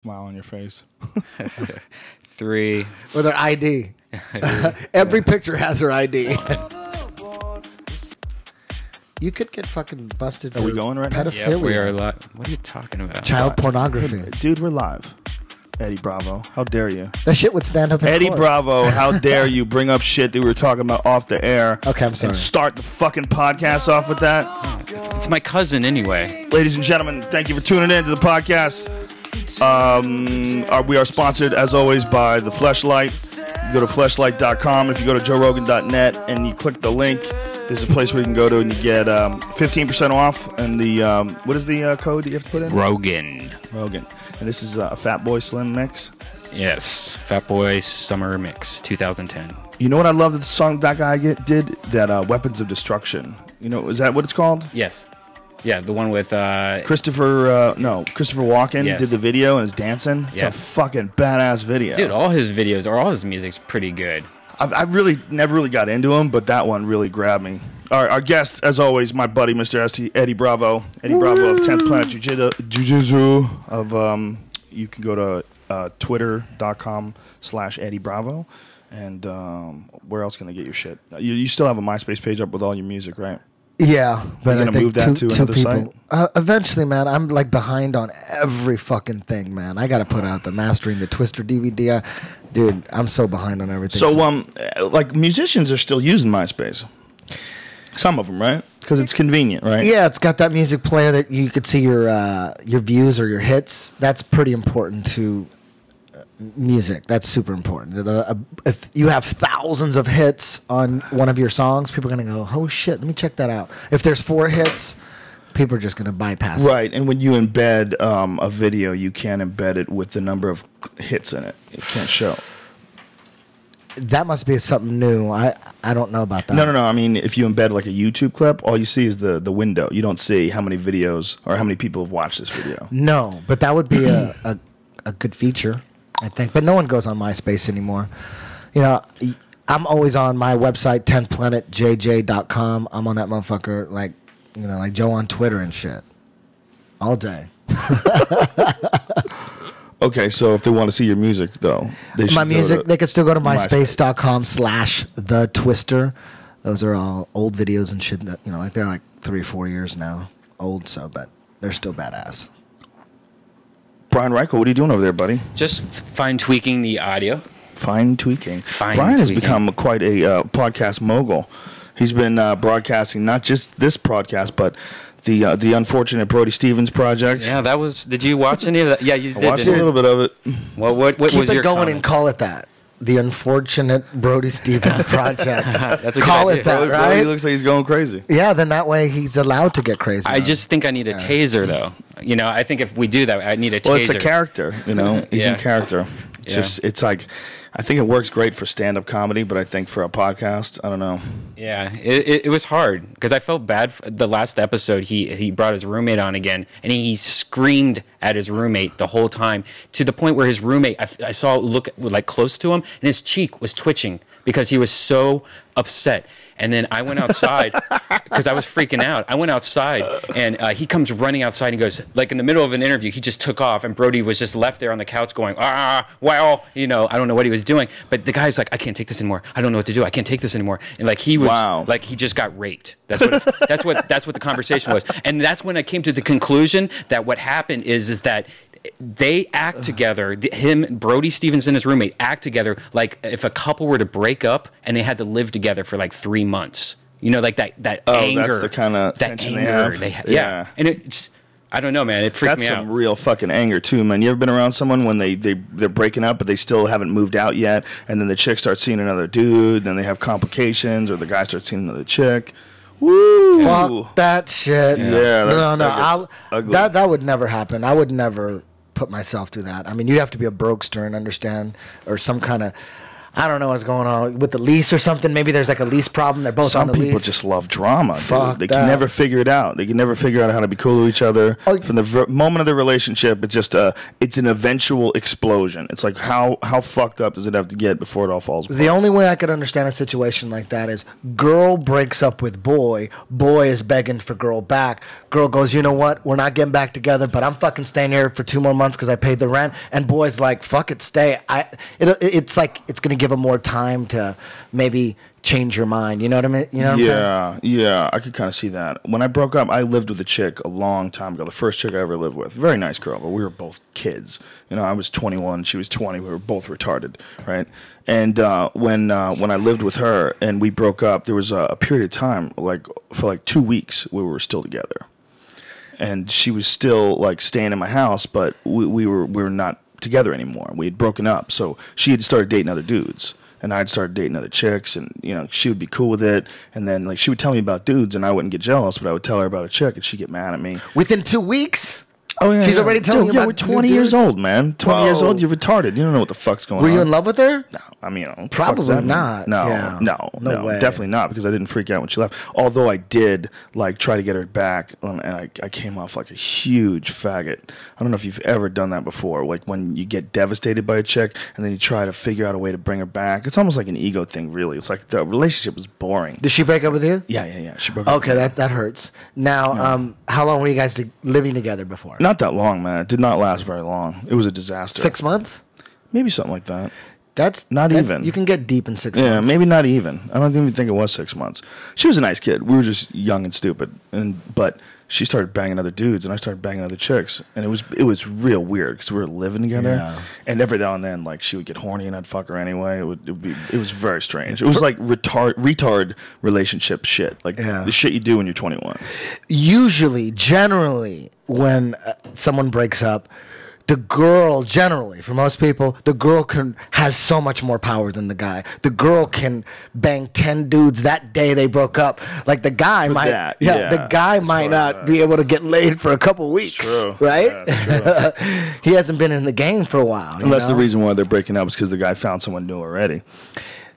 Smile on your face. 3. With her ID. Every picture has her ID. You could get fucking busted for we going right now? pedophilia. Yeah, we are live. What are you talking about? Child pornography. Dude, we're live. Eddie Bravo, how dare you? That shit would stand up in Eddie court. Bravo, how dare you bring up shit that we were talking about off the air? Okay, I'm sorry. And start the fucking podcast off with that. It's my cousin anyway. Ladies and gentlemen, thank you for tuning in to the podcast. We are sponsored, as always, by The Fleshlight. You go to fleshlight.com. If you go to joerogan.net and you click the link, there's a place where you can go to and you get 15% off. And the what is the code that you have to put in? Rogan. And this is a Fat Boy Slim mix. Yes, Fat Boy Summer Mix 2010. You know what I love that the song that guy did? That Weapons of Destruction. You know, is that what it's called? Yes. Yeah, the one with Christopher Walken Yes. did the video and is dancing. It's a Yes. fucking badass video. Dude, all his videos or all his music's pretty good. I really never really got into him, but that one really grabbed me. Our guest, as always, my buddy, Mr. Eddie Bravo. Eddie Bravo of 10th Planet Jiu-Jitsu. You can go to twitter.com/Eddie Bravo. And where else can I get your shit? You still have a MySpace page up with all your music, right? Yeah, but You're I gonna think move that to another people. Eventually, man, I'm like behind on every fucking thing, man. I got to put out the mastering, the Twister DVD. Dude, I'm so behind on everything. So, like musicians are still using MySpace. Some of them, right? Because it's convenient, right? Yeah, it's got that music player that you could see your views or your hits. That's pretty important to music. That's super important. If you have thousands of hits on one of your songs, people are going to go, oh shit, let me check that out. If there's 4 hits, people are just going to bypass it. Right, and when you embed a video, you can't embed it with the number of hits in it. It can't show. That must be something new. I don't know about that. No. I mean, if you embed like a YouTube clip, all you see is the window. You don't see how many videos or how many people have watched this video. No, but that would be a good feature, I think. But no one goes on MySpace anymore. You know, I'm always on my website, 10thplanetjj.com. I'm on that motherfucker like Joe on Twitter and shit. All day. Okay, so if they want to see your music, though, they could still go to myspace.com/thetwister. Those are all old videos and shit that, like they're like 3 or 4 years now old, but they're still badass. Brian Reichel, what are you doing over there, buddy? Just fine tweaking the audio. Fine tweaking. Brian has become quite a podcast mogul. He's been broadcasting not just this podcast, but the unfortunate Brody Stevens project. Yeah, that was. Did you watch any of that? Yeah, you did. I watched a little bit of it. Well, what Keep was it your going comment? and call it that. The unfortunate Brody Stevens project. That's a Call good it that, idea. right? He looks like he's going crazy. Yeah, then that way he's allowed to get crazy. I just think I need a taser, though. I think if we do that, I need a taser. Well, it's a character, He's in Yeah. character. It's like, I think it works great for stand-up comedy, but I think for a podcast, I don't know. Yeah, it was hard because I felt bad. The last episode, he brought his roommate on again, and he screamed at his roommate the whole time to the point where his roommate, I saw look like close to him, and his cheek was twitching because he was so upset. And then I went outside because I was freaking out. I went outside, and he comes running outside and goes, like in the middle of an interview, he just took off, and Brody was just left there on the couch going, I don't know what he was doing. But the guy's like, I can't take this anymore. I don't know what to do. I can't take this anymore. And like he was, like he just got raped. That's what the conversation was. And that's when I came to the conclusion that what happened is that they act together. Brody Stevens and his roommate act together like if a couple were to break up and they had to live together for like 3 months. Like that anger. That's the kind of tension they have. Yeah. And it's, I don't know, man. It freaked me out. That's some real fucking anger too, man. You ever been around someone when they're breaking up but they still haven't moved out yet, and then the chick starts seeing another dude, then they have complications, or the guy starts seeing another chick? Woo! Fuck that shit. Yeah. No. That would never happen. I would never put myself through that. I mean, you have to be a brokester and understand, or some kind of. I don't know what's going on with the lease or something. Maybe there's like a lease problem. They're both on Some the people lease. just love drama. Fuck Dude. They that. can never figure it out. They can never figure out how to be cool to each other. Oh, From the moment of the relationship, it's just it's an eventual explosion. It's like how fucked up does it have to get before it all falls apart? The only way I could understand a situation like that is girl breaks up with boy. Boy is begging for girl back. Girl goes, you know what? We're not getting back together, but I'm fucking staying here for 2 more months because I paid the rent. And boy's like, fuck it, stay. It's like it's gonna give him more time to maybe change your mind. You know what I mean? You know what I'm saying? Yeah, I could kind of see that. When I broke up, I lived with a chick a long time ago. The first chick I ever lived with. Very nice girl, but we were both kids. You know, I was 21, she was 20. We were both retarded, right? And when I lived with her and we broke up, there was a period of time, like for like 2 weeks, we were still together. And she was still like staying in my house, but we were not together anymore. We had broken up, so she had started dating other dudes. And I'd started dating other chicks, and you know she would be cool with it. And then like she would tell me about dudes, and I wouldn't get jealous, but I would tell her about a chick, and she'd get mad at me. Within 2 weeks? Oh yeah, She's already telling you yeah, about we're 20 years old, man. 20 years old, you're retarded. You don't know what the fuck's going on. Were you in love with her? No, I mean, what the fuck Probably does that mean? not. No, Yeah. no, way. definitely not, because I didn't freak out when she left. Although I did like try to get her back, and I came off like a huge faggot. I don't know if you've ever done that before, like when you get devastated by a chick and then you try to figure out a way to bring her back. It's almost like an ego thing, really. It's like the relationship was boring. Did she break up with you? Yeah. She broke up. Okay, that hurts. Now, how long were you guys living together before? Not that long, man. It did not last very long. It was a disaster. 6 months? Maybe something like that. That's even. You can get deep in 6 Yeah, months. maybe not even. I don't even think it was 6 months. She was a nice kid. We were just young and stupid, but she started banging other dudes, and I started banging other chicks, and it was real weird because we were living together, Yeah. and every now and then, like she would get horny, and I'd fuck her anyway. It was very strange. It was like retard relationship shit, like the shit you do when you're 21. Usually, generally, when someone breaks up, the girl, generally, for most people, the girl has so much more power than the guy. The girl can bang 10 dudes that day they broke up. Like the guy the guy might not be able to get laid for a couple weeks. True. Right? Yeah, true. He hasn't been in the game for a while. And that's the reason why they're breaking up, is because the guy found someone new already.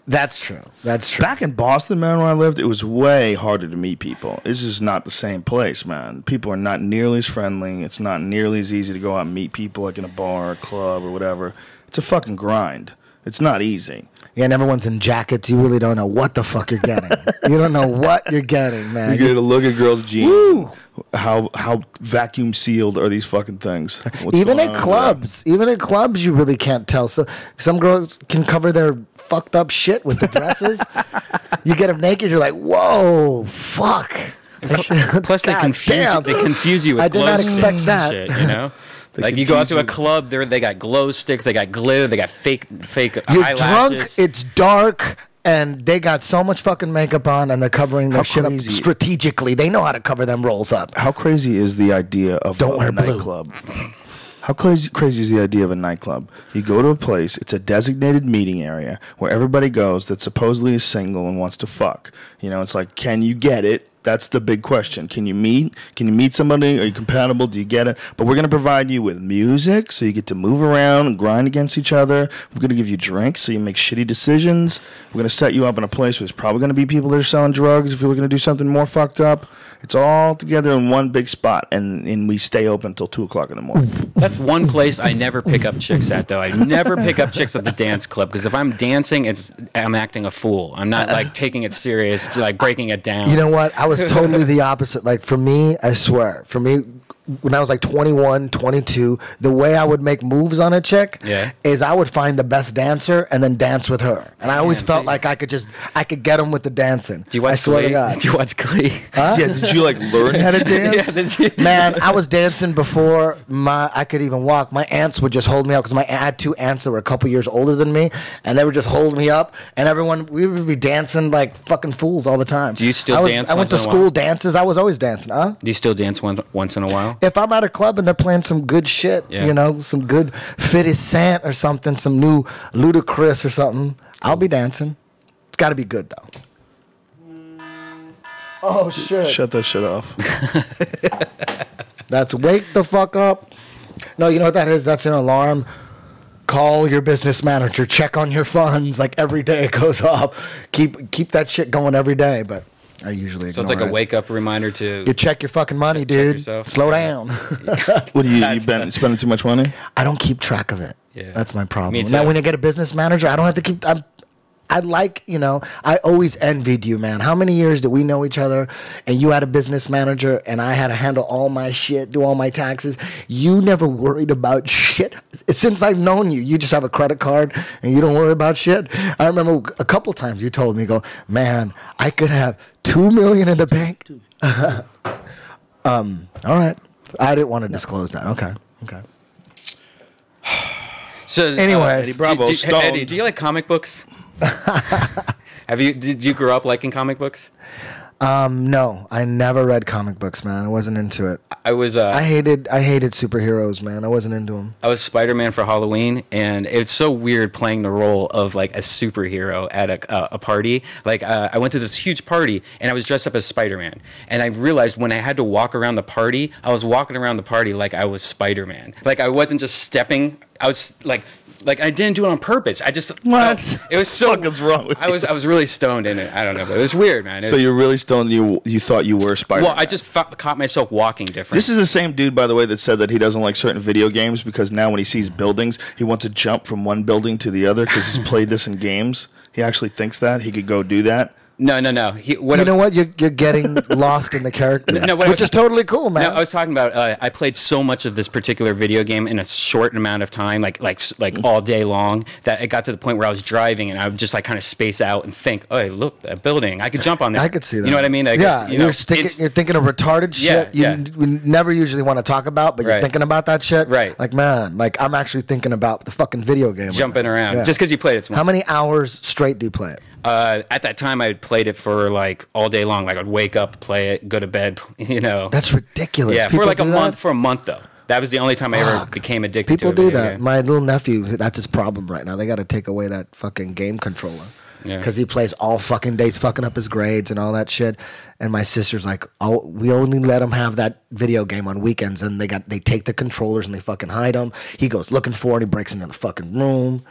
That's true. That's true. Back in Boston, man, where I lived, it was way harder to meet people. It's just not the same place, man. People are not nearly as friendly. It's not nearly as easy to go out and meet people like in a bar or club or whatever. It's a fucking grind. It's not easy. Yeah, and everyone's in jackets. You really don't know what the fuck you're getting. You don't know what you're getting, man. You get to look at girls' jeans. Woo! How vacuum sealed are these fucking things? What's Even going at on clubs, you really can't tell. So some girls can cover their fucked up shit with the dresses. You get them naked, you're like, whoa, fuck. Plus, they confuse you with I did glow not sticks expect and that. shit, you know? They Like you go out to a confuse club, they got glow sticks, they got glitter, they got fake You're eyelashes. drunk, it's dark, and they got so much fucking makeup on, and they're covering their shit up strategically. They know how to cover them rolls up. How crazy is the idea of Don't a wear blue. nightclub? How crazy is the idea of a nightclub? You go to a place, it's a designated meeting area where everybody goes that supposedly is single and wants to fuck. You know, it's like, can you get it? That's the big question. Can you meet somebody? Are you compatible? Do you get it? But we're going to provide you with music so you get to move around and grind against each other. We're going to give you drinks so you make shitty decisions. We're going to set you up in a place where there's probably going to be people that are selling drugs if you're going to do something more fucked up. It's all together in one big spot, and we stay open until 2 o'clock in the morning. That's one place I never pick up chicks at, though. I never pick up chicks at the dance club, because if I'm dancing, I'm acting a fool. I'm not like taking it serious, like breaking it down. You know what? I was totally the opposite. Like for me, I swear, when I was like 21, 22, the way I would make moves on a chick is I would find the best dancer and then dance with her. And I always felt like I could get them with the dancing. Do you watch Glee? Do you watch Glee? Huh? Yeah, did you like learn how to dance? Man, I was dancing before I could even walk. My aunts would just hold me up, because I had 2 aunts that were a couple years older than me, and they would just hold me up, and we would be dancing like fucking fools all the time. Do you still dance? I went to school dances. I was always dancing. Huh? Do you still dance once in a while? If I'm at a club and they're playing some good shit, you know, some good 50 Cent or something, some new Ludacris or something, I'll be dancing. It's got to be good, though. Oh, shit. Shut that shit off. That's wake the fuck up. No, you know what that is? That's an alarm call your business manager, check on your funds, like every day it goes up. Keep that shit going every day, but I usually So it's like a wake up reminder to you check your fucking money, dude. Slow down. What do you been spending too much money? I don't keep track of it. Yeah. That's my problem. Me too. Now when I get a business manager, I don't have to keep I like, I always envied you, man. How many years did we know each other and you had a business manager and I had to handle all my shit, do all my taxes? You never worried about shit. Since I've known you, you just have a credit card and you don't worry about shit. I remember a couple times you told me, man, I could have $2 million in the bank. All right. I didn't want to disclose that. Okay. So anyways, Eddie Bravo, Eddie, do you like comic books? Did you grow up liking comic books? No, I never read comic books, man. I wasn't into it. I hated superheroes, man. I wasn't into them. I was Spider-Man for Halloween, and it's so weird playing the role of like a superhero at a party. Like I went to this huge party, and I was dressed up as Spider-Man. And I realized when I had to walk around the party, I was walking around the party like I was Spider-Man. Like I wasn't just stepping. I was like I didn't do it on purpose. I just what? It was so. What the fuck is wrong with you? I was really stoned in it. I don't know, but it was weird, man. So you're really stoned. You thought you were Spider-Man. Well, I just caught myself walking different. This is the same dude, by the way, that said that he doesn't like certain video games because now when he sees buildings, he wants to jump from one building to the other because he's played this in games. He actually thinks that he could go do that. No. What? You're getting lost in the character, which is totally cool, man. No, I was talking about. I played so much of this particular video game in a short amount of time, like all day long, that it got to the point where I was driving and I would just like kind of space out and think, "Oh, look, that building! I could jump on there." I could see that. You know what I mean? You're thinking of retarded shit. You never usually want to talk about, but you're thinking about that shit. Right. Like, man, I'm actually thinking about the fucking video game. Jumping around just because you played it so much. How many hours straight do you play it? At that time, I played it for like all day long. Like I'd wake up, play it, go to bed. That's ridiculous. Yeah, People for like a month. That? For a month though. That was the only time I ever became addicted to it. People do that. Game. My little nephew, that's his problem right now. They got to take away that fucking game controller. Yeah. Because he plays all fucking days, fucking up his grades and all that shit. And my sister's like, "Oh, we only let him have that video game on weekends." And they take the controllers and they fucking hide them. He goes looking for it. He breaks into the fucking room.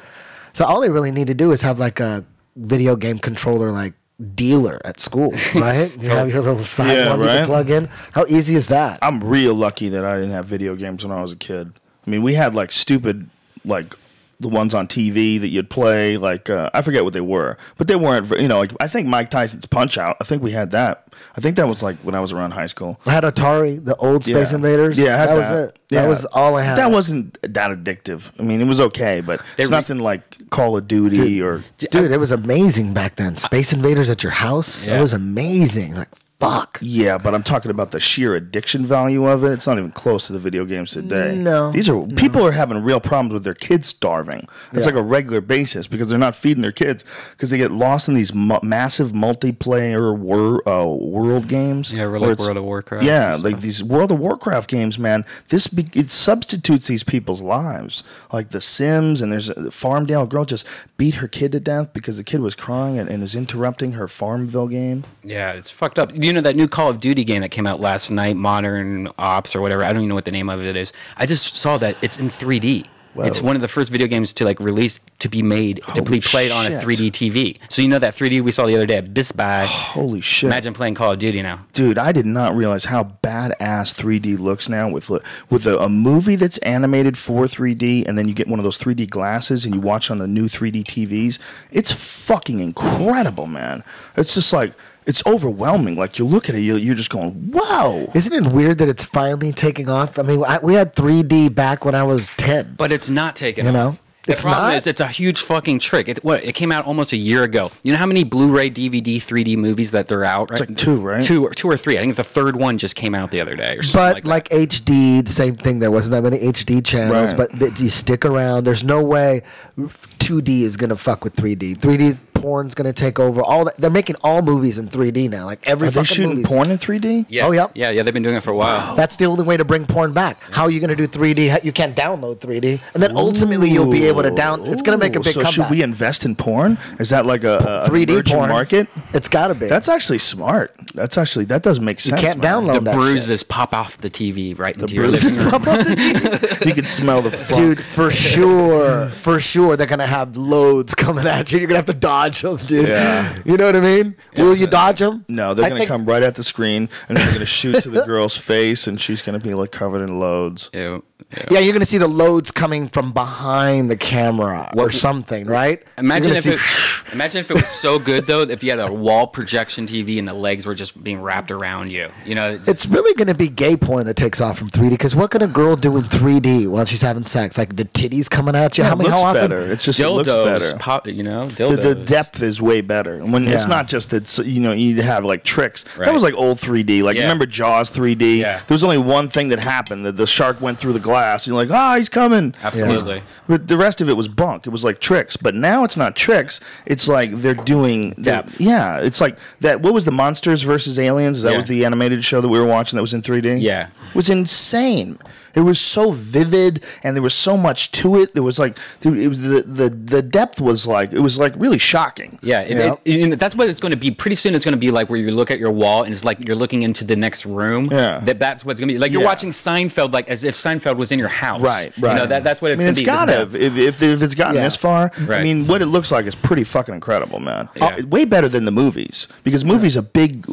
So all they really need to do is have like a video game controller like dealer at school, right? You have your little side one you can plug in. How easy is that? I'm real lucky that I didn't have video games when I was a kid. I mean, we had like stupid, like the ones on TV that you'd play. Like I forget what they were, but they weren't. Like I think Mike Tyson's Punch Out. I think we had that. I think that was like when I was around high school. I had Atari, the old Space Invaders. Yeah, I had that was it. That was all I had. That wasn't that addictive. I mean, it was okay, but it's nothing like Call of Duty Dude, it was amazing back then. Space Invaders at your house. It was amazing. Like fuck. Yeah, but I'm talking about the sheer addiction value of it. It's not even close to the video games today. No. People are having real problems with their kids starving. It's like a regular basis because they're not feeding their kids because they get lost in these massive multiplayer world games. Yeah, like World of Warcraft. Yeah, like these World of Warcraft games, man. It substitutes these people's lives. Like The Sims, and there's a Farmdale girl just beat her kid to death because the kid was crying and was interrupting her Farmville game. Yeah, it's fucked up. You know that new Call of Duty game that came out last night, Modern Ops or whatever. I don't even know what the name of it is. I just saw that it's in 3D. Whoa. It's one of the first video games to like release to be made to be played on a 3D TV. So that 3D we saw the other day at Best Buy. Holy shit! Imagine playing Call of Duty now, dude. I did not realize how badass 3D looks now with a movie that's animated for 3D, and then you get one of those 3D glasses and you watch on the new 3D TVs. It's fucking incredible, man. It's just like. It's overwhelming. Like you look at it, you're just going, "Wow!" Isn't it weird that it's finally taking off? I mean, we had 3D back when I was 10, but it's not taking off. The problem is, it's a huge fucking trick. It came out almost a year ago. You know how many Blu-ray, DVD, 3D movies that they're out? Right? It's like two, right? Two or three. I think the third one just came out the other day or something like HD, the same thing. There wasn't that many HD channels, but you stick around. There's no way 2D is going to fuck with 3D. 3D is porn's gonna take over. All that. They're making all movies in 3D now. Like every Are they fucking shooting movie's- porn in 3D? Yeah. Oh, yep. Yeah, they've been doing it for a while. That's the only way to bring porn back. How are you gonna do 3D? You can't download 3D, and then ultimately you'll be able to down. It's gonna make a big so comeback. should we invest in porn? Is that like a 3D emerging porn market? It's gotta be. That's actually smart. That does make sense. can't man. download The that bruises pop off the TV right into your Bruises living room. pop off the TV. You can smell the fuck. Dude, for sure, they're gonna have loads coming at you. You're gonna have to dodge them, dude. Yeah. You know what I mean? Will you dodge them? No, they're gonna come right at the screen, and they're gonna shoot to the girl's face, and she's gonna be like covered in loads. Ew. Yeah, you're gonna see the loads coming from behind the camera or something, right? Imagine You're if it was so good though. If you had a wall projection TV and the legs were just being wrapped around you, you know. It's really gonna be gay porn that takes off from 3D. Because what can a girl do in 3D while she's having sex? Like the titties coming at you? Yeah, how it many? looks How often? better. It's just it looks better. pop, you know, The dildos. depth is way better. And when it's Yeah. not just that, you know, you have like tricks. That Right. was like old 3D. Like Yeah. remember Jaws 3D? Yeah. There was only one thing that happened. That the shark went through the glass. And you're like, he's coming. Absolutely. But the rest of it was bunk. It was like tricks. But now it's not tricks. It's like they're doing Depth. Yeah, it's like that. What was the Monsters versus Aliens? That Yeah. was the animated show that we were watching. That was in 3D. Yeah. It was insane. It was so vivid, and there was so much to it. There was like, dude, it was the depth was like, it was like really shocking. Yeah, and that's what it's going to be. Pretty soon, it's going to be like where you look at your wall and it's like you're looking into the next room. Yeah. That's what it's going to be. Like you're Yeah. watching Seinfeld, like as if Seinfeld was in your house. Right. You know, that's what it's going to be. It's gotta have. If it's gotten Yeah. this far, I Right. mean, what it looks like is pretty fucking incredible, man. Yeah. Way better than the movies, because movies are big.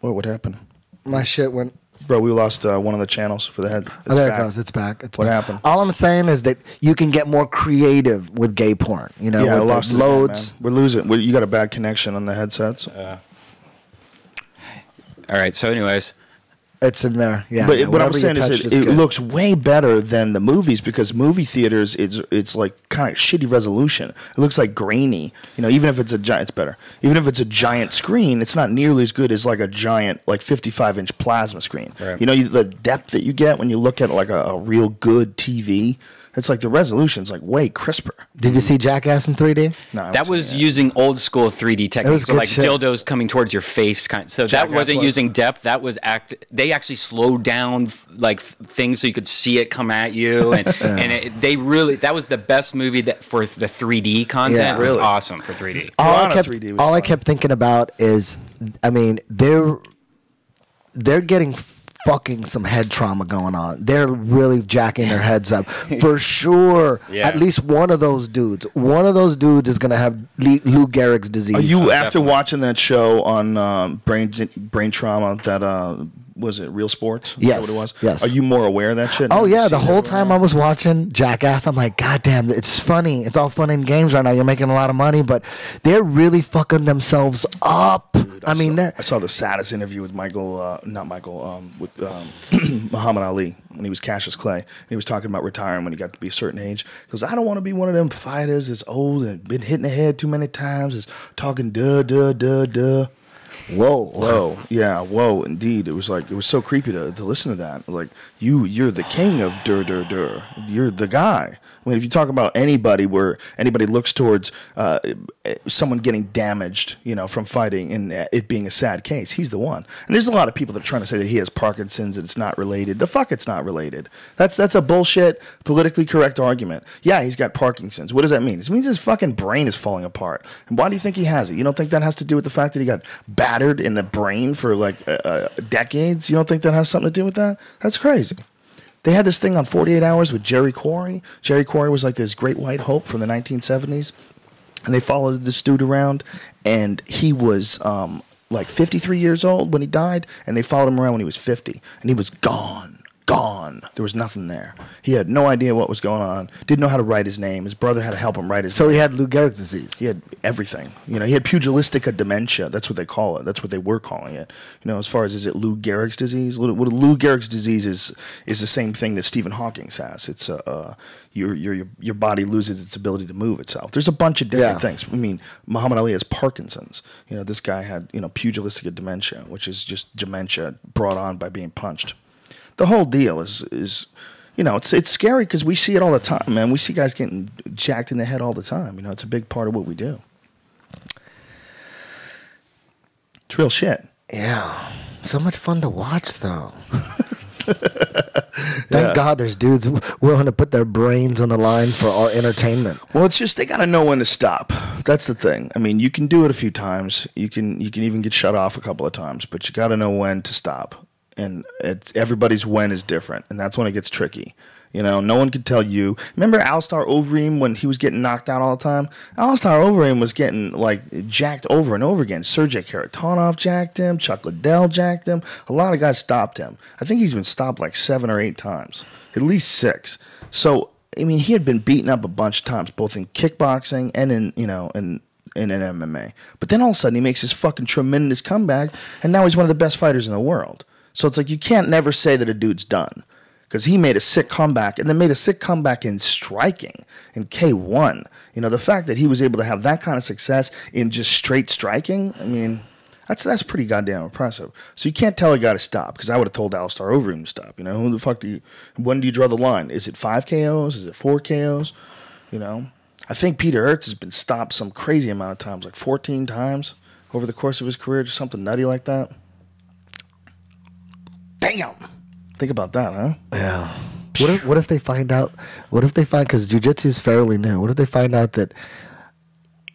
What happened, My shit went. bro? We lost one of the channels for the head. Oh, there back. it goes. It's back. It's What back. happened? All I'm saying is that you can get more creative with gay porn. You know, Yeah, I with lost the it again, loads. man. We're losing. You got a bad connection on the headsets. All right. So, anyways, It's in there. Yeah. But yeah, what I'm whatever you saying is touched, it it's good. looks way better than the movies, because movie theaters it's like kind of shitty resolution. It looks like grainy. You know, even if it's a giant, it's better. Even if it's a giant screen, it's not nearly as good as like a giant like 55-inch plasma screen. Right. You know, the depth that you get when you look at like a real good TV. It's like the resolution's like way crisper. Did you see Jackass in 3D? No, I haven't that seen was it yet. using old school 3D techniques, was so good like shit. dildos coming towards your face, So Jackass that wasn't was. using depth. That was They actually slowed down like things so you could see it come at you, and that was the best movie for the 3D content. Yeah. It was Really? awesome for 3D. Piranha 3D was All I fun. kept thinking about is, I mean, they're getting fucking some head trauma going on. They're really jacking their heads up for sure. Yeah. At least one of those dudes is gonna have Lou Gehrig's disease. Are you after definitely. watching that show on brain trauma that was it Real Sports? Is that Yes, what it was? yes. Are you more aware of that shit? Oh Have you yeah, the seen whole it? time I was watching Jackass, I'm like, God damn, it's funny. It's all fun and games right now. You're making a lot of money, but they're really fucking themselves up. I mean, they're I saw the saddest interview with Muhammad Ali when he was Cassius Clay. He was talking about retiring when he got to be a certain age. He goes, I don't want to be one of them fighters that's old and been hitting the head too many times, is talking duh. Whoa, yeah, whoa, indeed. It was so creepy to listen to that. Like you're the king of dur. You're the guy. I mean, if you talk about anybody where anybody looks towards someone getting damaged, you know, from fighting and it being a sad case, he's the one. And there's a lot of people that are trying to say that he has Parkinson's and it's not related. The fuck, it's not related. That's a bullshit, politically correct argument. Yeah, he's got Parkinson's. What does that mean? It means his fucking brain is falling apart. And why do you think he has it? You don't think that has to do with the fact that he got battered in the brain for like decades? You don't think that has something to do with that? That's crazy. They had this thing on 48 Hours with Jerry Quarry. Jerry Quarry was like this great white hope from the 1970s. And they followed this dude around. And he was like 53 years old when he died. And they followed him around when he was 50. And he was gone. There was nothing there. He had no idea what was going on. Didn't know how to write his name. His brother had to help him write his name. so he had Lou Gehrig's disease. He had everything. You know, he had pugilistica dementia. That's what they call it. That's what they were calling it. You know, as far as is it Lou Gehrig's disease? What Lou Gehrig's disease is the same thing that Stephen Hawking's has. It's your body loses its ability to move itself. There's a bunch of different things. I mean, Muhammad Ali has Parkinson's. You know, this guy had pugilistica dementia, which is just dementia brought on by being punched. The whole deal is it's scary because we see it all the time, man. We see guys getting jacked in the head all the time. You know, it's a big part of what we do. It's real shit. Yeah. So much fun to watch, though. Thank God there's dudes willing to put their brains on the line for our entertainment. Well, it's just they got to know when to stop. That's the thing. I mean, you can do it a few times. You can even get shut off a couple of times, but you got to know when to stop. And everybody's when is different, and that's when it gets tricky. You know, no one could tell you. Remember Alistar Overeem when he was getting knocked out all the time? Alistar Overeem was getting, like, jacked over and over again. Sergey Karatanov jacked him. Chuck Liddell jacked him. A lot of guys stopped him. I think he's been stopped like 7 or 8 times. At least 6. So, I mean, he had been beaten up a bunch of times, both in kickboxing and in, you know, in MMA. But then all of a sudden he makes this fucking tremendous comeback, and now he's one of the best fighters in the world. So it's like you can't never say that a dude's done. Because he made a sick comeback, and then made a sick comeback in striking, in K1. You know, the fact that he was able to have that kind of success in just straight striking, I mean, that's pretty goddamn impressive. So you can't tell a guy to stop, because I would have told Alistar Overeem to stop. You know, who the fuck when do you draw the line? Is it 5 KOs? Is it 4 KOs? You know? I think Peter Ertz has been stopped some crazy amount of times, like 14 times over the course of his career, just something nutty like that. Damn! Think about that, huh? Yeah. What if they find out? What if they find, because jiu-jitsu is fairly new. What if they find out that,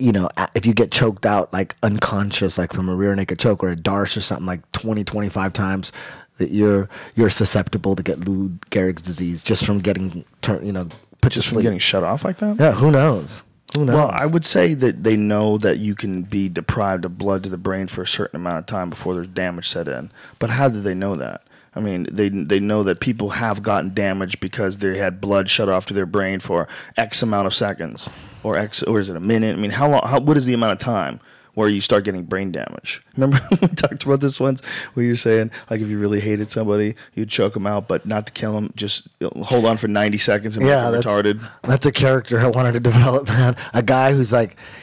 you know, if you get choked out like unconscious, like from a rear naked choke or a darce or something, like 20, 25 times, that you're susceptible to get Lou Gehrig's disease just from getting put to sleep, getting shut off like that? Yeah. Who knows? Who knows? Well, I would say that they know that you can be deprived of blood to the brain for a certain amount of time before there's damage set in. But how do they know that? I mean, they know that people have gotten damaged because they had blood shut off to their brain for X amount of seconds, or is it a minute? I mean, how long? What is the amount of time where you start getting brain damage? Remember we talked about this once, where you're saying like if you really hated somebody, you'd choke them out, but not to kill them, just hold on for 90 seconds and make them retarded. That's a character I wanted to develop, man. A guy who's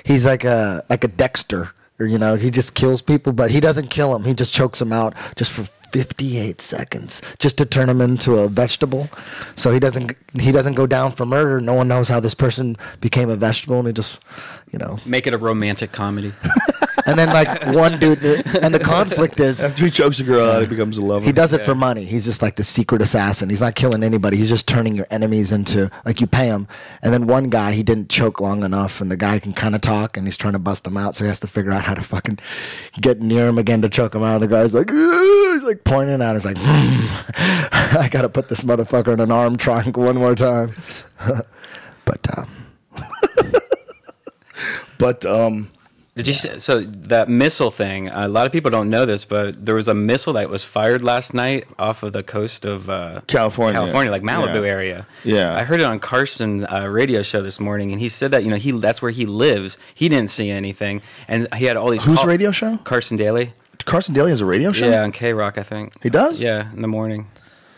he's like a Dexter, or you know, he just kills people, but he doesn't kill them. He just chokes them out just for 58 seconds, just to turn him into a vegetable. So he doesn't go down for murder. No one knows how this person became a vegetable, and he just, you know, make it a romantic comedy. And then like one dude, and the conflict is after he chokes a girl out, he becomes a lover. He does it for money. He's just like the secret assassin. He's not killing anybody. He's just turning your enemies into, like, you pay him. And then one guy, he didn't choke long enough, and the guy can kind of talk, and he's trying to bust him out, so he has to figure out how to fucking get near him again to choke him out. And the guy's like, ugh! He's like pointing at him. He's like, I gotta put this motherfucker in an arm triangle one more time. But Did you so that missile thing? A lot of people don't know this, but there was a missile that was fired last night off of the coast of California, like Malibu area. Yeah, I heard it on Carson's radio show this morning, and he said that that's where he lives. He didn't see anything, and he had all these. Whose radio show? Carson Daly. Carson Daly has a radio show. Yeah, on K-Rock, I think. He does. Yeah, in the morning.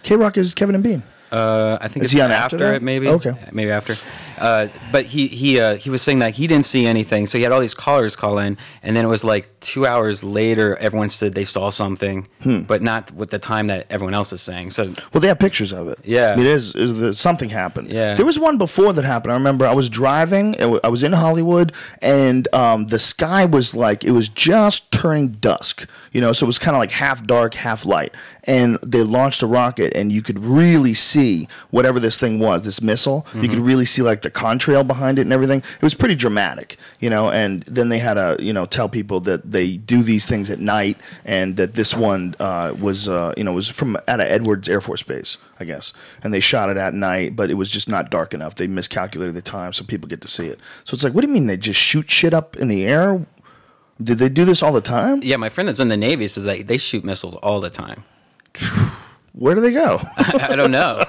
K-Rock is Kevin and Bean. I think is it's he on after it, maybe. Okay, maybe after. But he was saying that he didn't see anything, so he had all these callers call in, and then it was like 2 hours later, everyone said they saw something, but not with the time that everyone else is saying. So, well, they have pictures of it. Yeah, I mean, something happened. Yeah, there was one before that happened. I remember I was driving. I was in Hollywood, and the sky was like it was just turning dusk. You know, so it was kind of like half dark, half light. And they launched a rocket, and you could really see whatever this thing was, this missile. Mm-hmm. You could really see like the contrail behind it and everything. It was pretty dramatic, you know. And then they had to, tell people that they do these things at night, and that this one was from out of Edwards Air Force Base, I guess. And they shot it at night, but it was just not dark enough. They miscalculated the time, so people get to see it. So it's like, what do you mean they just shoot shit up in the air? Did they do this all the time? Yeah, my friend that's in the Navy says that they shoot missiles all the time. Where do they go? I don't know.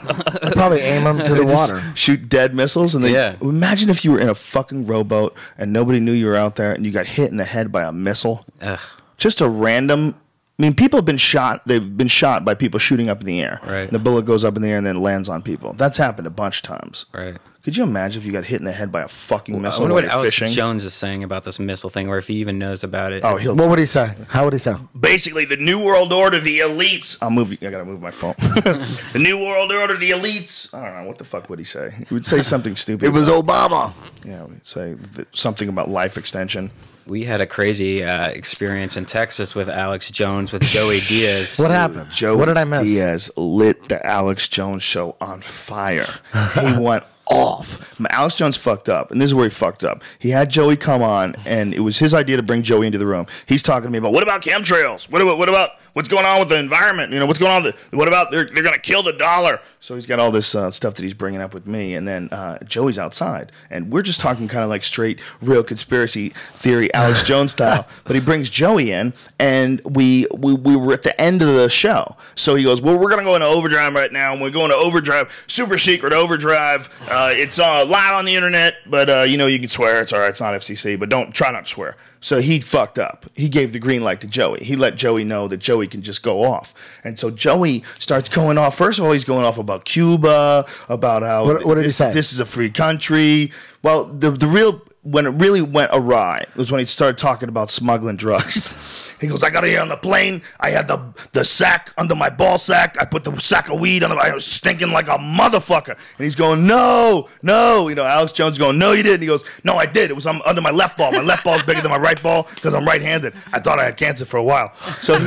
Probably aim them to the water. Shoot dead missiles, and imagine if you were in a fucking rowboat and nobody knew you were out there, and you got hit in the head by a missile. Ugh. Just a random. I mean, people have been shot. They've been shot by people shooting up in the air. Right. And the bullet goes up in the air and then lands on people. That's happened a bunch of times. Right. Could you imagine if you got hit in the head by a fucking missile? I wonder what Alex fishing? Jones is saying about this missile thing, or if he even knows about it. Oh, what would he say? How would he sound? Basically, the New World Order, the elites. I gotta move my phone. The New World Order, the elites. I don't know. What the fuck would he say? He would say something stupid. It was Obama. Yeah, he'd say something about life extension. We had a crazy experience in Texas with Alex Jones with Joey Diaz. What happened? Joey What did I miss? Diaz lit the Alex Jones show on fire. He went off. Alex Jones fucked up, and this is where he fucked up. He had Joey come on, and it was his idea to bring Joey into the room. He's talking to me about, what about chemtrails? What about what's going on with the environment? You know, what's going on? What about they're going to kill the dollar? So he's got all this stuff that he's bringing up with me, and then Joey's outside, and we're just talking kind of like straight, real conspiracy theory, Alex Jones style. But he brings Joey in, and we were at the end of the show. So he goes, well, we're going to go into overdrive right now, and we're going to overdrive, super secret overdrive. It's live on the internet, but you know, you can swear. It's all right. It's not FCC, but try not to swear. So he fucked up. He gave the green light to Joey. He let Joey know that Joey can just go off. And so Joey starts going off. First of all, he's going off about Cuba, about how what did he say? This is a free country. Well, the real, when it really went awry was when he started talking about smuggling drugs. He goes, I got here on the plane. I had the sack under my ball sack. I put the sack of weed under I was stinking like a motherfucker. And he's going, no. You know, Alex Jones going, no, you didn't. He goes, no, I did. It was under my left ball. My left ball is bigger than my right ball because I'm right-handed. I thought I had cancer for a while. So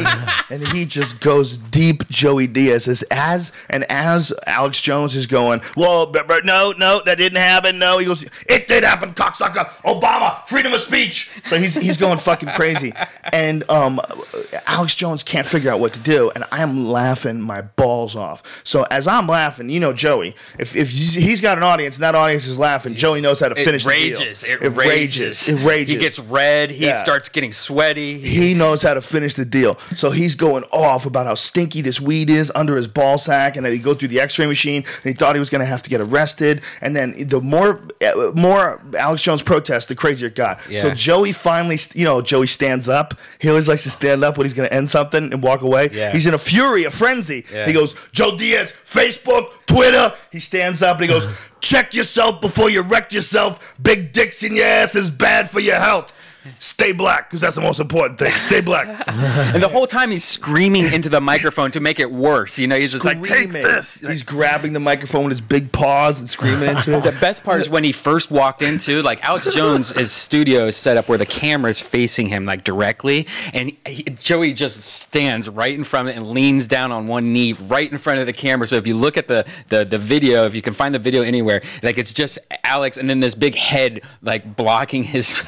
he just goes deep, Joey Diaz. As Alex Jones is going, well, but no, that didn't happen. No, he goes, it did happen, cocksucker. Obama, freedom of speech. So he's going fucking crazy. And Alex Jones can't figure out what to do, and I am laughing my balls off. So as I'm laughing, you know, Joey, if he's got an audience and that audience is laughing, Joey knows how to finish the deal. It rages. He gets red. He starts getting sweaty. He knows how to finish the deal. So he's going off about how stinky this weed is under his ball sack, and that he go through the X-ray machine, and he thought he was going to have to get arrested. And then the more Alex Jones protests, the crazier it got. Yeah. So Joey finally, you know, Joey stands up. He always likes to stand up when he's going to end something and walk away. Yeah. He's in a fury, a frenzy. Yeah. He goes, Joe Diaz, Facebook, Twitter. He stands up and he goes, check yourself before you wreck yourself. Big dicks in your ass is bad for your health. Stay black, because that's the most important thing. Stay black. And the whole time he's screaming into the microphone to make it worse. You know, he's just like, take this. He's grabbing the microphone with his big paws and screaming into it. The best part is when he first walked into, like, Alex Jones' studio is set up where the camera is facing him, like, directly, and Joey just stands right in front of it and leans down on one knee right in front of the camera. So if you look at the video, if you can find the video anywhere, like, it's just Alex and then this big head, like, blocking his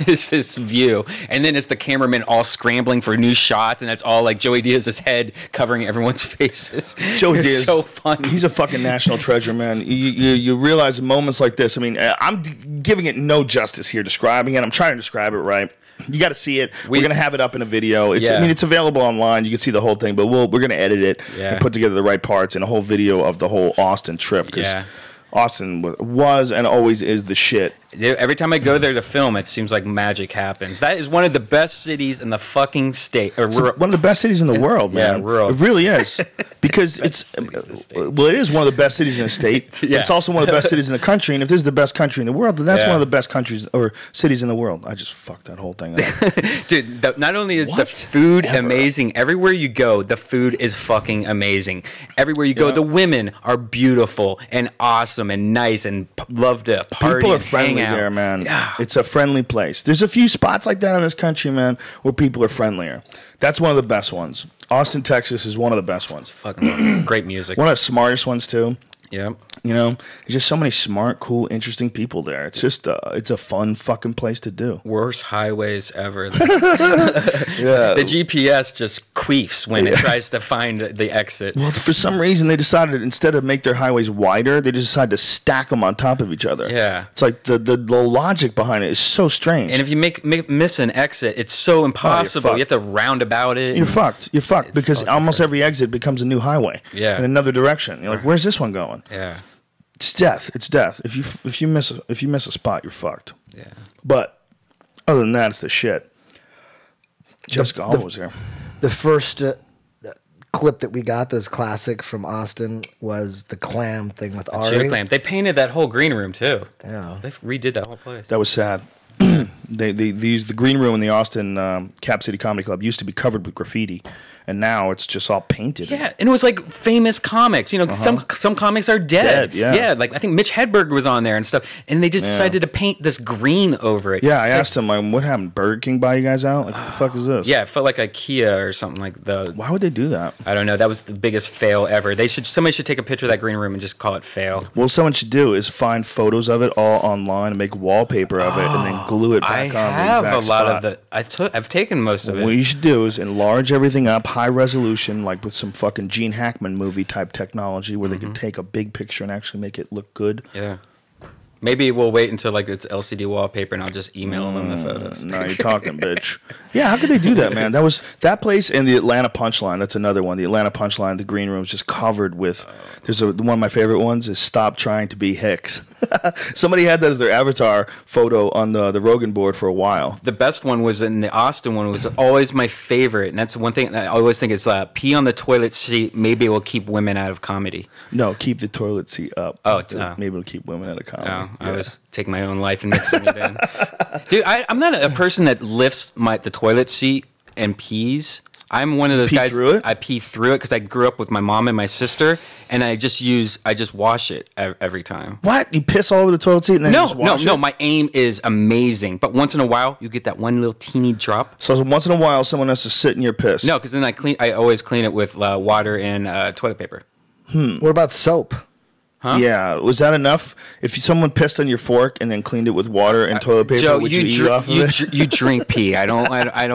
view. And then it's the cameraman all scrambling for new shots, and it's all like Joey Diaz's head covering everyone's faces. Joey Diaz, so funny. He's a fucking national treasure, man. You realize in moments like this, I mean, I'm giving it no justice here describing it. I'm trying to describe it right. You got to see it. We're going to have it up in a video. I mean, it's available online. You can see the whole thing, but we're going to edit it and put together the right parts and a whole video of the whole Austin trip, because Austin was and always is the shit. Every time I go there to film, it seems like magic happens. That is one of the best cities in the fucking state. It's one of the best cities in the world, man. Yeah, world. It really is. Because it is one of the best cities in the state. It's also one of the best cities in the country. And if this is the best country in the world, then that's one of the best countries or cities in the world. I just fucked that whole thing up. Dude, not only is the food amazing, everywhere you go, the food is fucking amazing. Everywhere you go, the women are beautiful and awesome and nice and love to party. People are and friendly hang out. there, man. It's a friendly place. There's a few spots like that in this country, man, where people are friendlier. That's one of the best ones. Austin, Texas is one of the best ones. Fucking great music. One of the smartest ones, too. Yeah. You know, there's just so many smart, cool, interesting people there. It's just, it's a fun fucking place to do. Worst highways ever. The GPS just queefs when it tries to find the exit. Well, for some reason, they decided instead of make their highways wider, they just decided to stack them on top of each other. Yeah. It's like the logic behind it is so strange. And if you miss an exit, it's so impossible. You have to round about it. You're fucked. You're fucked because almost every exit becomes a new highway. Yeah. In another direction. You're like, where's this one going? Yeah. It's death. It's death. If you miss a spot, you're fucked. Yeah. But other than that, it's the shit. Jessica Alba was here. The first clip that we got that was classic from Austin was the clam thing with Ari. Clam. They painted that whole green room too. Yeah. They redid that whole place. That was sad. They used the green room in the Austin Cap City Comedy Club used to be covered with graffiti, and now it's just all painted. Yeah, and it was like famous comics. You know, some comics are dead. Yeah. Like I think Mitch Hedberg was on there and stuff, and they just decided to paint this green over it. Yeah, I asked him, like, what happened? Burger King buy you guys out? Like, what the fuck is this? Yeah, it felt like IKEA or something like the. Why would they do that? I don't know. That was the biggest fail ever. Somebody should take a picture of that green room and just call it fail. Well, someone should do is find photos of it all online and make wallpaper of it and then glue it back on. I have a lot of the. I've taken most of it. What you should do is enlarge everything up, high resolution, like with some fucking Gene Hackman movie type technology, where they could take a big picture and actually make it look good. Yeah. Maybe we'll wait until like it's LCD wallpaper and I'll just email them the photos. No, you're talking, bitch. Yeah, how could they do that, man? That place and the Atlanta Punchline. That's another one. The Atlanta Punchline, the green room is just covered with. One of my favorite ones is "Stop Trying to Be Hicks." Somebody had that as their avatar photo on the Rogan board for a while. The best one was in the Austin one. Was always my favorite, and that's one thing I always think is pee on the toilet seat. Maybe it will keep women out of comedy. No, keep the toilet seat up. Maybe it'll keep women out of comedy. Oh, I was taking my own life and mixing it in. Dude, I'm not a person that lifts the toilet seat and pees. I'm one of those guys. Through it? I pee through it because I grew up with my mom and my sister, and I just wash it every time. What? You piss all over the toilet seat and then you just wash it? No. My aim is amazing, but once in a while you get that one little teeny drop. So once in a while, someone has to sit in your piss. No, because then I always clean it with water and toilet paper. What about soap? Huh? Yeah, was that enough? If someone pissed on your fork and then cleaned it with water and toilet paper, Joe, would you eat off of it? You drink pee. I don't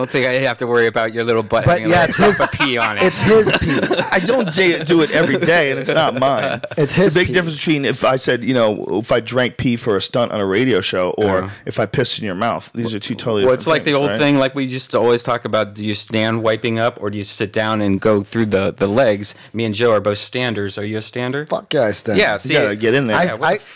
think I have to worry about your little butt having a drop of pee on it. It's his pee. I don't do it every day, and it's not mine. It's his. It's a big pee. difference between if I said, if I drank pee for a stunt on a radio show, or if I pissed in your mouth. These are two totally. Well, different it's like things, the old right? thing, like we used to always talk about. Do you stand wiping up, or do you sit down and go through the legs? Me and Joe are both standers. Are you a stander? Fuck yeah, I stand. Yeah, You see, gotta get in there.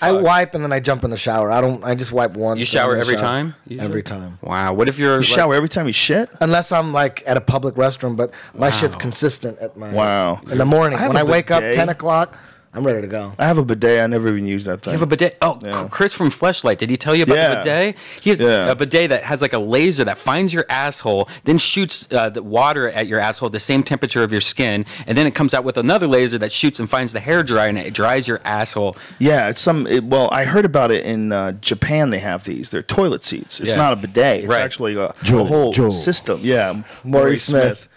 I wipe and then I jump in the shower. I just wipe once. you shower and then every shower. time? Usually? Every time. Wow. What if you're You shower every time you shit? Unless I'm like at a public restroom, but my shit's consistent at my. Wow. In the morning I have when a I wake up bidet. 10 o'clock, I'm ready to go. I have a bidet. I never even use that thing. You have a bidet. Oh, Yeah. Chris from Fleshlight. Did he tell you about the bidet? He has a bidet that has like a laser that finds your asshole, then shoots the water at your asshole at the same temperature of your skin, and then it comes out with another laser that shoots and finds the hair dryer, and it dries your asshole. Yeah, I heard about it in Japan. They have these. They're toilet seats. It's not a bidet. It's Right. actually a Joe, whole Joe. system. Yeah, Maurice Smith.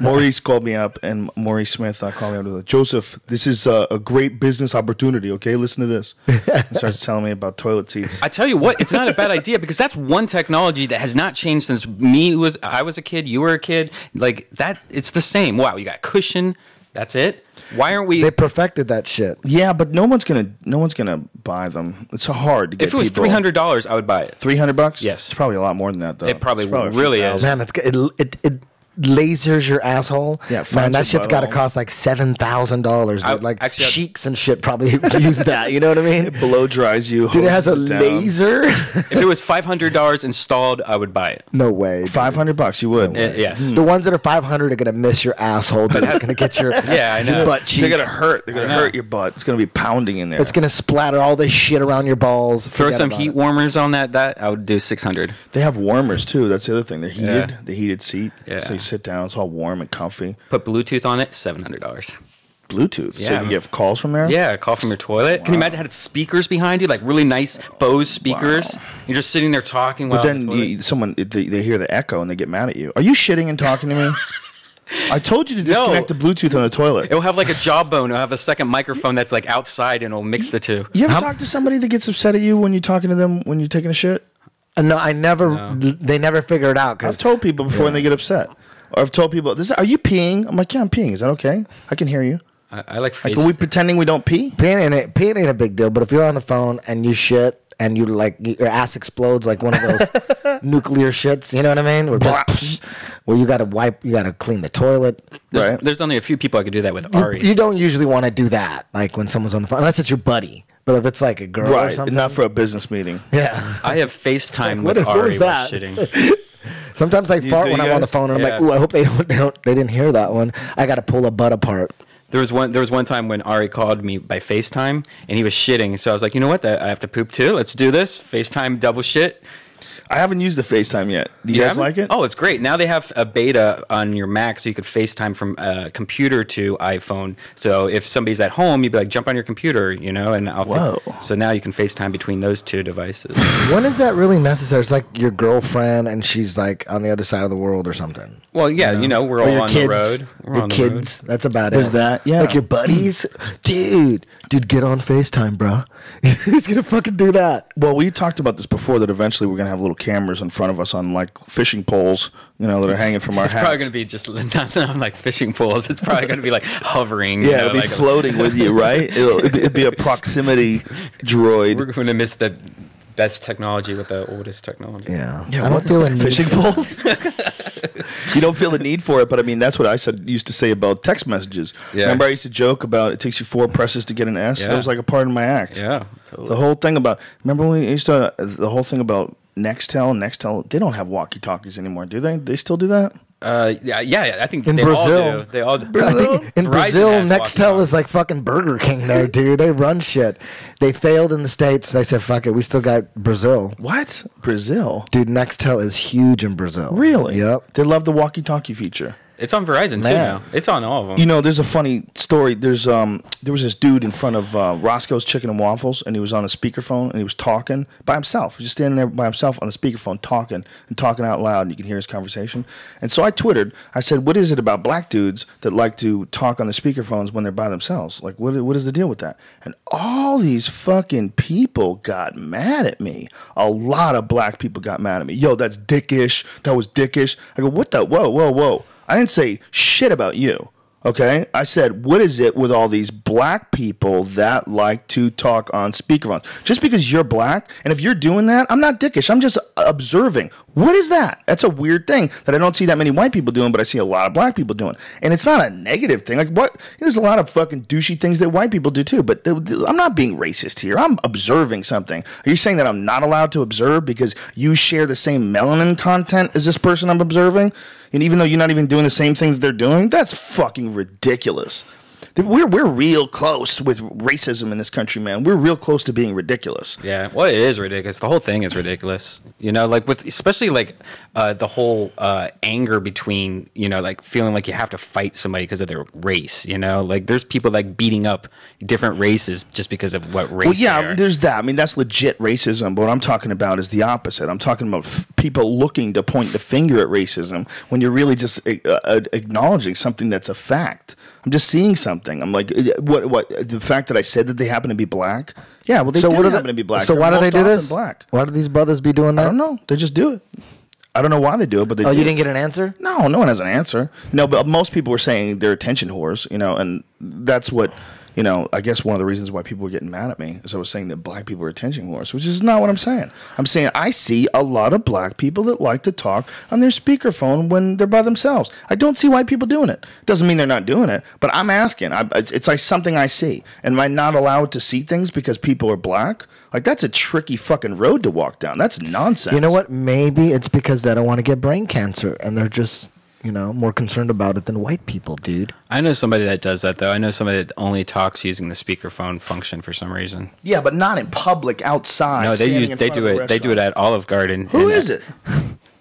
Maurice called me up, and Maurice Smith called me up and was like, Joseph, this is a great business opportunity. Okay, listen to this. He starts telling me about toilet seats. I tell you what, it's not a bad idea because that's one technology that has not changed since I was a kid, you were a kid. Like that, it's the same. Wow, you got cushion. That's it. Why aren't we? They perfected that shit. Yeah, but no one's gonna buy them. It's so hard to get. If it was $300, I would buy it. $300? Yes. It's probably a lot more than that though. It probably It's a few really is. thousand. Man, it lasers your asshole. Yeah, man, finds that your shit's got to butthole. cost like $7,000, dude. Like actually, sheiks and shit probably use that. You know what I mean? It blow dries you. Dude, it has a hoses it down. laser. If it was $500 installed, I would buy it. No way. dude. $500, you would. Yes. The ones that are 500 are gonna miss your asshole, dude. It's gonna get your Yeah, I know. your butt cheek. They're gonna hurt. They're gonna hurt your butt. It's gonna be pounding in there. It's gonna splatter all this shit around your balls. Throw Forget some about heat it. warmers on that. I would do 600. They have warmers too. That's the other thing. They're heated. Yeah. The heated seat. Yeah. So you sit down. It's all warm and comfy. Put Bluetooth on it, $700. Bluetooth. So Yeah. you can get calls from there. Yeah, call from your toilet. Can you imagine had speakers behind you, like really nice Bose speakers? You're just sitting there talking while But on the then toilet? they hear the echo and they get mad at you. Are you shitting and talking to me? I told you to disconnect the Bluetooth on the toilet. It'll have like a jawbone. It'll have a second microphone that's like outside, and it'll mix the two. You ever talk to somebody that gets upset at you when you're talking to them when you're taking a shit? No, I never. They never figure it out. I've Cause told people before when they get upset. Or I've told people, "Are you peeing?" I'm like, "Yeah, I'm peeing. Is that okay? I can hear you." I like face. Like, are we pretending we don't pee? peeing ain't a big deal. But if you're on the phone and you shit and you like your ass explodes like one of those nuclear shits, you know what I mean? Where you gotta wipe, you gotta clean the toilet. There's only a few people I could do that with. Ari. You don't usually want to do that, like when someone's on the phone, unless it's your buddy. But if it's like a girl or Right, something, not for a business meeting. yeah. I have FaceTime What- with what Ari was while that? shitting. Sometimes I fart do when you I'm on the guys? phone, and I'm Yeah. like, "Ooh, I hope they didn't hear that one." I got to pull a butt apart. There was one time when Ari called me by FaceTime and he was shitting. So I was like, you know what? I have to poop too. Let's do this. FaceTime double shit. I haven't used the FaceTime yet. Do you guys like it? Oh, it's great. Now they have a beta on your Mac, so you could FaceTime from computer to iPhone. So if somebody's at home, you'd be like, jump on your computer, and Whoa. So now you can FaceTime between those two devices. When is that really necessary? It's like your girlfriend and she's like on the other side of the world or something. Well, yeah, we're Or all your on kids, the road. We're your on the kids. road. That's about There's it. that, yeah. Like your buddies, dude, get on FaceTime, bro. He's gonna fucking do that. Well, we talked about this before that eventually we're gonna have little cameras in front of us on like fishing poles, that are hanging from our It's hats. probably going to be just not on like fishing poles. It's probably going to be like hovering. Yeah, it'll be like floating with you, right? It'd be a proximity droid. We're going to miss the best technology with the oldest technology. Yeah, Yeah, I don't feel a need fishing for- poles. You don't feel the need for it, but I mean that's what I used to say about text messages. Yeah. Remember, I used to joke about it takes you 4 presses to get an S. Yeah. That was like a part of my act. Yeah, totally. The whole thing about remember when we used to the whole thing about Nextel. They don't have walkie talkies anymore, do they? They still do that? Yeah. I think In they Brazil. all do. They all do. I think in Verizon Brazil, has Nextel walkie-talkie. is like fucking Burger King there, dude. They run shit. They failed in the States. They said, fuck it. We still got Brazil. What? Brazil? Dude, Nextel is huge in Brazil. Really? Yep. They love the walkie-talkie feature. It's on Verizon too Man. now. It's on all of them. There's a funny story. There was this dude in front of Roscoe's Chicken and Waffles, and he was on a speakerphone, and he was talking by himself. He was just standing there by himself on the speakerphone, talking out loud, and you can hear his conversation. And so I twittered. I said, "What is it about black dudes that like to talk on the speakerphones when they're by themselves? Like, what is the deal with that?" And all these fucking people got mad at me. A lot of black people got mad at me. Yo, that's dickish. That was dickish. I go, what the? Whoa. I didn't say shit about you, okay? I said, what is it with all these black people that like to talk on speakerphones? Just because you're black, and if you're doing that, I'm not dickish. I'm just observing. What is that? That's a weird thing that I don't see that many white people doing, but I see a lot of black people doing. And it's not a negative thing. Like, what? There's a lot of fucking douchey things that white people do too, but I'm not being racist here. I'm observing something. Are you saying that I'm not allowed to observe because you share the same melanin content as this person I'm observing? And even though you're not even doing the same thing that they're doing, that's fucking ridiculous. We're real close with racism in this country, man. We're real close to being ridiculous. Yeah, well, it is ridiculous. The whole thing is ridiculous. Like with especially like the whole anger between like feeling like you have to fight somebody because of their race. Like there's people like beating up different races just because of what race. Well, yeah, they are. there's that. I mean, that's legit racism. But what I'm talking about is the opposite. I'm talking about people looking to point the finger at racism when you're really just acknowledging something that's a fact. I'm just seeing something. I'm like, what? The fact that I said that they happen to be black? Yeah, well, they do happen to be black. So why do They're they do most this? often Black. Why do these brothers be doing that? I don't know. They just do it. I don't know why they do it, but they do. Oh, you it. didn't get an answer? No one has an answer. No, but most people were saying they're attention whores, and that's what, I guess one of the reasons why people were getting mad at me is I was saying that black people are attention whores, which is not what I'm saying. I'm saying I see a lot of black people that like to talk on their speakerphone when they're by themselves. I don't see white people doing it. Doesn't mean they're not doing it, but I'm asking. It's like something I see. And am I not allowed to see things because people are black? Like, that's a tricky fucking road to walk down. That's nonsense. You know what? Maybe it's because they don't want to get brain cancer and they're just, more concerned about it than white people, dude. I know somebody that does that though. I know somebody that only talks using the speakerphone function for some reason. Yeah, but not in public, outside. No, They do it at Olive Garden. Who is it?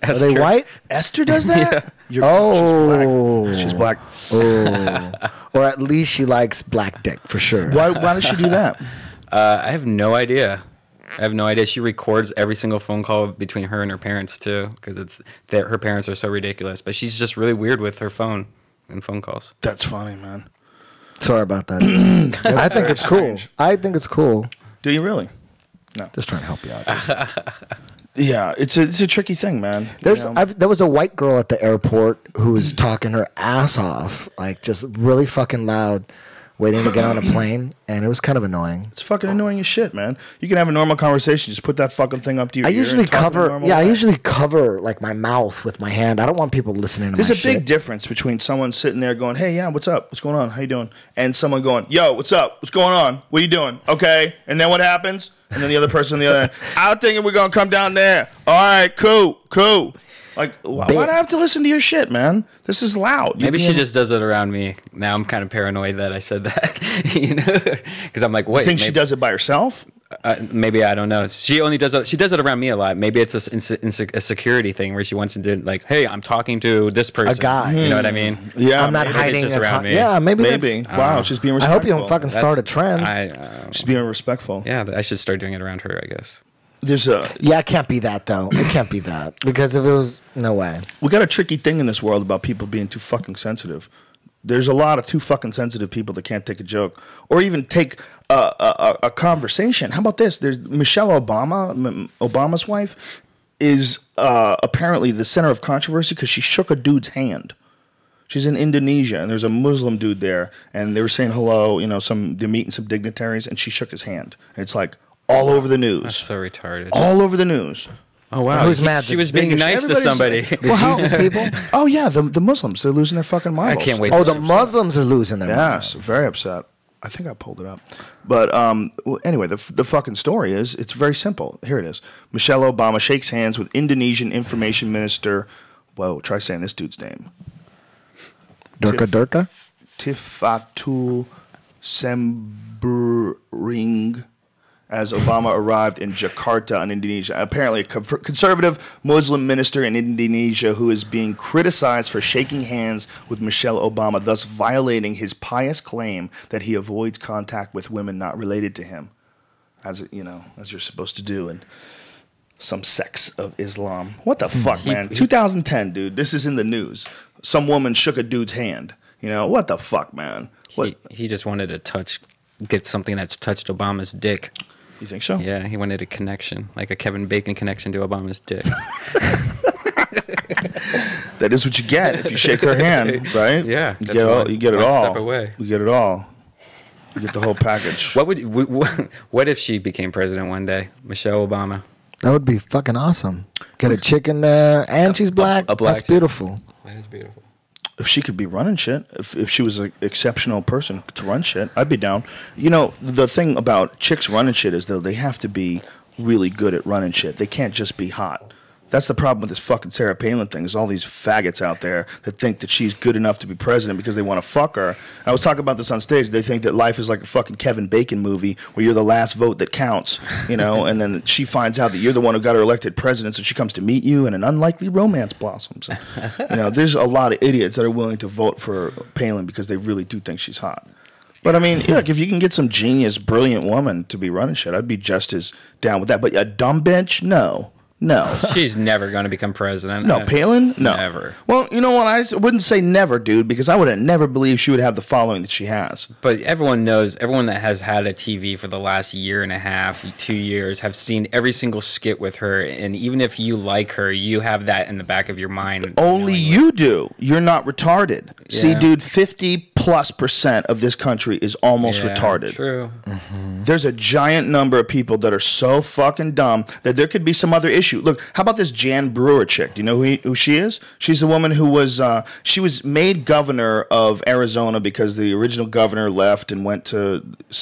Are they white? Esther does that? Yeah. She's black. Oh. Or at least she likes black dick, for sure. Why does she do that? I have no idea. She records every single phone call between her and her parents too, because her parents are so ridiculous. But she's just really weird with her phone and phone calls. That's funny, man. Sorry about that. I think it's cool. I think it's cool. Do you really? No. Just trying to help you out. Yeah, it's a tricky thing, man. There was a white girl at the airport who was talking her ass off, like just really fucking loud, waiting to get on a plane, and it was kind of annoying. It's fucking annoying as shit, man. You can have a normal conversation. Just put that fucking thing up to your ear. I usually cover like my mouth with my hand. I don't want people listening to There's my a shit. big difference between someone sitting there going, "Hey, yeah, what's up? What's going on? How you doing?" and someone going, "Yo, what's up? What's going on? What are you doing? Okay." And then what happens? And then the other person on the other end, "I'm thinking we're gonna come down there. All right, cool. Like, why do I have to listen to your shit, man? This is loud." Maybe she just does it around me. Now I'm kind of paranoid that I said that, because I'm like, wait. Think she does it by herself? Maybe, I don't know. She does it around me a lot. Maybe it's a security thing where she wants to do like, hey, I'm talking to this person. A guy. You know what I mean? Yeah, I'm not maybe hiding. it's just around me. Yeah, maybe. Wow, she's being I respectful. hope you don't fucking start a trend. She's being respectful. Yeah, I should start doing it around her, I guess. There's a Yeah, it can't be that though. It can't be that because if it was, no way. we got a tricky thing in this world about people being too fucking sensitive. There's a lot of too fucking sensitive people that can't take a joke or even take a conversation. How about this? There's Michelle Obama, Obama's wife, is apparently the center of controversy because she shook a dude's hand. She's in Indonesia, and there's a Muslim dude there, and they were saying hello. You know, they're meeting some dignitaries, and she shook his hand. And it's like all over the news. That's so retarded. All over the news. Oh wow, Who's mad? She was being nice to somebody. The Jesus people? Oh yeah, the Muslims, they're losing their fucking minds. I can't wait. Oh, the Muslims are losing their Yes, minds. very upset. I think I pulled it up. But well, anyway, the fucking story is, it's very simple. Here it is. Michelle Obama shakes hands with Indonesian Information Minister, whoa, try saying this dude's name. Durka? Tifatul Sembrring, as Obama arrived in Jakarta in Indonesia. Apparently a conservative Muslim minister in Indonesia who is being criticized for shaking hands with Michelle Obama, thus violating his pious claim that he avoids contact with women not related to him, as you're supposed to do in some sects of Islam. What the fuck, man? 2010, dude. This is in the news. Some woman shook a dude's hand. You know, what the fuck, man? What? He just wanted to get something that's touched Obama's dick. You think so? Yeah, he wanted a connection, like a Kevin Bacon connection to Obama's dick. That is what you get if you shake her hand, right? Yeah, you that's get it one all. step away. You get it all. You get the whole package. What if she became president one day, Michelle Obama? That would be fucking awesome. Get a chick in there, and she's black. A black That's chick. beautiful. That is beautiful. If she could be running shit, if she was an exceptional person to run shit, I'd be down. You know, the thing about chicks running shit is, though, they have to be really good at running shit. They can't just be hot. That's the problem with this fucking Sarah Palin thing, is all these faggots out there that think that she's good enough to be president because they want to fuck her. I was talking about this on stage. They think that life is like a fucking Kevin Bacon movie where you're the last vote that counts, you know, and then she finds out that you're the one who got her elected president, so she comes to meet you and an unlikely romance blossoms. You know, there's a lot of idiots that are willing to vote for Palin because they really do think she's hot. But I mean, look, if you can get some genius, brilliant woman to be running shit, I'd be just as down with that. But a dumb bitch, no. No. She's never going to become president. No, Palin? No. Never. Well, you know what? I wouldn't say never, dude, because I would have never believed she would have the following that she has. But everyone knows, everyone that has had a TV for the last year and a half, 2 years, have seen every single skit with her. And even if you like her, you have that in the back of your mind. Only you do. You're not retarded. Yeah. See, dude, 50+% of this country is almost retarded. True. There's a giant number of people that are so fucking dumb that there could be some other issue. Look, how about this Jan Brewer chick? Do you know who she is? She's the woman who was she was made governor of Arizona because the original governor left and went to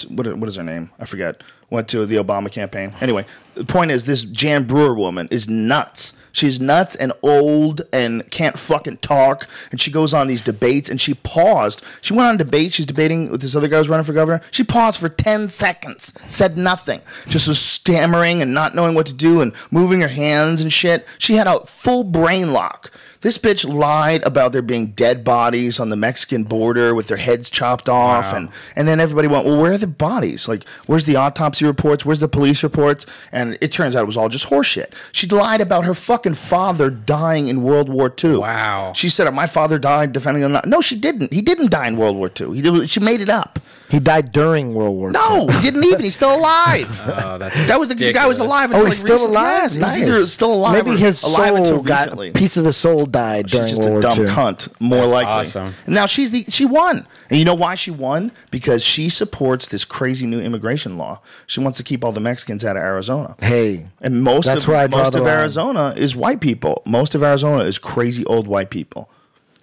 what is her name? I forget. Went to the Obama campaign. Anyway, the point is, this Jan Brewer woman is nuts. She's nuts and old and can't fucking talk. And she goes on these debates, and she paused. She went on a debate. She's debating with this other guy who's running for governor. She paused for 10 seconds, said nothing. Just was stammering and not knowing what to do and moving her hands and shit. She had a full brain lock. This bitch lied about there being dead bodies on the Mexican border with their heads chopped off. Wow. And then everybody went, well, where are the bodies? Like, where's the autopsy reports? Where's the police reports? And it turns out it was all just horseshit. She lied about her fucking father dying in World War II. Wow. She said, my father died defending him. No, she didn't. He didn't die in World War II. She made it up. He died during World War II. No, he didn't even. He's still alive. Oh, that's That was the guy was alive. Oh, he's still alive? Yes, Nice. he's either still alive Maybe or his alive until soul got, recently. a piece of his soul died during She's just World a War dumb II. cunt, more That's likely. awesome. And now she won. And you know why she won? Because she supports this crazy new immigration law. She wants to keep all the Mexicans out of Arizona. Hey, And most that's of where I draw the line. Arizona is white people. Most of Arizona is crazy old white people.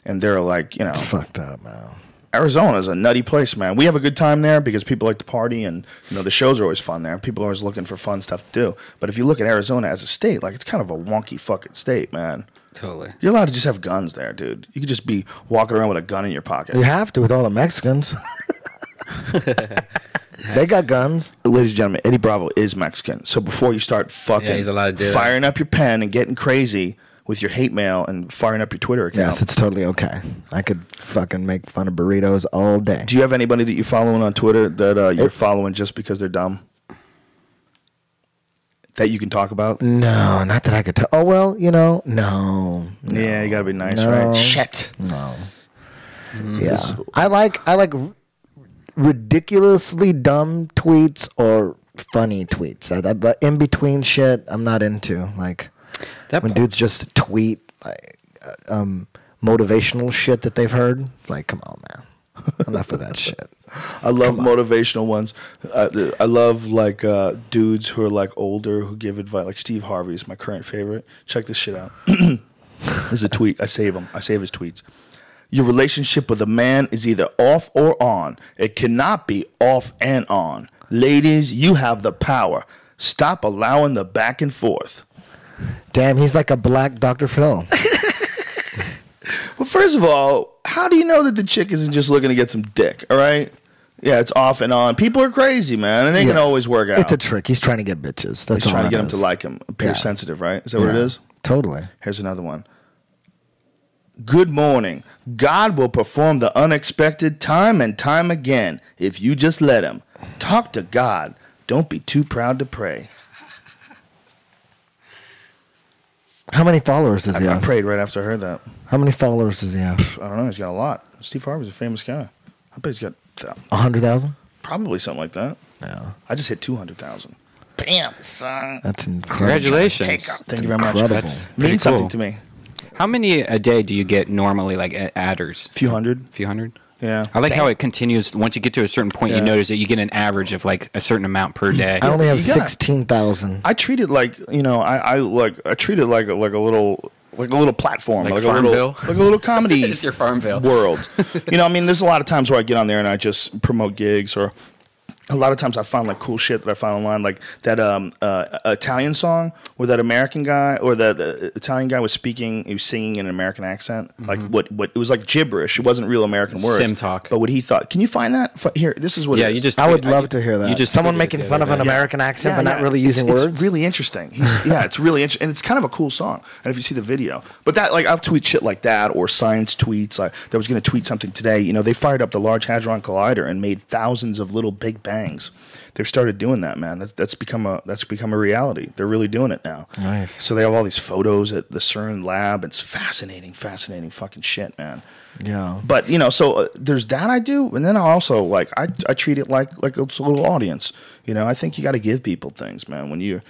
And they're like, you know, it's fucked up, man. Arizona is a nutty place, man. We have a good time there because people like to party, and you know the shows are always fun there. People are always looking for fun stuff to do. But if you look at Arizona as a state, like, it's kind of a wonky fucking state, man. Totally. You're allowed to just have guns there, dude. You could just be walking around with a gun in your pocket. You have to with all the Mexicans. They got guns. Ladies and gentlemen, Eddie Bravo is Mexican. So before you start fucking he's allowed to do firing up your pen and getting crazy with your hate mail and firing up your Twitter account. Yes, it's totally okay. I could fucking make fun of burritos all day. Do you have anybody that you're following on Twitter that you're following just because they're dumb? That you can talk about? No, not that I could tell. Oh, well, no. Yeah, you gotta be nice, No. right? Shit. No. Yeah. I like ridiculously dumb tweets or funny tweets. The in between shit I'm not into. Like when dudes just tweet like motivational shit that they've heard. Like, come on, man. Enough of that shit. I love motivational ones. I love like dudes who are like older who give advice. Like Steve Harvey is my current favorite. Check this shit out. This is a tweet. I save him. I save his tweets. Your relationship with a man is either off or on. It cannot be off and on. Ladies, you have the power. Stop allowing the back and forth. Damn, he's like a black Dr. Phil. Well, first of all, how do you know that the chick isn't just looking to get some dick, all right? Yeah, it's off and on. People are crazy, man, and they can always work out. It's a trick. He's trying to get bitches. That's He's all trying to get them is. to like him. Appear sensitive, right? Is that what it is? Totally. Here's another one. Good morning. God will perform the unexpected time and time again if you just let him. Talk to God. Don't be too proud to pray. How many followers does he I have? prayed right after I heard that. How many followers does he have? I don't know. He's got a lot. Steve Harvey's a famous guy. I bet he's got 100,000? probably something like that. Yeah. I just hit 200,000. Bam, son. That's incredible. Congratulations. Thank you very much. Incredible. That's Means pretty something cool. to me. How many a day do you get normally, like adders? A few hundred. A few hundred? Yeah. I like how it continues. Once you get to a certain point, you notice that you get an average of like a certain amount per day. I only have You gotta- 16,000. I treat it like, I treat it like a little platform, Like like Farmville? a little comedy It's your Farmville. world. There's a lot of times where I get on there and I just promote gigs, or a lot of times I find like cool shit that I find online, like that Italian song where that American guy or that Italian guy was speaking, he was singing in an American accent, like what it was like gibberish. It wasn't real American words. Sim talk. But what he thought. Can you find that? Here, this is what. Yeah, it is. you just. I would tweet- love to hear that. You just Someone tweeted making it fun the of other an day. American accent but not really using words. It's really interesting. It's really interesting, and it's kind of a cool song. And if you see the video, but that I'll tweet shit like that or science tweets. Like that was going to tweet something today. They fired up the Large Hadron Collider and made thousands of little Big Bangs. They've started doing that, man. That's become a reality. They're really doing it now. Nice. So they have all these photos at the CERN lab. It's fascinating fucking shit, man. Yeah. But so there's that I do, and then I also I treat it like it's a little audience. I think you got to give people things, man. When you're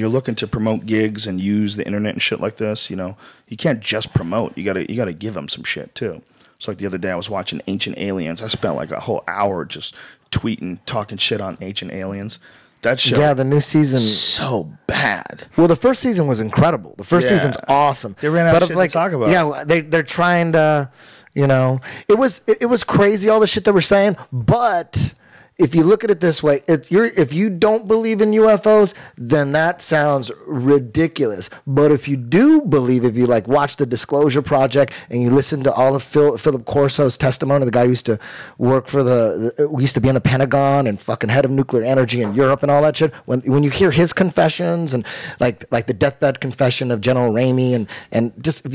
looking to promote gigs and use the internet and shit like this, you can't just promote. You gotta give them some shit too. So like the other day I was watching Ancient Aliens. I spent like a whole hour just tweeting, talking shit on Ancient Aliens. That show, Yeah, the new season. so bad. Well, the first season was incredible. The first Yeah. season's awesome. They ran out of it's shit to talk about. Yeah, they're trying to, it was crazy all the shit they were saying, but if you look at it this way, if you don't believe in UFOs, then that sounds ridiculous. But if you do believe, if you watch the Disclosure Project and you listen to all of Philip Corso's testimony, the guy who used to work for used to be in the Pentagon and fucking head of nuclear energy in Europe and all that shit. When you hear his confessions and like the deathbed confession of General Ramey and just if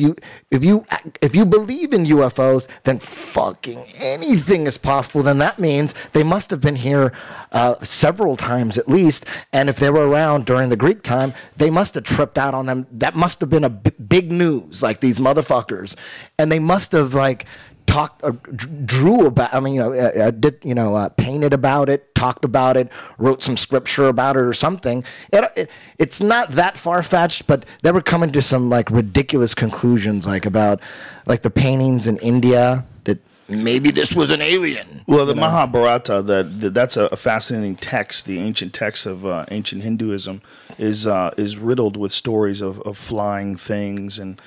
you believe in UFOs, then fucking anything is possible. Then that means they must have been here several times at least, and if they were around during the Greek time, they must have tripped out on them. That must have been a big news, like these motherfuckers, and they must have talked, drew about. Painted about it, talked about it, wrote some scripture about it or something. It's not that far fetched, but they were coming to some ridiculous conclusions, about the paintings in India that. Maybe this was an alien. Well, the Mahabharata, that's a fascinating text. The ancient text of ancient Hinduism is riddled with stories of flying things and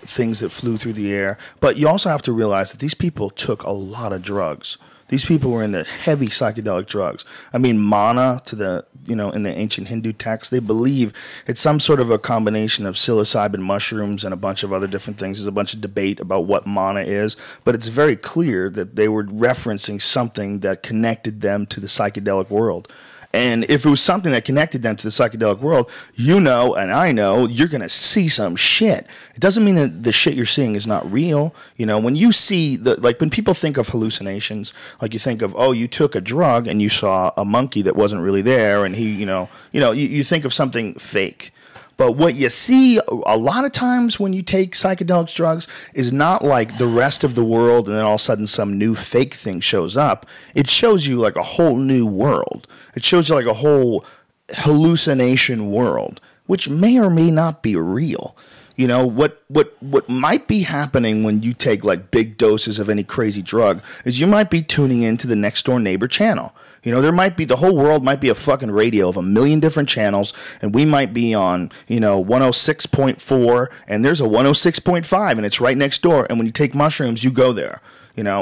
things that flew through the air. But you also have to realize that these people took a lot of drugs. These people were into heavy psychedelic drugs. I mean, mana to the, in the ancient Hindu texts, they believe it's some sort of a combination of psilocybin mushrooms and a bunch of other different things. There's a bunch of debate about what mana is, but it's very clear that they were referencing something that connected them to the psychedelic world. And if it was something that connected them to the psychedelic world, and I know, you're going to see some shit. It doesn't mean that the shit you're seeing is not real. When you see, when people think of hallucinations, like you think of, you took a drug and you saw a monkey that wasn't really there, and you think of something fake. But what you see a lot of times when you take psychedelic drugs is not like the rest of the world and then all of a sudden some new fake thing shows up. It shows you like a whole new world. It shows you like a whole hallucination world, which may or may not be real. What might be happening when you take like big doses of any crazy drug is you might be tuning into the next door neighbor channel. There might be, the whole world might be a fucking radio of a million different channels, and we might be on, 106.4, and there's a 106.5, and it's right next door. And when you take mushrooms, you go there.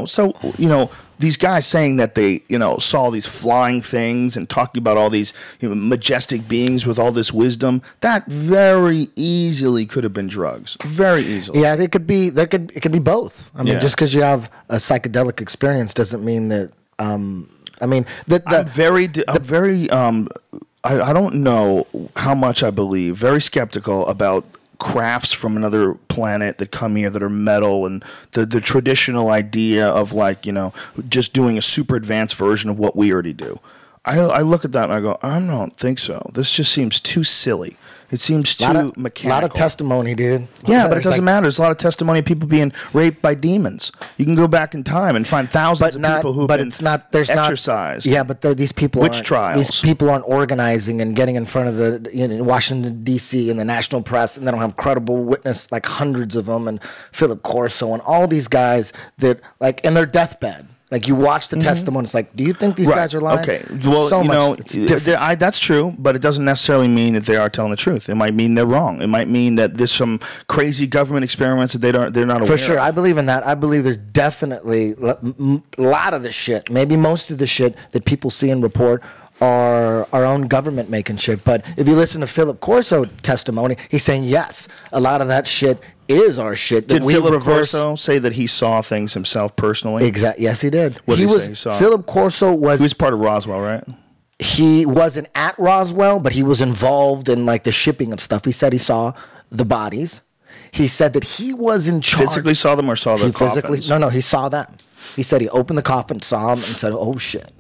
So these guys saying that they saw these flying things and talking about all these majestic beings with all this wisdom, that very easily could have been drugs. Very easily. Yeah, it could be. It could be both. I mean, just because you have a psychedelic experience doesn't mean that. I don't know how much I believe. Very skeptical about crafts from another planet that come here that are metal, and the traditional idea of just doing a super advanced version of what we already do. I look at that and I go, I don't think so. This just seems too silly. It seems too mechanical. A lot of testimony, dude. Yeah, but it doesn't matter. There's a lot of testimony of people being raped by demons. You can go back in time and find thousands of people who've been exorcised. Yeah, but these people Witch trials. These people aren't organizing and getting in front of the Washington, D.C. and the national press, and they don't have credible witness, like hundreds of them, and Philip Corso and all these guys that, in their deathbed. Like, you watch the testimony, it's like, do you think these guys are lying? Okay, well, it's different. That's true, but it doesn't necessarily mean that they are telling the truth. It might mean they're wrong. It might mean that there's some crazy government experiments that they're not aware of. For sure, I believe in that. I believe there's definitely a lot of the shit, maybe most of the shit that people see and report are our own government making shit. But if you listen to Philip Corso testimony, he's saying, yes, a lot of that shit is our shit. Did Philip Corso say that he saw things himself personally? Exactly. Yes, he did. What did he say he saw? Philip Corso was... He was part of Roswell, right? He wasn't at Roswell, but he was involved in the shipping of stuff. He said he saw the bodies. He said that he was in charge. Physically saw them or saw the coffins? No, he saw them. He said he opened the coffin, saw them, and said, oh, shit.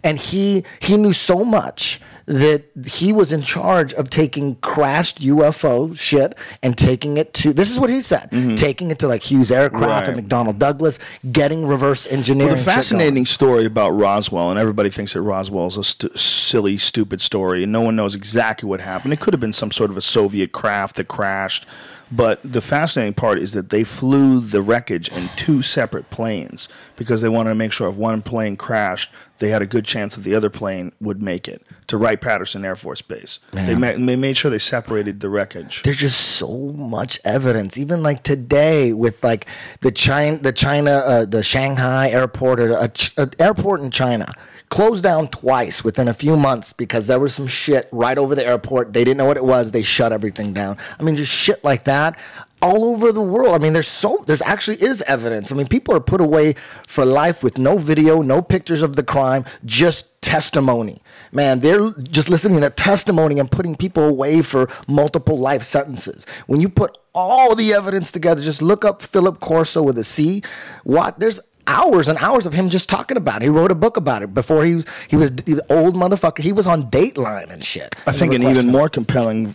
And he knew so much that he was in charge of taking crashed UFO shit and taking it to, this is what he said, taking it to Hughes Aircraft and McDonnell Douglas, getting reverse engineering. Well, the fascinating story about Roswell, and everybody thinks that Roswell is a silly, stupid story, and no one knows exactly what happened. It could have been some sort of a Soviet craft that crashed. But the fascinating part is that they flew the wreckage in two separate planes because they wanted to make sure if one plane crashed, they had a good chance that the other plane would make it to Wright-Patterson Air Force Base. They made sure they separated the wreckage. There's just so much evidence, even today with the Shanghai airport, or airport in China. Closed down twice within a few months because there was some shit right over the airport. They didn't know what it was. They shut everything down. I mean, just shit like that all over the world. I mean, there's actually is evidence. I mean, people are put away for life with no video, no pictures of the crime, just testimony. Man, they're just listening to testimony and putting people away for multiple life sentences. When you put all the evidence together, just look up Philip Corso with a C. There's hours and hours of him just talking about it. He wrote a book about it before he was the old motherfucker. He was on Dateline and shit. I think an even more compelling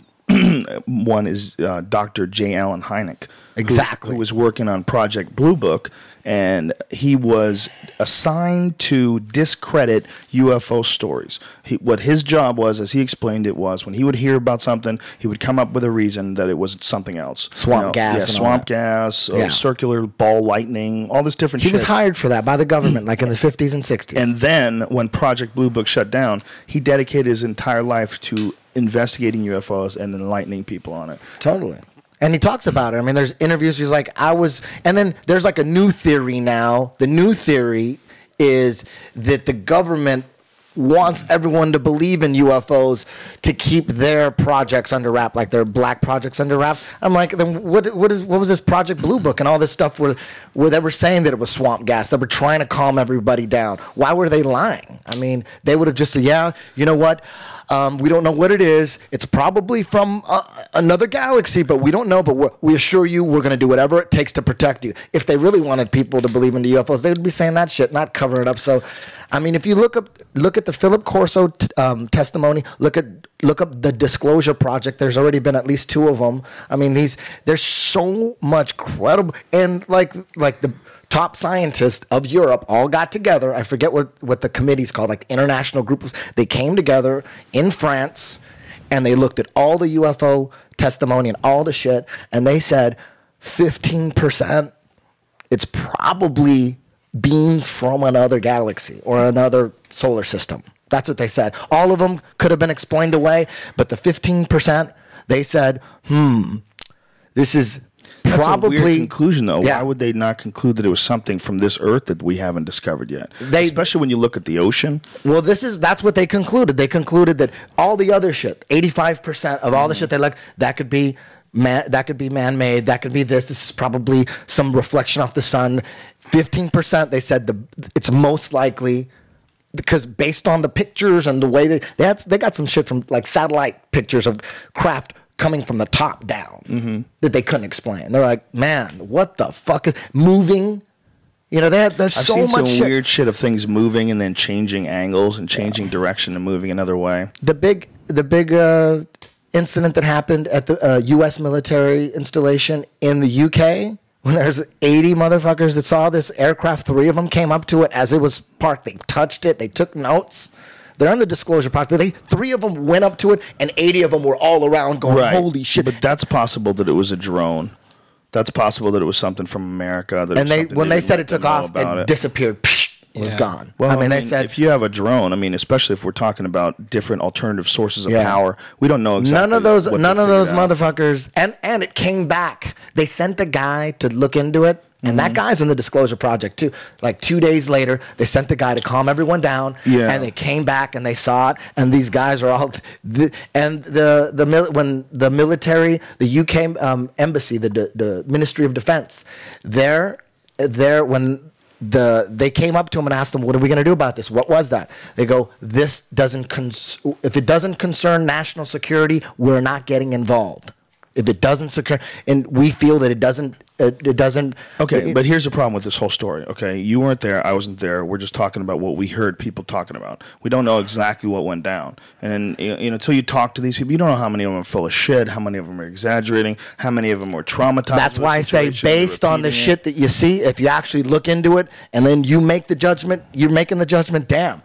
one is Dr. J. Allen Hynek. Exactly. Who was working on Project Blue Book, and he was assigned to discredit UFO stories. What his job was, as he explained it, was when he would hear about something, he would come up with a reason that it was something else. Swamp gas. Yeah, swamp gas, circular ball lightning, all this different shit. He was hired for that by the government, in the 50s and 60s. And then, when Project Blue Book shut down, he dedicated his entire life to investigating UFOs and enlightening people on it. Totally. And he talks about it. I mean, there's interviews. He's like, and then there's a new theory now. The new theory is that the government wants everyone to believe in UFOs to keep their projects under wrap, like their black projects under wrap. I'm like, then what was this Project Blue Book and all this stuff where they were saying that it was swamp gas? They were trying to calm everybody down. Why were they lying? I mean, they would have just said, yeah, you know what? We don't know what it is. It's probably from another galaxy, but we don't know. But we assure you we're going to do whatever it takes to protect you. If they really wanted people to believe in the UFOs, they would be saying that shit, not covering it up. So, I mean, if you look at the Philip Corso testimony, look up the Disclosure Project. There's already been at least 2 of them. I mean, there's so much credible, and like the top scientists of Europe all got together. I forget what the committee's called, like international groups. They came together in France and they looked at all the UFO testimony and all the shit, and they said 15% it's probably beings from another galaxy or another solar system. That's what they said. All of them could have been explained away, but the 15%, they said, this is probably a weird conclusion, though. Yeah. Why would they not conclude that it was something from this Earth that we haven't discovered yet? Especially when you look at the ocean. Well, that's what they concluded. They concluded that all the other shit, 85% of all the shit, they're like, that could be man-made, that could be this is probably some reflection off the sun. 15%, they said it's most likely, because based on the pictures and the way they got some shit from like satellite pictures of craft coming from the top down that they couldn't explain. They're like, man, what the fuck is moving? You know, there's I've so seen much some shit. weird shit of things moving and then changing angles and changing direction and moving another way. The big incident that happened at the U.S. military installation in the UK, when there's 80 motherfuckers that saw this aircraft, 3 of them came up to it as it was parked. They touched it. They took notes. They're in the Disclosure Project. 3 of them went up to it, and 80 of them were all around going, holy shit. But that's possible that it was a drone. That's possible that it was something from America. And when they said it took off, it disappeared. It was gone. Well, I mean, they said, if you have a drone, I mean, especially if we're talking about different alternative sources of power, we don't know exactly. None of those motherfuckers, and it came back. They sent a guy to look into it. And that guy's in the Disclosure Project too. Like 2 days later, they sent the guy to calm everyone down. Yeah. And they came back and they saw it. And these guys are all, when the military, the UK embassy, the Ministry of Defense, they came up to him and asked them, "What are we going to do about this? What was that?" They go, "This doesn't if it doesn't concern national security, we're not getting involved. If it doesn't secure, and we feel that it doesn't." Okay, but here's the problem with this whole story. Okay, you weren't there, I wasn't there. We're just talking about what we heard people talking about. We don't know exactly what went down, and until you talk to these people, you don't know how many of them are full of shit, how many of them are exaggerating, how many of them were traumatized. That's why I say, based on the shit that you see, if you actually look into it and then you make the judgment, you're making the judgment. Damn.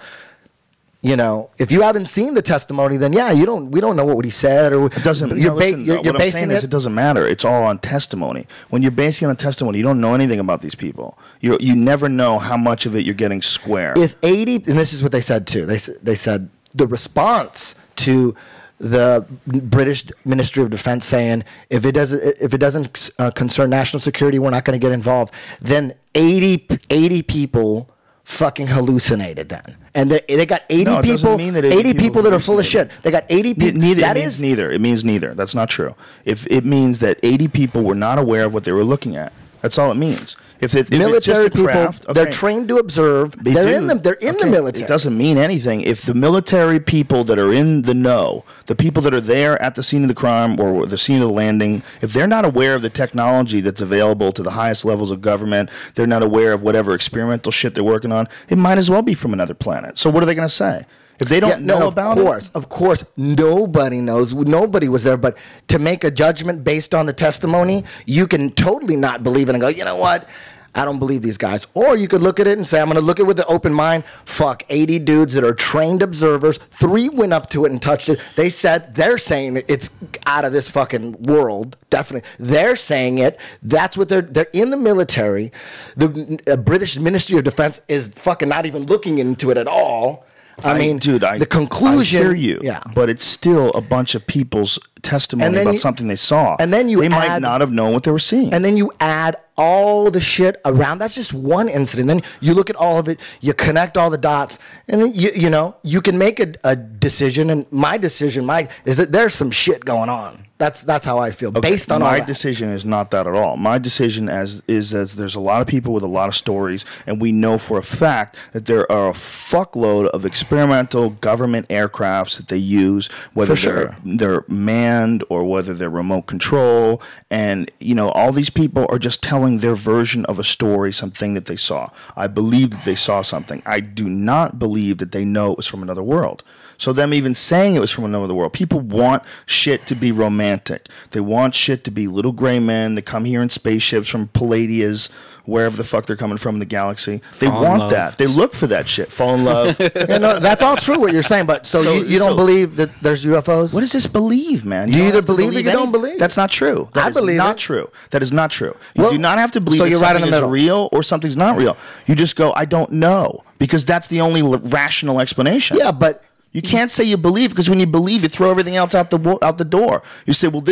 You know, if you haven't seen the testimony, then we don't know what he said, or it doesn't. What I'm saying is, it doesn't matter. It's all on testimony. When you're basing it on testimony, you don't know anything about these people. You never know how much of it you're getting square. If 80, and this is what they said too. They said the response to the British Ministry of Defense saying if it doesn't concern national security, we're not going to get involved. Then 80 people fucking hallucinated then. And they got 80 people. 80 people that are full of shit. They got 80 people. It means neither. That's not true. If it means that 80 people were not aware of what they were looking at, that's all it means. If military people, they're trained to observe. They're in the military. It doesn't mean anything. If the military people that are in the know, the people that are there at the scene of the crime or the scene of the landing, if they're not aware of the technology that's available to the highest levels of government, they're not aware of whatever experimental shit they're working on, it might as well be from another planet. So what are they going to say? If they don't know about it? Of course, nobody knows. Nobody was there. But to make a judgment based on the testimony, you can totally not believe it and go, you know what? I don't believe these guys. Or you could look at it and say, I'm going to look at it with an open mind. Fuck, 80 dudes that are trained observers. 3 went up to it and touched it. They're saying it's out of this fucking world. Definitely. They're saying it. That's what they're in the military. The British Ministry of Defense is fucking not even looking into it at all. I mean, dude, the conclusion. I hear you, but it's still a bunch of people's testimony about something they saw. And then they might not have known what they were seeing. And then you add all the shit around. That's just one incident. Then you look at all of it, you connect all the dots, and then you know, you can make a decision. And my decision is that there's some shit going on. That's how I feel, based on all that. My decision is not that at all. My decision is there's a lot of people with a lot of stories, and we know for a fact that there are a fuckload of experimental government aircrafts that they use, whether they're manned or whether they're remote control, and you know, all these people are just telling their version of a story, something that they saw. I believe that they saw something. I do not believe that they know it was from another world. So them even saying it was from another world, people want shit to be romantic. They want shit to be little gray men that come here in spaceships from Palladias, wherever the fuck they're coming from in the galaxy. They want that. They look for that shit. Fall in love. Yeah, no, that's all true what you're saying, but you don't believe that there's UFOs? What does this believe, man? You either believe or you don't believe. That's not true. That is not true. That is not true. You do not have to believe that something is real or something's not real. You just go, I don't know, because that's the only rational explanation. Yeah, but you can't say you believe, because when you believe, you throw everything else out the door. You say, well,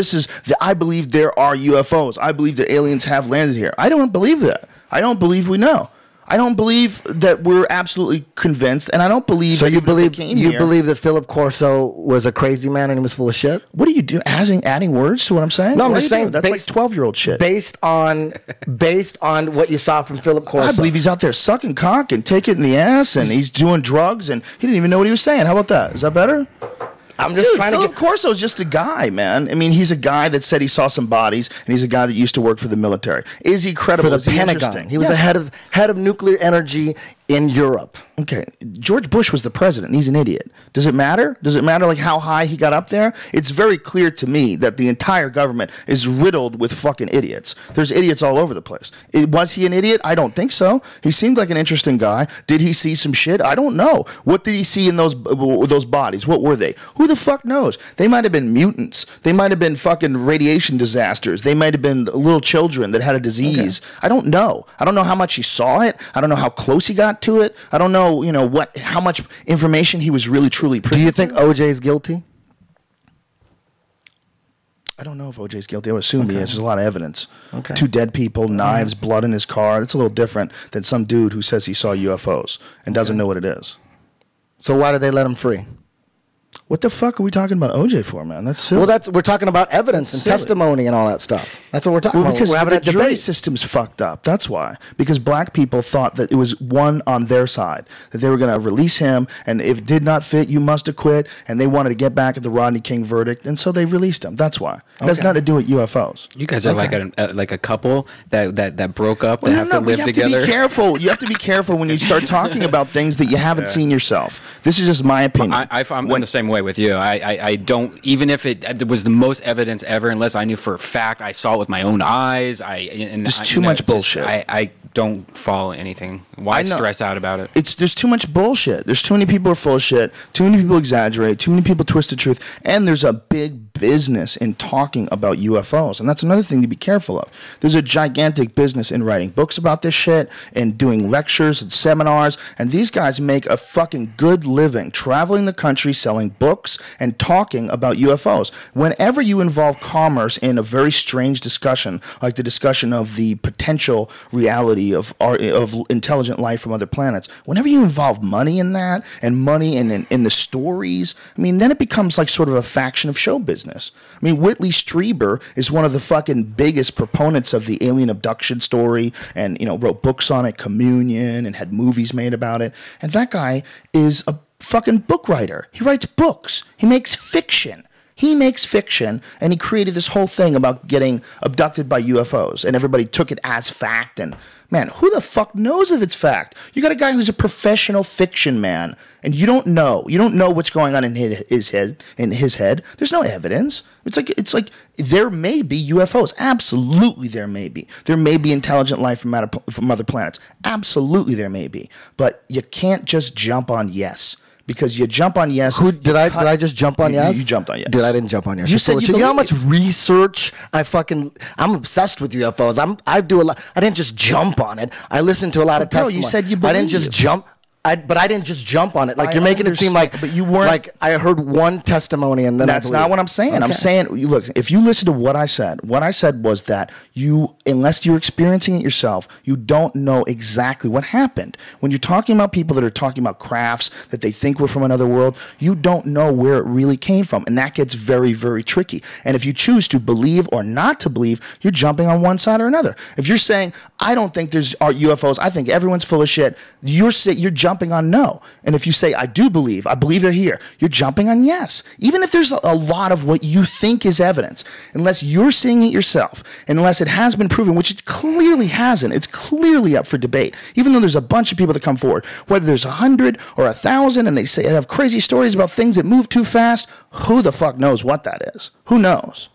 I believe there are UFOs. I believe that aliens have landed here. I don't believe that. I don't believe we know. I don't believe that we're absolutely convinced, and I don't believe. So you believe that Philip Corso was a crazy man and he was full of shit? What are you doing? Adding words to what I'm saying? No, I'm just saying that's like 12-year-old shit. Based on what you saw from Philip Corso. I believe he's out there sucking cock and taking it in the ass, and he's doing drugs, and he didn't even know what he was saying. How about that? Is that better? I'm just trying Philip Corso's just a guy, man. I mean, he's a guy that said he saw some bodies, and he's a guy that used to work for the military. Is he credible? For the Pentagon. He was the head of nuclear energy in Europe. Okay, George Bush was the president. He's an idiot. Does it matter? Does it matter like how high he got up there? It's very clear to me that the entire government is riddled with fucking idiots. There's idiots all over the place. Was he an idiot? I don't think so. He seemed like an interesting guy. Did he see some shit? I don't know. What did he see in those bodies? What were they? Who the fuck knows? They might have been mutants. They might have been fucking radiation disasters. They might have been little children that had a disease. Okay. I don't know. I don't know how much he saw it. I don't know how close he got to it. I don't know, you know, how much information he was really truly privy to. Do you think OJ's guilty? I don't know if OJ's guilty. I would assume he is. There's a lot of evidence. Okay. 2 dead people, knives, blood in his car. That's a little different than some dude who says he saw UFOs and doesn't know what it is. So why did they let him free? What the fuck are we talking about OJ for, man? That's silly. Well, we're talking about evidence and testimony and all that stuff. That's what we're talking about. Because we're having the jury system's fucked up. That's why. Because black people thought that it was one on their side, that they were going to release him, and if it did not fit, you must acquit, and they wanted to get back at the Rodney King verdict, and so they released him. That's why. It has nothing to do with UFOs. You guys are like a couple that broke up that have to live together. You have to be careful. You have to be careful when you start talking about things that you haven't seen yourself. This is just my opinion. I'm the same way with you. I don't, even if it was the most evidence ever, unless I knew for a fact, I saw it with my own eyes. There's too much bullshit. I don't follow anything. Why stress out about it? There's too much bullshit. There's too many people who are full of shit. Too many people exaggerate. Too many people twist the truth. And there's a big business in talking about UFOs. And that's another thing to be careful of. There's a gigantic business in writing books about this shit and doing lectures and seminars. And these guys make a fucking good living traveling the country, selling books and talking about UFOs. Whenever you involve commerce in a very strange discussion, like the discussion of the potential reality of intelligent life from other planets, whenever you involve money in that, and money in the stories, I mean, then it becomes like sort of a faction of show business. I mean, Whitley Strieber is one of the fucking biggest proponents of the alien abduction story, and, you know, wrote books on it, Communion, and had movies made about it. And that guy is a fucking book writer. He writes books. He makes fiction. He makes fiction, and he created this whole thing about getting abducted by UFOs, and everybody took it as fact. And man, who the fuck knows if it's fact? You got a guy who's a professional fiction man, and you don't know. You don't know what's going on in his head. There's no evidence. It's like there may be UFOs. Absolutely, there may be. There may be intelligent life from other planets. Absolutely, there may be. But you can't just jump on yes. Because you jump on yes. Did I just jump on yes? You jumped on yes. I didn't jump on yes. You said you know how much research I'm obsessed with UFOs. I do a lot. I didn't just jump on it. I listened to a lot of testimony. You said you believe. I didn't just jump. But I didn't just jump on it. Like, I you're making it seem like, but you weren't. like I heard one testimony and then That's not what I'm saying. Okay. I'm saying, look, if you listen to what I said was that unless you're experiencing it yourself, you don't know exactly what happened. When you're talking about people that are talking about crafts that they think were from another world, you don't know where it really came from. And that gets very, very tricky. And if you choose to believe or not to believe, you're jumping on one side or another. If you're saying, I don't think there's UFOs, I think everyone's full of shit, you're jumping on no. And if you say, I believe they're here, you're jumping on yes. Even if there's a lot of what you think is evidence, unless you're seeing it yourself, unless it has been proven, which it clearly hasn't, it's clearly up for debate. Even though there's a bunch of people that come forward, whether there's 100 or 1,000, and they have crazy stories about things that move too fast, who the fuck knows what that is? Who knows?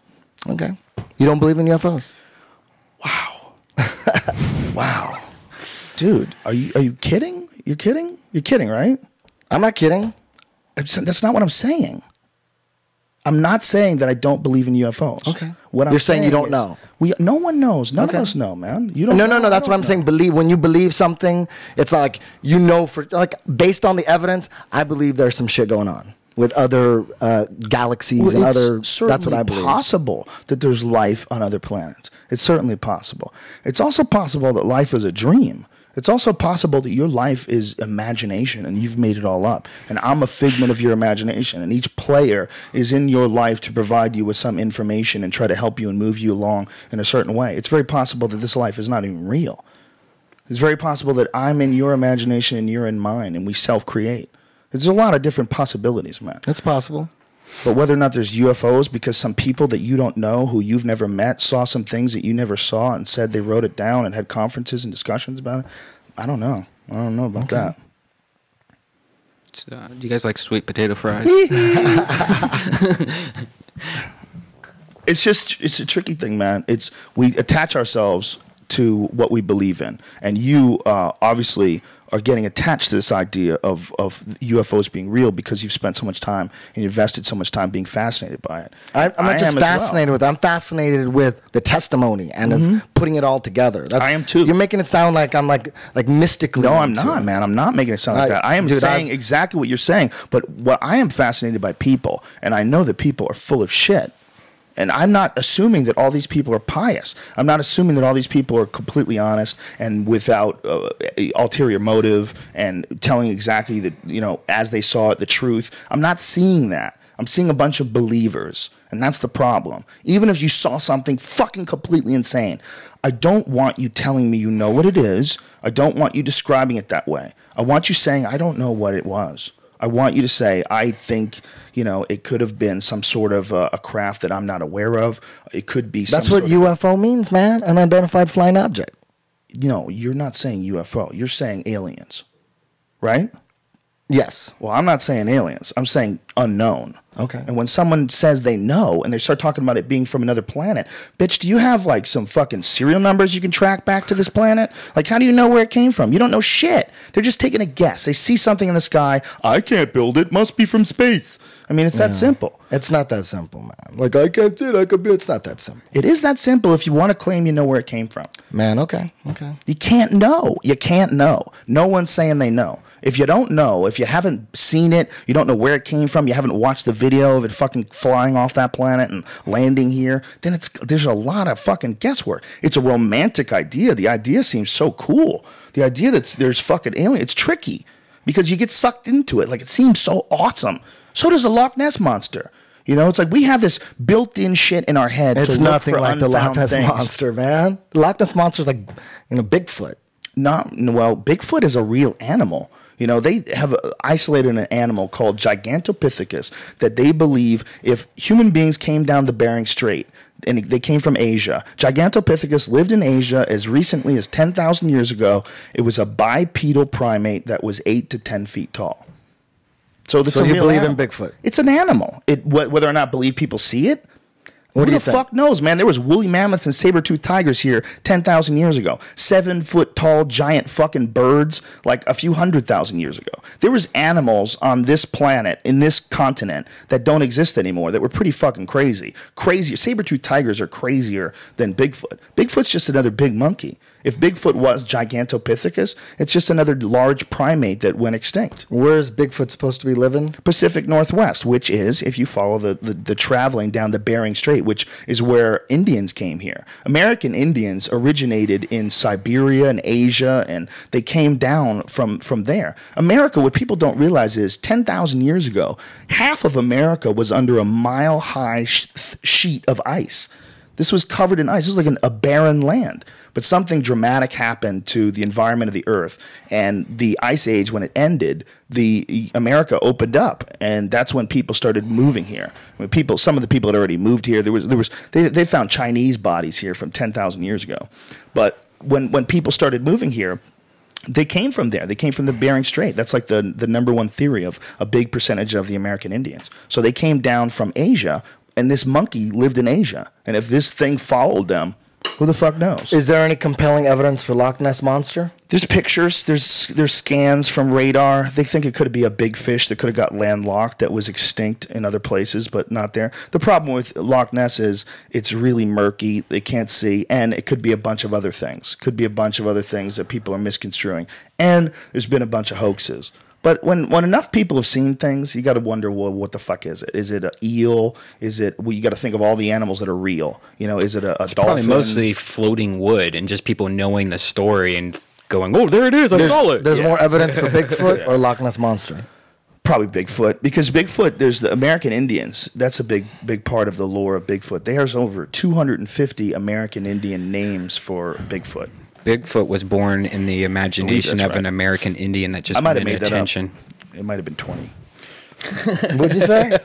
Okay. You don't believe in UFOs? Wow. Wow. Dude, are you kidding? You're kidding? You're kidding, right? I'm not kidding. That's not what I'm saying. I'm not saying that I don't believe in UFOs. Okay. What You're saying you don't know. No one knows. None of us know, man. You don't. No. That's what I'm saying. Believe. When you believe something, it's like based on the evidence. I believe there's some shit going on with other galaxies and other. That's what I believe. It's possible that there's life on other planets. It's certainly possible. It's also possible that life is a dream. It's also possible that your life is imagination and you've made it all up. And I'm a figment of your imagination. And each player is in your life to provide you with some information and try to help you and move you along in a certain way. It's very possible that this life is not even real. It's very possible that I'm in your imagination and you're in mine and we self-create. There's a lot of different possibilities, man. It's possible. But whether or not there's UFOs because some people that you don't know, who you've never met, saw some things that you never saw and said they wrote it down and had conferences and discussions about it, I don't know. I don't know about that. Do you guys like sweet potato fries? It's a tricky thing, man. We attach ourselves to what we believe in. And you obviously are getting attached to this idea of UFOs being real because you've spent so much time and invested so much time being fascinated by it. I'm not just fascinated with it. I'm fascinated with the testimony and of putting it all together. I am too. You're making it sound like I'm like mystically. No, I'm not, man. I'm not making it sound like that. I am saying exactly what you're saying. But what I am fascinated by people, and I know that people are full of shit. And I'm not assuming that all these people are pious. I'm not assuming that all these people are completely honest and without ulterior motive and telling exactly the, as they saw it, the truth. I'm not seeing that. I'm seeing a bunch of believers. And that's the problem. Even if you saw something fucking completely insane, I don't want you telling me you know what it is. I don't want you describing it that way. I want you saying, I don't know what it was. I want you to say, I think, it could have been some sort of a craft that I'm not aware of. It could be some That's what UFO means, man. Unidentified flying object. No, you're not saying UFO. You're saying aliens, right? Yes. Well, I'm not saying aliens. I'm saying unknown. Okay. And when someone says they know and they start talking about it being from another planet, bitch, do you have like some fucking serial numbers you can track back to this planet? Like, how do you know where it came from? You don't know shit. They're just taking a guess. They see something in the sky. I can't build it. Must be from space. I mean, it's that simple. It's not that simple, man. Like, I can't do it. I could be. It's not that simple. It is that simple if you want to claim you know where it came from. Man, okay. You can't know. You can't know. No one's saying they know. If you don't know, if you haven't seen it, you don't know where it came from, you haven't watched the video of it fucking flying off that planet and landing here, then there's a lot of fucking guesswork. It's a romantic idea. The idea seems so cool. The idea that there's fucking aliens, it's tricky because you get sucked into it. Like, it seems so awesome. So does the Loch Ness Monster. It's like we have this built-in shit in our head. It's to look nothing for like the Loch Ness things. Monster, man. The Loch Ness Monster's like, Bigfoot. Bigfoot is a real animal. They have isolated an animal called Gigantopithecus that they believe if human beings came down the Bering Strait and they came from Asia, Gigantopithecus lived in Asia as recently as 10,000 years ago. It was a bipedal primate that was 8 to 10 feet tall. So you believe in Bigfoot? It's an animal. Whether or not believe people see it, What do Who you the think? fuck knows, man? There was woolly mammoths and saber-toothed tigers here 10,000 years ago. 7-foot-tall giant fucking birds like a few 100,000 years ago. There was animals on this planet, in this continent, that don't exist anymore that were pretty fucking crazy. Crazier. Saber-toothed tigers are crazier than Bigfoot. Bigfoot's just another big monkey. If Bigfoot was Gigantopithecus, it's just another large primate that went extinct. Where's Bigfoot supposed to be living? Pacific Northwest, which is, if you follow the traveling down the Bering Strait, which is where Indians came here. American Indians originated in Siberia and Asia, and they came down from there. America, what people don't realize is 10,000 years ago, half of America was under a mile-high sheet of ice. This was covered in ice. This was like a barren land. But something dramatic happened to the environment of the Earth, and the Ice Age, when it ended, America opened up, and that's when people started moving here. I mean, some of the people had already moved here. They found Chinese bodies here from 10,000 years ago. But when people started moving here, they came from there. They came from the Bering Strait. That's like the number one theory of a big percentage of the American Indians. So they came down from Asia, and this monkey lived in Asia. And if this thing followed them, who the fuck knows? Is there any compelling evidence for Loch Ness Monster? There's pictures. There's scans from radar. They think it could be a big fish that could have got landlocked that was extinct in other places, but not there. The problem with Loch Ness is it's really murky. They can't see, and it could be a bunch of other things. Could be a bunch of other things that people are misconstruing. And there's been a bunch of hoaxes. But when enough people have seen things, you got to wonder, well, what the fuck is it? Is it an eel? Is it? Well, you got to think of all the animals that are real. You know, is it a dolphin? Probably mostly floating wood and just people knowing the story and going, "Oh, there it is! I saw it." There's more evidence for Bigfoot or Loch Ness Monster. Probably Bigfoot, because Bigfoot, there's the American Indians. That's a big part of the lore of Bigfoot. There's over 250 American Indian names for Bigfoot. Bigfoot was born in the imagination of right. an American Indian that just I might have wanted made attention. that up. It might have been 20. What'd you say?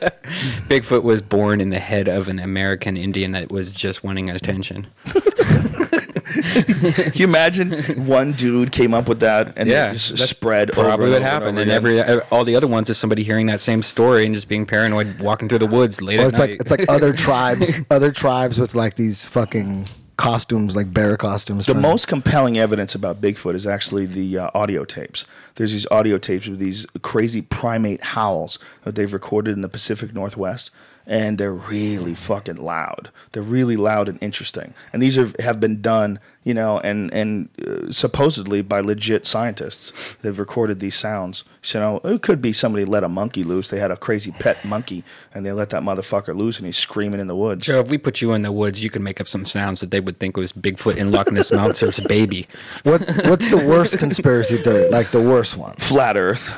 Bigfoot was born in the head of an American Indian that was just wanting attention. Can you imagine one dude came up with that and it just spread over Probably and what over happened. and And over again? all the other ones is somebody hearing that same story and just being paranoid, walking through the woods late Or at night. it's like other tribes with like these fucking costumes, like bear costumes. The most compelling evidence about Bigfoot is actually the audio tapes. There's these audio tapes of these crazy primate howls that they've recorded in the Pacific Northwest, and they're really fucking loud. They're really loud and interesting. And these have been done, you know, and supposedly by legit scientists. They've recorded these sounds. So it could be somebody let a monkey loose. They had a crazy pet monkey, and they let that motherfucker loose, and he's screaming in the woods. Joe, if we put you in the woods, you could make up some sounds that they would think was Bigfoot in Loch Ness Monster's baby. What's the worst conspiracy theory? Like the worst one? Flat Earth.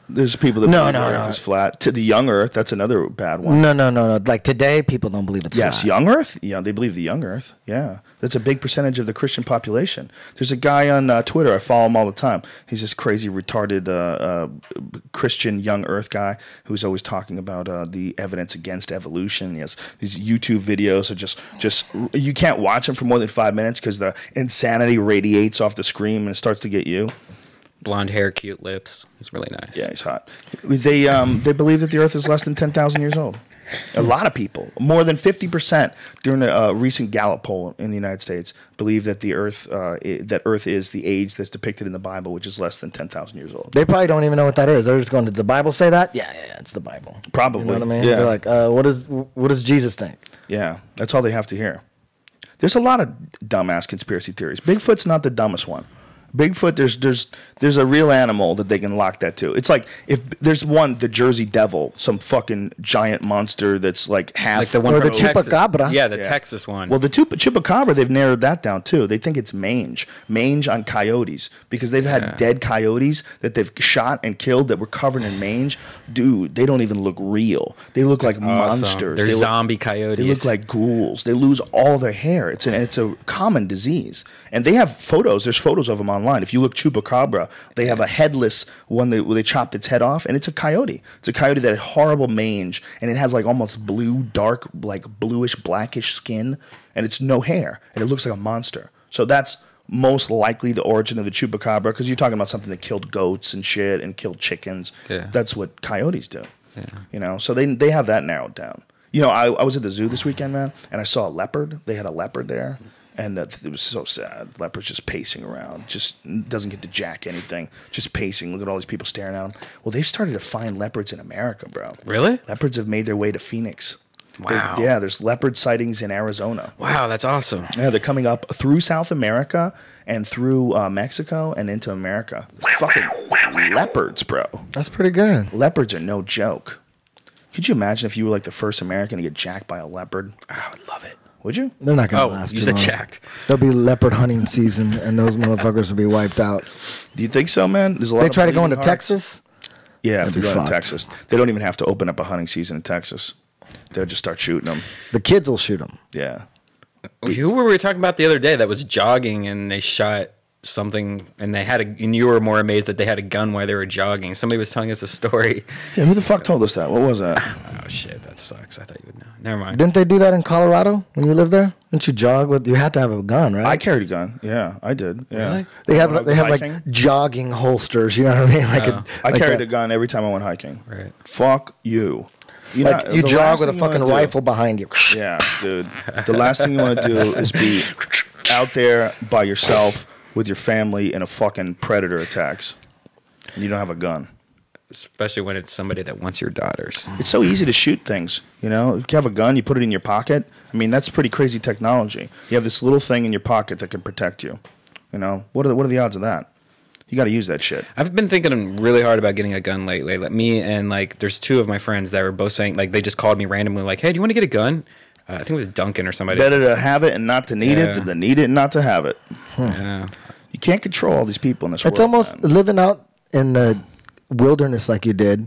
There's people that believe the Earth is flat. To the young Earth, that's another bad one. No. Like today, people don't believe it's Yes, flat. young Earth. Yeah, they believe the young Earth. Yeah, that's a big percentage of the Christian population. There's a guy on Twitter. I follow him all the time. He's this crazy, retarded Christian young Earth guy who's always talking about the evidence against evolution. He has these YouTube videos of just you can't watch them for more than 5 minutes because the insanity radiates off the screen and it starts to get you. Blonde hair, cute lips. He's really nice. Yeah, he's hot. They believe that the Earth is less than 10,000 years old. A lot of people, more than 50% during a recent Gallup poll in the United States, believe that the Earth is the age that's depicted in the Bible, which is less than 10,000 years old. They probably don't even know what that is. They're just going, did the Bible say that? Yeah, it's the Bible. Probably. You know what I mean? Yeah. They're like, what does Jesus think? Yeah, that's all they have to hear. There's a lot of dumbass conspiracy theories. Bigfoot's not the dumbest one. Bigfoot, there's a real animal that they can lock that to. It's like if there's one, the Jersey Devil, some fucking giant monster that's like half. Like the one Or from the Chupacabra. Yeah, the Texas one. Well, the Chupacabra, they've narrowed that down too. They think it's mange on coyotes because they've had dead coyotes that they've shot and killed that were covered in mange. Dude, they don't even look real. They look like monsters. They're zombie coyotes. They look like ghouls. They lose all their hair. It's a common disease, and they have photos. There's photos of them online. If you look Chupacabra, they have a headless one where they chopped its head off, and it's a coyote. It's a coyote that had horrible mange, and it has like almost blue, dark, like bluish, blackish skin, and it's no hair, and it looks like a monster. So that's most likely the origin of the Chupacabra, because you're talking about something that killed goats and shit and killed chickens. Yeah. That's what coyotes do. Yeah. You know, so they have that narrowed down. You know, I was at the zoo this weekend, man, and I saw a leopard. They had a leopard there. And it was so sad. Leopard's just pacing around. Just doesn't get to jack anything. Just pacing. Look at all these people staring at him. Well, they've started to find leopards in America, bro. Really? Leopards have made their way to Phoenix. Wow. There's leopard sightings in Arizona. Wow, that's awesome. Yeah, they're coming up through South America and through Mexico and into America. Fucking leopards, bro. That's pretty good. Leopards are no joke. Could you imagine if you were like the first American to get jacked by a leopard? I would love it. Would you? They're not going to last you too said long. jacked. There'll be leopard hunting season, and those motherfuckers will be wiped out. Do you think so, man? There's a lot They of try to go bleeding into hearts. Texas. Yeah, if They'd they're be going to fucked. Texas. They don't even have to open up a hunting season in Texas. They'll just start shooting them. The kids will shoot them. Yeah. Who were we talking about the other day that was jogging and they shot something and and you were more amazed that they had a gun while they were jogging. Somebody was telling us a story. Yeah, who the fuck told us that? What was that? Oh shit, that sucks. I thought you would know. Never mind. Didn't they do that in Colorado when you lived there? Didn't you jog with? You had to have a gun, right? I carried a gun. Yeah, I did. Yeah. Really? They have When I they have went like hiking, jogging holsters. You know what I mean? Like I like carried a gun every time I went hiking. Right. Fuck you. You Like know, you the jog last with a thing you wanna fucking do- rifle behind you. Yeah, dude. The last thing you want to do is be out there by yourself with your family and a fucking predator attacks. And you don't have a gun. Especially when it's somebody that wants your daughters. It's so easy to shoot things, you know? You have a gun, you put it in your pocket. I mean, that's pretty crazy technology. You have this little thing in your pocket that can protect you. You know? What are the odds of that? You got to use that shit. I've been thinking really hard about getting a gun lately. Like me and like, there's two of my friends that were both saying, like, they just called me randomly, like, "Hey, do you want to get a gun?" I think it was Duncan or somebody. Better to have it and not to need it than to need it and not to have it. Yeah. You can't control all these people in this world. It's almost man. living out in the wilderness like you did.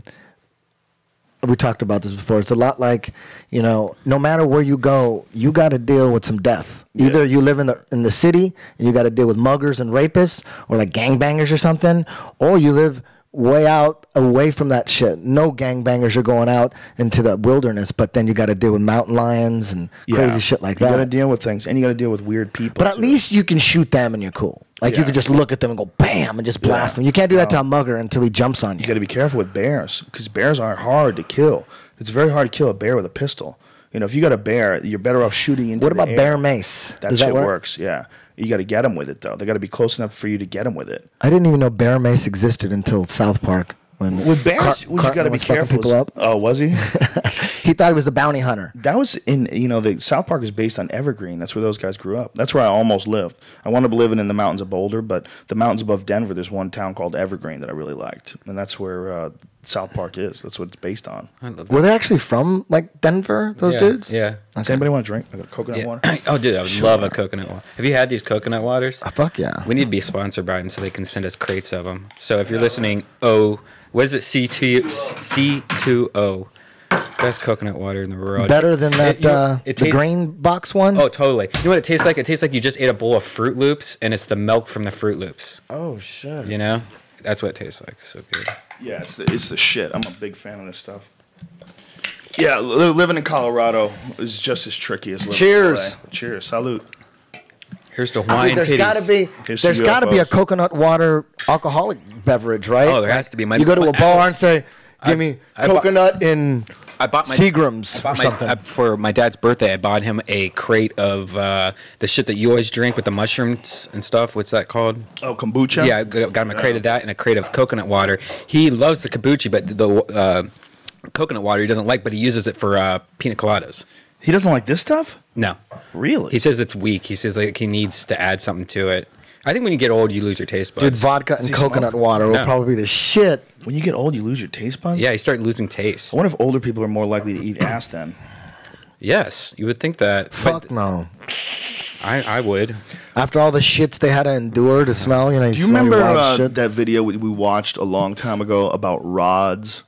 We talked about this before. It's a lot like, you know, no matter where you go, you got to deal with some death. Either you live in the city and you got to deal with muggers and rapists or like gangbangers or something, or you live way out away from that shit. No gangbangers are going out into the wilderness, but then you got to deal with mountain lions and crazy shit like You got to that. deal with things, and you got to deal with weird people. But at too. least you can shoot them and you're cool. Like you Yeah. can just look at them and go bam and just blast them. You can't do that to a mugger until he jumps on you. You got to be careful with bears because bears aren't hard to kill. It's very hard to kill a bear with a pistol. You know, if you got a bear, you're better off shooting into What the about air. bear mace? That Does shit that work? works, yeah. You got to get them with it, though. They got to be close enough for you to get them with it. I didn't even know bear mace existed until South Park. When With bears, you got to be was fucking careful. people up. Oh, was he? He thought he was the bounty hunter. That was in, you know, the South Park is based on Evergreen. That's where those guys grew up. That's where I almost lived. I wound up living in the mountains of Boulder, but the mountains above Denver, there's one town called Evergreen that I really liked. And that's where South Park is. That's what it's based on. I love that. Were they actually from like Denver? Those dudes? Yeah. Does anybody want a drink? I got coconut water. Oh, dude, I would love a coconut water. Have you had these coconut waters? Fuck yeah. We need to be sponsored by them so they can send us crates of them. So if you're listening, what is it? C2O. Best coconut water in the world. Better than that It the tastes- grain box one. Oh, totally. You know what it tastes like? It tastes like you just ate a bowl of Fruit Loops, and it's the milk from the Fruit Loops. Oh shit. You know, that's what it tastes like. So good. Yeah, it's the shit. I'm a big fan of this stuff. Yeah, living in Colorado is just as tricky as living Cheers. in LA. Cheers. Salute. Here's to Hawaiian There's titties. gotta be a UFOs. coconut water alcoholic beverage, right? Oh, there has to be. You go to a bar and say, "Give me I bought- coconut in I bought my Seagrams I bought or something." for my dad's birthday. I bought him a crate of the shit that you always drink with the mushrooms and stuff. What's that called? Oh, kombucha? Yeah, I got him a crate of that and a crate of coconut water. He loves the kombucha, but the coconut water he doesn't like. But he uses it for pina coladas. He doesn't like this stuff? No, Really? he says it's weak. He says like he needs to add something to it. I think when you get old, you lose your taste buds. Dude, vodka and he coconut smoke? water will No. probably be the shit. When you get old, you lose your taste buds? Yeah, you start losing taste. I wonder if older people are more likely to eat ass then. Yes, you would think that. Fuck but no. I would. After all the shits they had to endure to smell, you know, Do you smell your remember wild shit. that video we watched a long time ago about rods?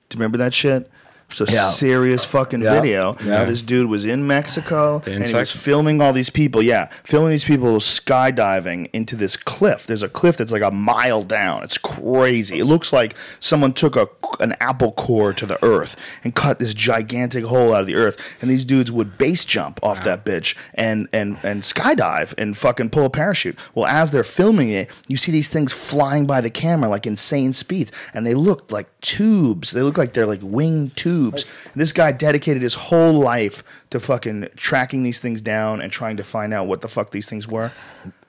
Do you remember that shit? It's a Yeah. serious fucking Yeah. video. Yeah. This dude was in Mexico and he was insects? filming all these people. Yeah, filming these people skydiving into this cliff. There's a cliff that's like a mile down. It's crazy. It looks like someone took an apple core to the earth and cut this gigantic hole out of the earth. And these dudes would base jump off that bitch and skydive and fucking pull a parachute. Well, as they're filming it, you see these things flying by the camera like insane speeds, and they looked like tubes. They look like they're like winged tubes. And this guy dedicated his whole life to fucking tracking these things down and trying to find out what the fuck these things were.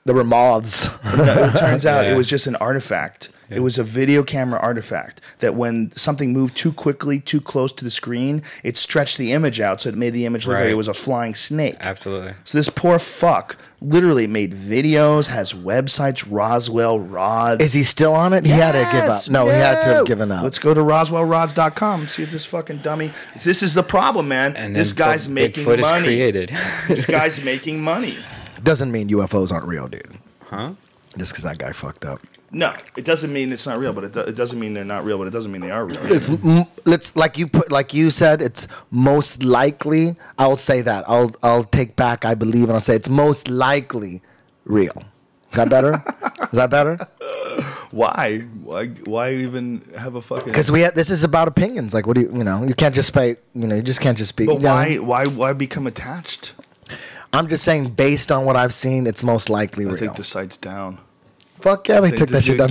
There were moths. No, it turns out it was just an artifact. It was a video camera artifact that when something moved too quickly, too close to the screen, it stretched the image out, so it made the image look like it was a flying snake. Absolutely. So this poor fuck literally made videos, has websites, Roswell Rods. Is he still on it? He had to give up. No, he had to have given up. Let's go to RoswellRods.com and see if this fucking dummy. This is the problem, man. And this guy's making Bigfoot money. is created. This guy's making money. Doesn't mean UFOs aren't real, dude. Huh? Just because that guy fucked up. No, it doesn't mean it's not real, but it doesn't mean they're not real, but it doesn't mean they are real. It's like you said. It's most likely. I'll say that. I'll take back. I believe, and I'll say it's most likely real. Is that better? Is that better? Why? Why even have a fucking? Because this is about opinions. Like, what do you can't just speak. You just can't just speak. But why become attached? I'm just saying, based on what I've seen, it's most likely real. I think the site's down. Fuck yeah, they took that shit down.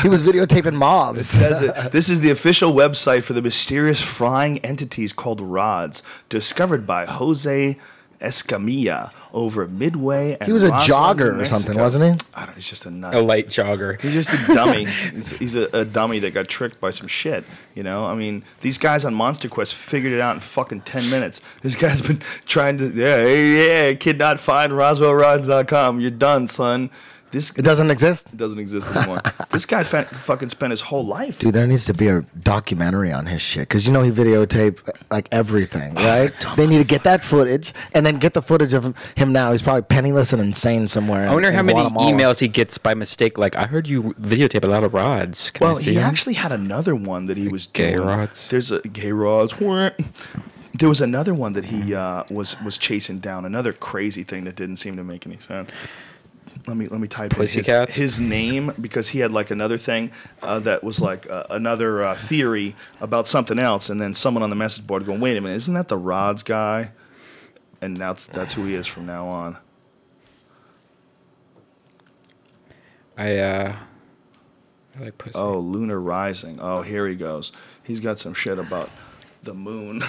He was videotaping mobs. It says it. This is the official website for the mysterious flying entities called rods, discovered by Jose Escamilla over Midway. And he was a Roswell, jogger or something, wasn't he? I don't know. He's just a nut. A light jogger. He's just a dummy. he's a dummy that got tricked by some shit. I mean, these guys on Monster Quest figured it out in fucking 10 minutes. This guy's been trying to, kid not find RoswellRods.com. You're done, son. It doesn't exist? It doesn't exist anymore. This guy fucking spent his whole life. Dude, there needs to be a documentary on his shit. Because he videotaped like everything, right? They need to get that footage and then get the footage of him now. He's probably penniless and insane somewhere. I wonder how many Guatemala. emails he gets by mistake. Like, I heard you videotape a lot of rods. Can I see he them? actually had another one that he was Gay doing. rods. There's a gay rods. There was another one that he was chasing down. Another crazy thing that didn't seem to make any sense. Let me type in his name, because he had like another thing that was like another theory about something else, and then someone on the message board going, "Wait a minute, isn't that the rods guy?" And that's who he is from now on. I like pussy. Oh, Lunar Rising. Oh, here he goes. He's got some shit about the moon.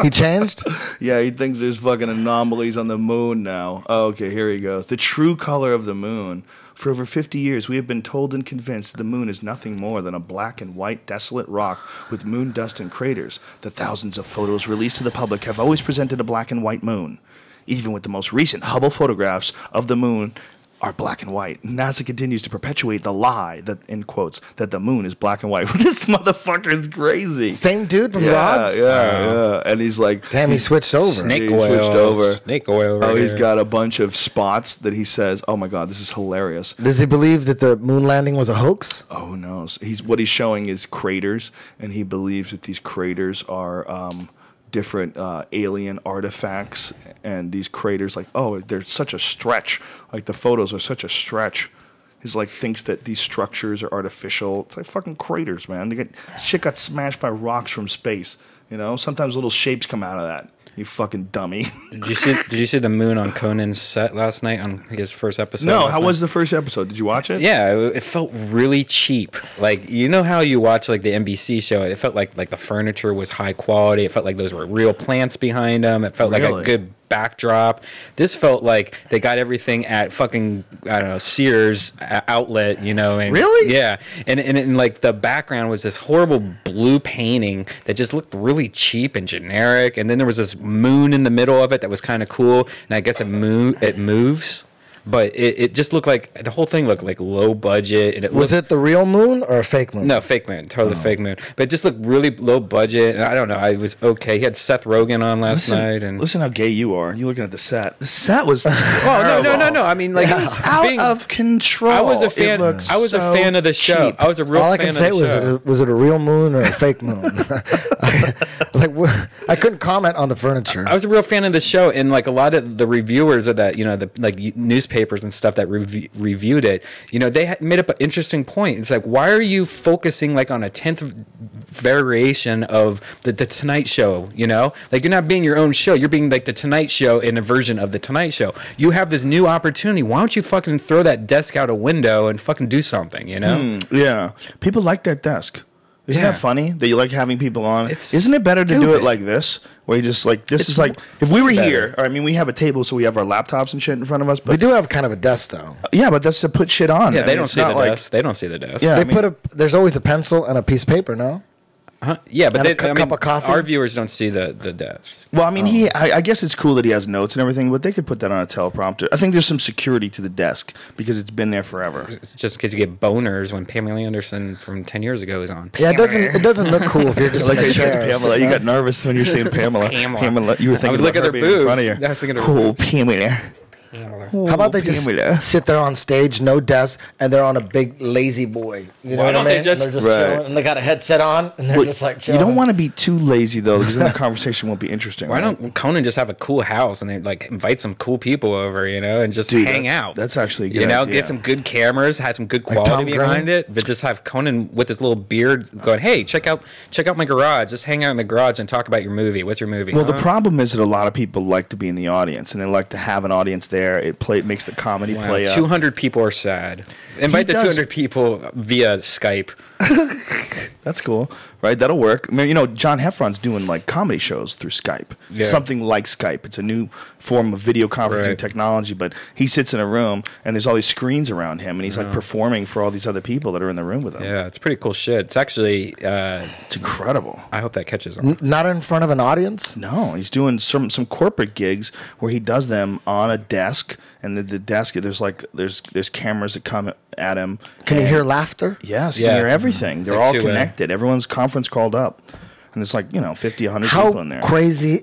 He changed? Yeah, he thinks there's fucking anomalies on the moon now. Oh, okay, here he goes. The true color of the moon. For over 50 years, we have been told and convinced that the moon is nothing more than a black and white desolate rock with moon dust and craters. The thousands of photos released to the public have always presented a black and white moon. Even with the most recent Hubble photographs of the moon are black and white. NASA continues to perpetuate the lie that, in quotes, that the moon is black and white. This motherfucker is crazy. Same dude from Rods? Yeah. And he's like, damn, he switched over. Snake oil. Switched over. Snake oil. Oh, he's got a bunch of spots that he says, "Oh my God, this is hilarious." Does he believe that the moon landing was a hoax? Oh, who knows? What he's showing is craters, and he believes that these craters are different alien artifacts, and these craters, like, oh, they're such a stretch. Like, the photos are such a stretch. He's like, thinks that these structures are artificial. It's like fucking craters, man. Shit got smashed by rocks from space. Sometimes little shapes come out of that. You fucking dummy. Did you see the moon on Conan's set last night on his first episode? No, how was the first episode? Did you watch it? Yeah, it felt really cheap. Like, you know how you watch like the NBC show? It felt like the furniture was high quality. It felt like those were real plants behind them. It felt like a good backdrop. This felt like they got everything at fucking, I don't know, Sears outlet, and really? Yeah. And like the background was this horrible blue painting that just looked really cheap and generic, and then there was this moon in the middle of it that was kind of cool, and I guess it moves. But it just looked like, the whole thing looked like low budget. And was it the real moon or a fake moon? No, fake moon. Totally fake moon. But it just looked really low budget. And I don't know. I was okay. He had Seth Rogen on last night. And listen how gay you are. You're looking at the set. The set was no. I mean, like, it was out of control. I was a fan. I was a fan of the show. I was a real fan of the show. All I can say was it a real moon or a fake moon? I was like, I couldn't comment on the furniture. I was a real fan of the show, and like a lot of the reviewers of that, the like newspapers and stuff that reviewed it, they made up an interesting point. It's like, why are you focusing like on a 10th variation of the Tonight Show? Like, you're not being your own show. You're being like the Tonight Show in a version of the Tonight Show. You have this new opportunity. Why don't you fucking throw that desk out a window and fucking do something? Yeah, people like that desk. Isn't Yeah. that funny that you like having people on? It's Isn't it better to do it stupid. like this, where you just like this It's is like if we were better. here? Or, I mean, we have a table, so we have our laptops and shit in front of us. We But do have kind of a desk though. yeah, but that's to put shit on. Yeah, I they mean, don't it's see the not like- desk. They don't see the desk. Yeah, They I mean- there's always a pencil and a piece of paper, no? Huh? Yeah, but And a they, I cup mean, of coffee? our viewers don't see the desk. Well, I mean, I guess it's cool that he has notes and everything, but they could put that on a teleprompter. I think there's some security to the desk because it's been there forever. It's just because you get boners when Pamela Anderson from 10 years ago is on. Yeah, it doesn't look cool if you're just Like in I a said, chair. Pamela, you got nervous when you're saying Pamela. Pamela. You were thinking I was about looking her at her being in boobs. front of you. I was thinking of her Oh, Pamela. How about they just Pamela. sit there on stage, no desk, and they're on a big lazy boy? You know Why what I don't mean? they just- they're just Right. chilling, and they got a headset on, and they're Well, just like you chilling. don't want to be too lazy though, because then the conversation won't be interesting. Why right? don't Conan just have a cool house and they like invite some cool people over, you know, and just Dude, hang that's- out? that's actually a good you know, idea. get some good cameras, have some good Tom quality behind Green? it, but just have Conan with his little beard going, "Hey, check out my garage. Just hang out in the garage and talk about your movie. What's your movie?" Well, the Huh? problem is that a lot of people like to be in the audience, and they like to have an audience there. It makes the comedy Wow, play up. 200 people are sad. Invite the does- 200 people via Skype. That's cool, right? That'll work. I mean, you know, John Heffron's doing like comedy shows through Skype. Yeah. Something like Skype. It's a new form of video conferencing Right. technology, but he sits in a room and there's all these screens around him, and he's like performing for all these other people that are in the room with him. Yeah, it's pretty cool shit. It's actually, It's incredible. I hope that catches on. Not in front of an audience. No, he's doing some corporate gigs where he does them on a desk, and the desk there's cameras that come at him. Can you and- hear laughter? Yes, you Yeah. can hear everything. They're like all two-way. connected. Everyone's conference called up, and it's like 50, 100 How people in there. crazy!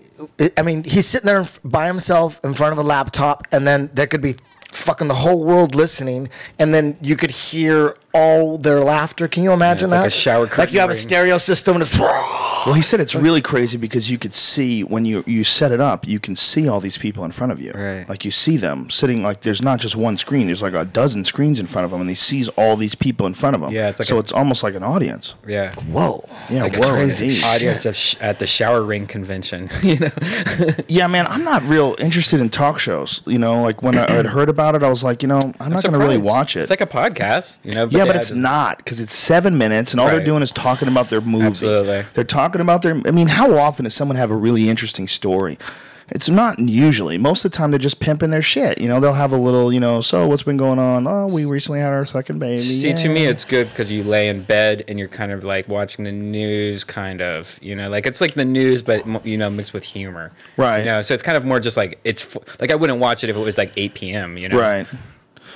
I mean, he's sitting there by himself in front of a laptop, and then there could be fucking the whole world listening, and then you could hear all their laughter. Can you imagine it's that? like a shower Like you have a curtain stereo system, and it's Well, he said it's really crazy because you could see when you set it up, you can see all these people in front of you. Right. Like you see them sitting. Like there's not just one screen. There's like a dozen screens in front of him, and he sees all these people in front of him. Yeah, it's like so a- it's almost like an audience. Yeah. whoa, Yeah, like whoa, crazy indeed. Audience at the shower ring convention. You know, Yeah, man, I'm not real interested in talk shows. You know, like when I had heard about it, I was like, I'm not going to really watch it. It's like a podcast, you know. Yeah, they but had it's to- not because it's 7 minutes and all they're Right. doing is talking about their movie. Absolutely. They're talking about their. I mean, how often does someone have a really interesting story? It's not usually. Most of the time, they're just pimping their shit. You know, they'll have a little, so what's been going on? Oh, we recently had our second baby. See, to me, Yay. it's good because you lay in bed and you're kind of like watching the news, kind of, like it's like the news, but mixed with humor, Right. So it's kind of more just like like I wouldn't watch it if it was like 8 p.m. Right.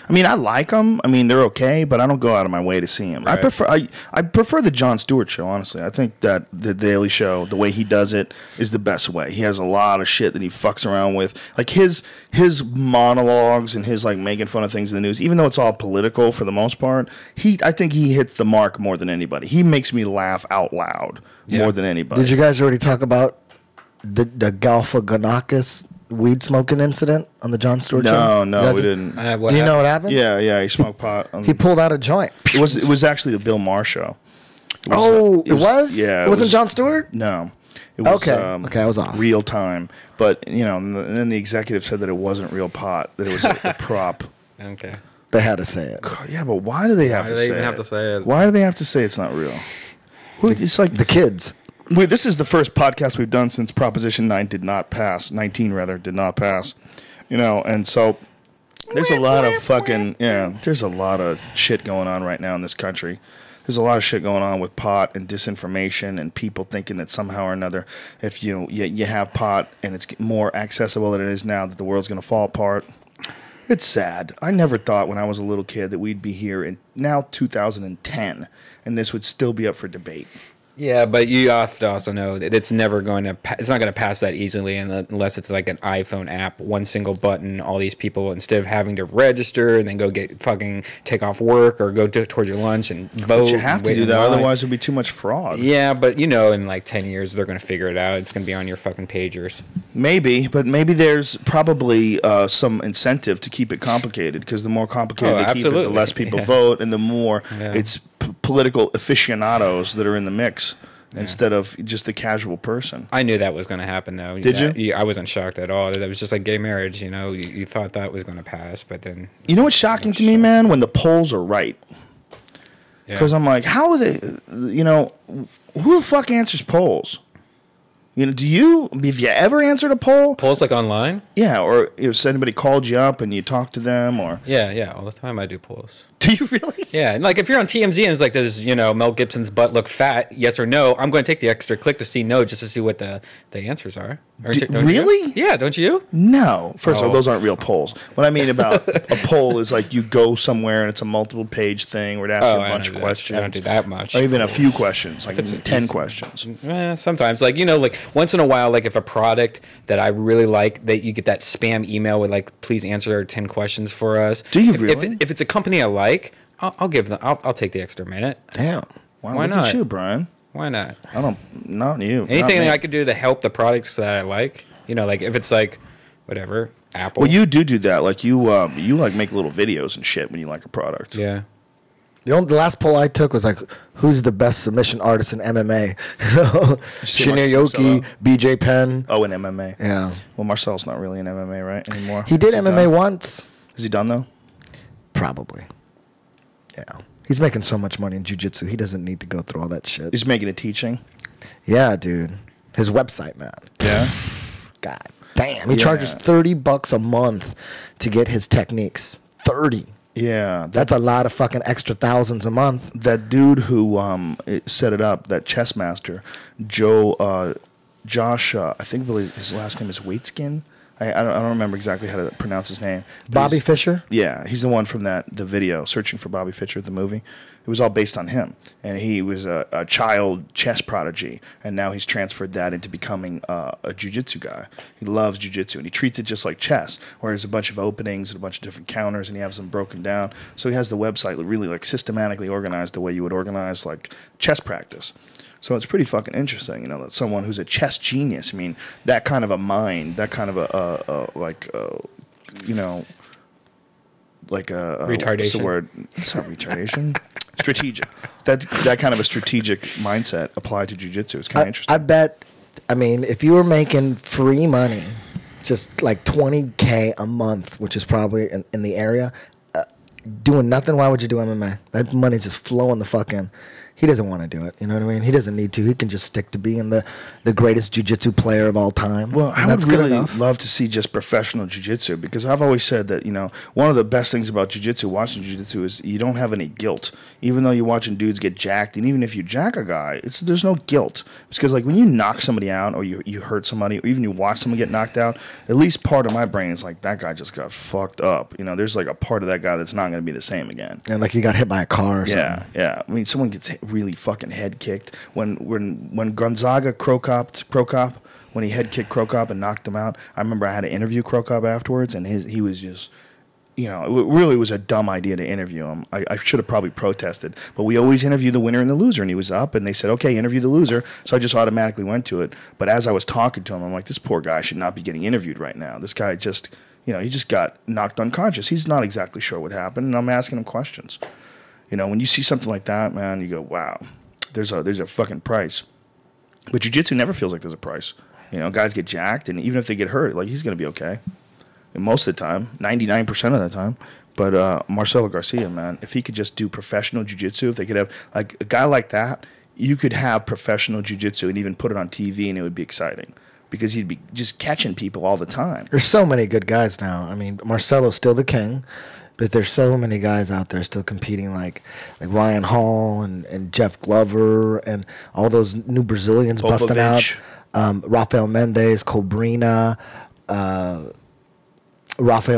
I mean, I like them. I mean, they're okay, but I don't go out of my way to see them. Right. I prefer the Jon Stewart show, honestly. I think that the Daily Show, the way he does it, is the best way. He has a lot of shit that he fucks around with, like his monologues and his like making fun of things in the news. Even though it's all political for the most part, I think he hits the mark more than anybody. He makes me laugh out loud more than anybody. Did you guys already talk about the Galphagonakis weed smoking incident on the Jon Stewart show? No, You guys- we didn't. Do you know what happened? Yeah, he smoked pot. He pulled out a joint. It was actually the Bill Maher show. It was? Yeah, It wasn't Jon Stewart? No. It was, Okay. Okay, I was off. Real time, but and then the executive said that it wasn't real pot, that it was a prop. Okay. They had to say it. Yeah, but why do they have Why to do they say even it? have to say it? Why do they have to say it's not real? It's like The kids. this is the first podcast we've done since Proposition 19 did not pass, and so there's a lot of there's a lot of shit going on right now in this country. There's a lot of shit going on with pot and disinformation and people thinking that somehow or another, if you have pot and it's more accessible than it is now, that the world's going to fall apart. It's sad. I never thought when I was a little kid that we'd be here in now 2010 and this would still be up for debate. Yeah, but you have to also know that it's never going to. It's not going to pass that easily unless it's like an iPhone app, one single button. All these people, instead of having to register and then go take off work or go towards your lunch and vote. But you have and to wait do in that, line. otherwise it'd be too much fraud. Yeah, but in like 10 years they're going to figure it out. It's going to be on your fucking pagers. Maybe, but maybe there's probably some incentive to keep it complicated because the more complicated they keep it, the absolutely. less people Yeah. vote, and the more Yeah. it's political aficionados that are in the mix instead of just the casual person. I knew that was going to happen, though. Did you? Yeah, I wasn't shocked at all. That was just like gay marriage. You thought that was going to pass, but then You know what's shocking to me, man? When the polls are right. Because I'm like, how are they? You know, who the fuck answers polls? You know, have you ever answered a poll? Polls like online? Yeah, or if anybody called you up and you talked to them, or Yeah, all the time I do polls. do you really? Yeah, and like if you're on TMZ and it's like, does Mel Gibson's butt look fat? Yes or no? I'm going to take the extra click to see no, just to see what the answers are. Don't really? You? Yeah, don't you? No. First of all, those aren't real polls. What I mean about a poll is like you go somewhere and it's a multiple page thing where it asks you a bunch of questions. I don't do that much. Or even a few questions, like 10 questions. Sometimes, like once in a while, like if a product that I really like, that you get that spam email with like, please answer 10 questions for us. Do you really? If it's a company I like, I'll give them. I'll take the extra minute. Damn. Wow, Why look not? at you, Brian. Why not? Not you. Anything not that I could do to help the products that I like, like if it's like, whatever, Apple. Well, you do that. Like you like make little videos and shit when you like a product. Yeah. The last poll I took was like, who's the best submission artist in MMA? Shinnoyoki, BJ Penn. Oh, in MMA. Yeah. Well, Marcel's not really in MMA, right, anymore. He did Is MMA done? once. Is he done, though? Probably. Yeah. He's making so much money in jiu-jitsu. He doesn't need to go through all that shit. He's making a teaching? Yeah, dude. His website, man. Yeah? God damn. He charges $30 a month to get his techniques. 30. Yeah. That's a lot of fucking extra thousands a month. That dude who set it up, that chess master, Josh, I think his last name is Waitskin. I don't remember exactly how to pronounce his name. Bobby Fischer? Yeah, he's the one from the video, Searching for Bobby Fischer, the movie. It was all based on him. And he was a child chess prodigy, and now he's transferred that into becoming a jiu-jitsu guy. He loves jiu-jitsu, and he treats it just like chess, where there's a bunch of openings and a bunch of different counters, and he has them broken down. So he has the website really like systematically organized the way you would organize like chess practice. So it's pretty fucking interesting, that someone who's a chess genius, I mean, that kind of a mind, that kind of retardation. What's the word? It's not retardation. Strategic. That kind of a strategic mindset applied to jiu-jitsu is kind of interesting. I bet, if you were making free money, just like $20K a month, which is probably in the area, doing nothing, why would you do MMA? That money's just flowing the fuck in. He doesn't want to do it. You know what I mean? He doesn't need to. He can just stick to being the greatest jiu-jitsu player of all time. Well, I would really love to see just professional jiu-jitsu, because I've always said that, one of the best things about jiu-jitsu, watching jiu-jitsu, is you don't have any guilt. Even though you're watching dudes get jacked, and even if you jack a guy, there's no guilt. It's because like when you knock somebody out, or you hurt somebody, or even you watch someone get knocked out, at least part of my brain is like, that guy just got fucked up. There's like a part of that guy that's not going to be the same again. And like he got hit by a car or something. Yeah. I mean, someone gets really fucking head kicked. When Gonzaga Krokop, when he head kicked Krokop and knocked him out, I remember I had to interview Krokop afterwards, and he was just, it really was a dumb idea to interview him. I should have probably protested, but we always interview the winner and the loser, and he was up, and they said, okay, interview the loser, so I just automatically went to it. But as I was talking to him, I'm like, this poor guy should not be getting interviewed right now. This guy just, he just got knocked unconscious. He's not exactly sure what happened, and I'm asking him questions. When you see something like that, man, you go, wow, there's a fucking price. But jiu-jitsu never feels like there's a price. Guys get jacked, and even if they get hurt, like, he's going to be okay. And most of the time, 99% of the time. But Marcelo Garcia, man, if he could just do professional jiu-jitsu, if they could have, like, a guy like that, you could have professional jiu-jitsu and even put it on TV, and it would be exciting. Because he'd be just catching people all the time. There's so many good guys now. Marcelo's still the king. But there's so many guys out there still competing, like Ryan Hall and Jeff Glover and all those new Brazilians busting out. Rafael Mendes, Cobrina, Rafael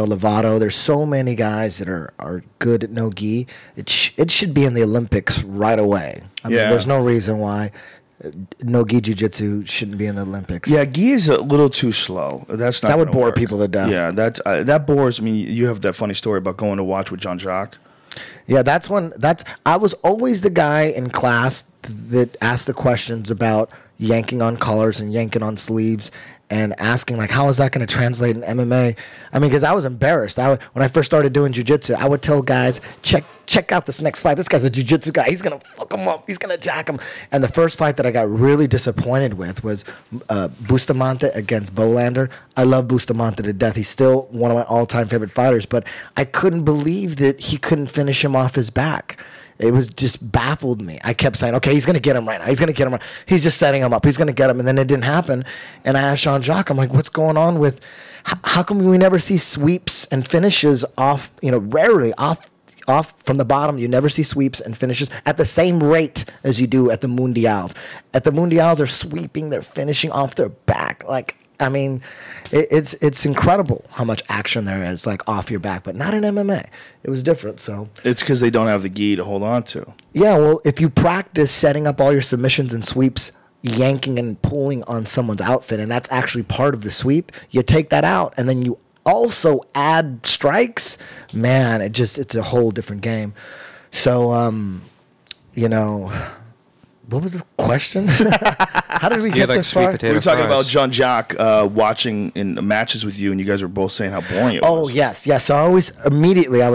Lovato. There's so many guys that are good at no-gi. It should be in the Olympics right away. There's no reason why no-gi jiu-jitsu shouldn't be in the Olympics. Yeah, gi is a little too slow. That would bore people to death. Yeah, that bores. You have that funny story about going to watch with Jean-Jacques. Yeah, I was always the guy in class that asked the questions about yanking on collars and yanking on sleeves and asking, like, how is that going to translate in MMA? Because I was embarrassed. When I first started doing jiu-jitsu, I would tell guys, check out this next fight. This guy's a jiu-jitsu guy. He's going to fuck him up. He's going to jack him. And the first fight that I got really disappointed with was Bustamante against Bolander. I love Bustamante to death. He's still one of my all-time favorite fighters, but I couldn't believe that he couldn't finish him off his back. It was just baffled me. I kept saying, okay, he's going to get him right now. He's going to get him. He's just setting him up. He's going to get him. And then it didn't happen. And I asked Jean-Jacques, I'm like, what's going on with, how come we never see sweeps and finishes off, rarely off from the bottom? You never see sweeps and finishes at the same rate as you do at the Mundials. At the Mundials, they're sweeping, they're finishing off their back. Like, I mean, it's incredible how much action there is, like, off your back, but not in MMA. It was different, so. It's because they don't have the gi to hold on to. Yeah, well, if you practice setting up all your submissions and sweeps, yanking and pulling on someone's outfit, and that's actually part of the sweep, you take that out, and then you also add strikes, man, it's a whole different game. So, what was the question? How did we get like this sweet far? potato We were talking fries. about Jean-Jacques watching in matches with you, and you guys were both saying how boring it Oh, was. yes. So I was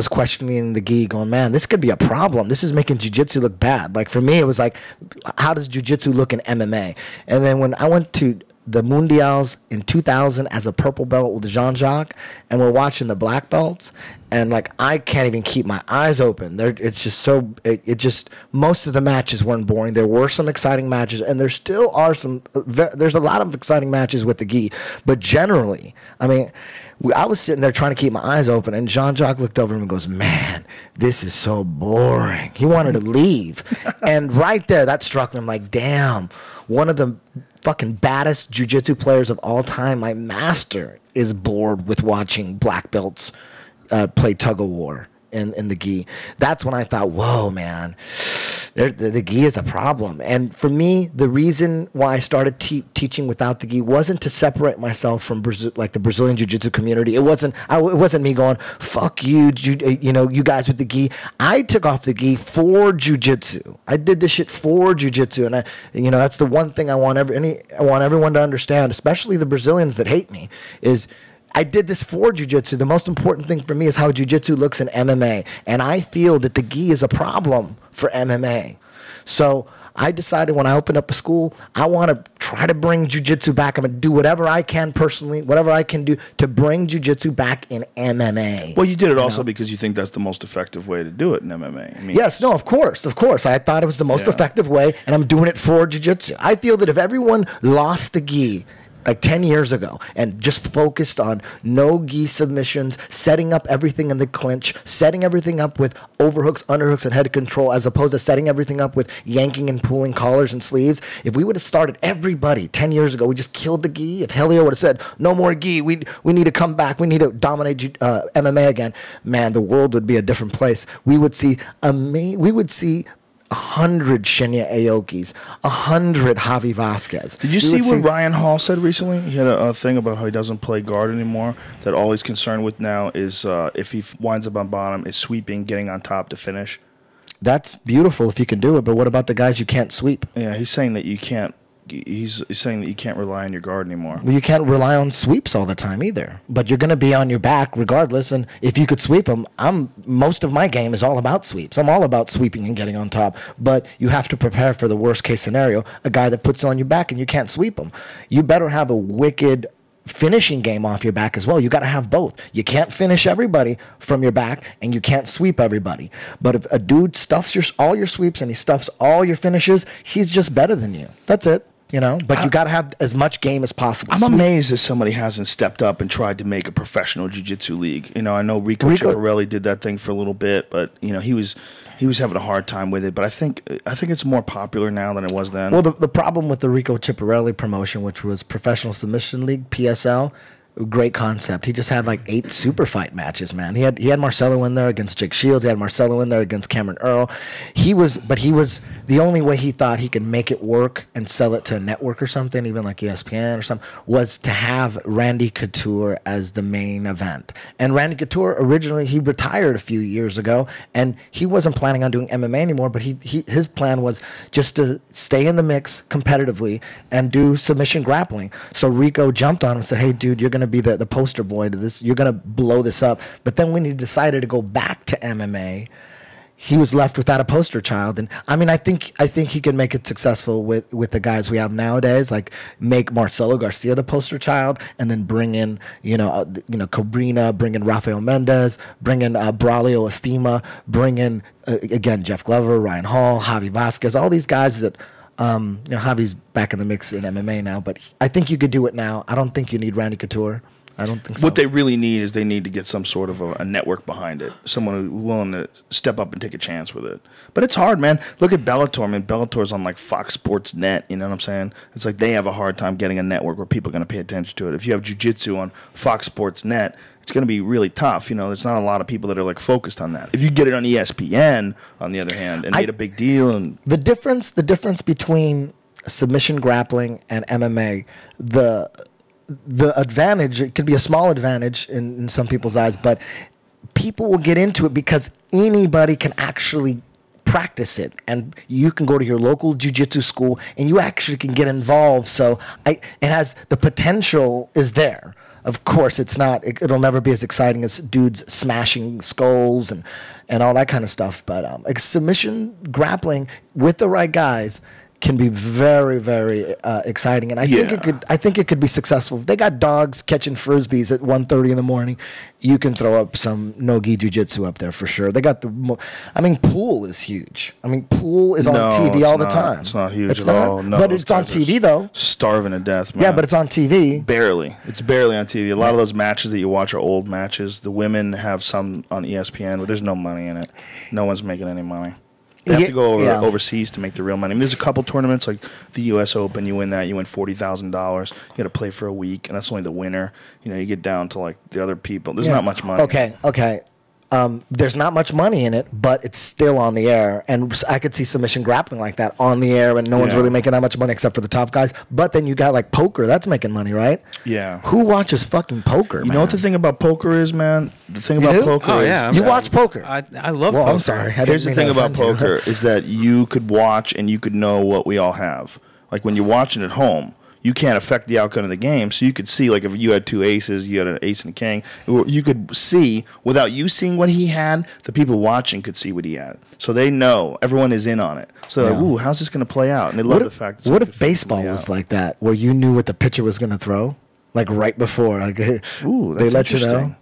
questioning the gi, going, man, this could be a problem. This is making jiu-jitsu look bad. Like, for me, it was like, how does jiu-jitsu look in MMA? And then when I went to the Mundials in 2000 as a purple belt with Jean-Jacques, and we're watching the black belts, and like, I can't even keep my eyes open. It's just so, most of the matches weren't boring. There were some exciting matches, and there still are there's a lot of exciting matches with the gi, but generally, I mean, I was sitting there trying to keep my eyes open, and Jean-Jacques looked over him and goes, man, this is so boring. He wanted to leave. And right there, that struck me. I'm like, damn, one of the fucking baddest jiu-jitsu players of all time, my master, is bored with watching black belts play tug of war in the gi. That's when I thought, whoa, man, the gi is a problem. And for me, the reason why I started teaching without the gi wasn't to separate myself from the Brazilian jiu-jitsu community. It wasn't me going, fuck you, you guys with the gi. I took off the gi for jiu-jitsu. I did this shit for jiu-jitsu, and that's the one thing I want everyone to understand, especially the Brazilians that hate me, is I did this for jiu-jitsu. The most important thing for me is how jiu-jitsu looks in MMA. And I feel that the gi is a problem for MMA. So I decided when I opened up a school, I want to try to bring jiu-jitsu back. I'm going to do whatever I can personally, whatever I can do to bring jiu-jitsu back in MMA. Well, you did it also because you think that's the most effective way to do it in MMA. I mean, yes, no, of course. I thought it was the most effective way, and I'm doing it for jiu-jitsu. I feel that if everyone lost the gi like 10 years ago and just focused on no gi submissions, setting up everything in the clinch, setting everything up with overhooks, underhooks, and head control, as opposed to setting everything up with yanking and pulling collars and sleeves. If we would have started everybody 10 years ago, we just killed the gi. If Helio would have said, no more gi, we need to come back, we need to dominate MMA again, man, the world would be a different place. We would see 100 Shinya Aokis, 100 Javi Vasquez. Did you see what Ryan Hall said recently? He had a thing about how he doesn't play guard anymore, that all he's concerned with now is if he winds up on bottom, is sweeping, getting on top to finish. That's beautiful if you can do it, but what about the guys you can't sweep? Yeah, he's saying that you can't. He's saying that you can't rely on your guard anymore. Well, you can't rely on sweeps all the time either. But you're going to be on your back regardless. And if you could sweep them, most of my game is all about sweeps. I'm all about sweeping and getting on top. But you have to prepare for the worst case scenario, a guy that puts on your back and you can't sweep him. You better have a wicked finishing game off your back as well. You got to have both. You can't finish everybody from your back, and you can't sweep everybody. But if a dude stuffs all your sweeps and he stuffs all your finishes, he's just better than you. That's it. But you got to have as much game as possible. I'm amazed that somebody hasn't stepped up and tried to make a professional jiu-jitsu league. I know Rico Ciparelli did that thing for a little bit, but he was having a hard time with it. But I think it's more popular now than it was then. Well, the problem with the Rico Ciparelli promotion, which was Professional Submission League, PSL, great concept. He just had like 8 super fight matches, man. He had Marcelo in there against Jake Shields. He had Marcelo in there against Cameron Earl. He was the only way he thought he could make it work and sell it to a network or something, even like ESPN or something, was to have Randy Couture as the main event. And Randy Couture originally, he retired a few years ago, and he wasn't planning on doing MMA anymore, but his plan was just to stay in the mix competitively and do submission grappling. So Rico jumped on him and said, hey, dude, you're going to be the poster boy to this. You're going to blow this up. But then when he decided to go back to MMA, he was left without a poster child. And I mean, I think he can make it successful with the guys we have nowadays. Like make Marcelo Garcia the poster child, and then bring in Cabrina, bring in Rafael Mendez, bring in Braulio Estima, bring in again Jeff Glover, Ryan Hall, Javi Vasquez, all these guys that. Javi's back in the mix in MMA now, but I think you could do it now. I don't think you need Randy Couture. I don't think so. What they really need is they need to get some sort of a network behind it. Someone who's willing to step up and take a chance with it. But it's hard, man. Look at Bellator. I mean, Bellator's on like Fox Sports Net. You know what I'm saying? It's like they have a hard time getting a network where people are going to pay attention to it. If you have jiu-jitsu on Fox Sports Net, it's going to be really tough. You know, there's not a lot of people that are like focused on that. If you get it on ESPN, on the other hand, and made a big deal, and the difference between submission grappling and MMA, the advantage, it could be a small advantage in some people's eyes, but people will get into it because anybody can actually practice it, and you can go to your local jiu-jitsu school and you actually can get involved. So it has the potential is there. Of course, it's not. It'll never be as exciting as dudes smashing skulls and all that kind of stuff. But submission grappling with the right guys can be very, very exciting, and I think it could be successful. If they got dogs catching frisbees at 1:30 in the morning, you can throw up some no-gi jiu-jitsu up there for sure. They got Pool is huge. I mean, Pool is on TV all the time. It's not huge at all. No, but it's on TV though. Starving to death, man. Yeah, but it's on TV. Barely. It's barely on TV. A lot of those matches that you watch are old matches. The women have some on ESPN, but there's no money in it. No one's making any money. They have to go overseas to make the real money. I mean, there's a couple tournaments like the U.S. Open. You win that, you win $40,000. You got to play for a week, and that's only the winner. You know, you get down to like the other people. There's not much money. Okay. There's not much money in it, but it's still on the air. And I could see submission grappling like that on the air, and no one's really making that much money except for the top guys. But then you got like poker. That's making money, right? Yeah. Who watches fucking poker, You know what the thing about poker is, man? The thing about poker is... You watch poker? I love poker. I'm sorry. Here's the thing about poker is that you could watch and you could know what we all have. Like when you're watching at home, you can't affect the outcome of the game. So you could see, like, if you had two aces, you had an ace and a king, you could see, without you seeing what he had, the people watching could see what he had. So they know. Everyone is in on it. So they're like, ooh, how's this going to play out? And they love the fact that... What if baseball was like that, where you knew what the pitcher was going to throw? Like, right before. Like, ooh, that's they let you know?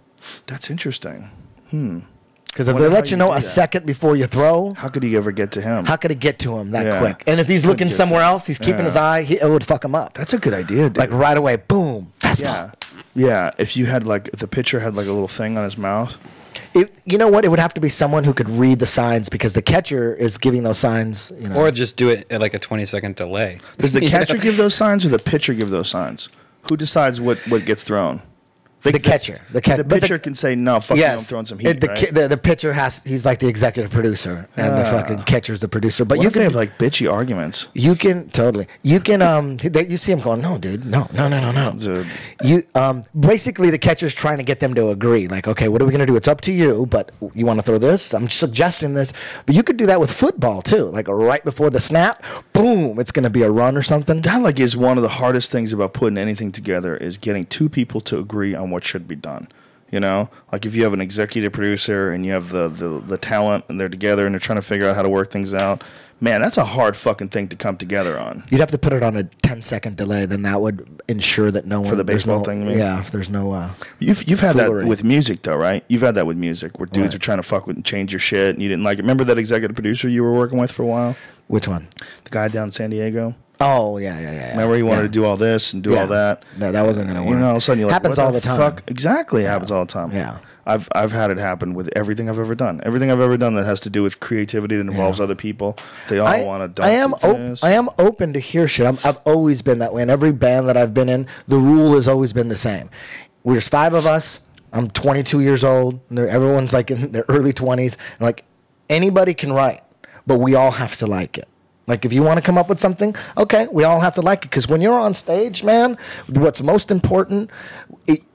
That's interesting. Because if they let you know a second before you throw, how could he ever get to him? How could he get to him that quick? And if he's looking somewhere else, he's keeping his eye, it would fuck him up. That's a good idea, dude. Like right away, boom, fastball. Yeah, if you had if the pitcher had like a little thing on his mouth. You know what? It would have to be someone who could read the signs, because the catcher is giving those signs. You know. Or just do it at like a 20-second delay. Does the catcher give those signs, or the pitcher give those signs? Who decides what gets thrown? The catcher. The pitcher can say, no, fuck you, I'm throwing some heat, right? The pitcher he's like the executive producer, and the fucking catcher's the producer. But you can have like bitchy arguments. You can, you see him going, no, dude, no. Dude. Basically the catcher's trying to get them to agree. Like, okay, what are we going to do? It's up to you, but you want to throw this? I'm suggesting this. But you could do that with football too. Like right before the snap, boom, it's going to be a run or something. That like is one of the hardest things about putting anything together, is getting two people to agree on what should be done. You know, like if you have an executive producer and you have the talent, and they're together and they're trying to figure out how to work things out, man, that's a hard fucking thing to come together on. You'd have to put it on a 10-second delay, then that would ensure that no one... For the baseball thing, you mean? Yeah, if there's no You've had that with music, though, right? You've had that with music, where dudes are trying to fuck with and change your shit, and you didn't like it. Remember that executive producer you were working with for a while? Which one? The guy down in San Diego? Oh, yeah. Remember he wanted to do all this and do all that? No, that wasn't going to work. You know, all of a sudden you're like, happens all the time. Fuck? Exactly, it happens all the time. Yeah. I've had it happen with everything I've ever done. Everything I've ever done that has to do with creativity that involves other people. They all want to. I am open to hear shit. I've always been that way. In every band that I've been in, the rule has always been the same. There's 5 of us. I'm 22 years old. And everyone's like in their early 20s. And like anybody can write, but we all have to like it. Like, if you want to come up with something, okay, we all have to like it. Because when you're on stage, man, what's most important,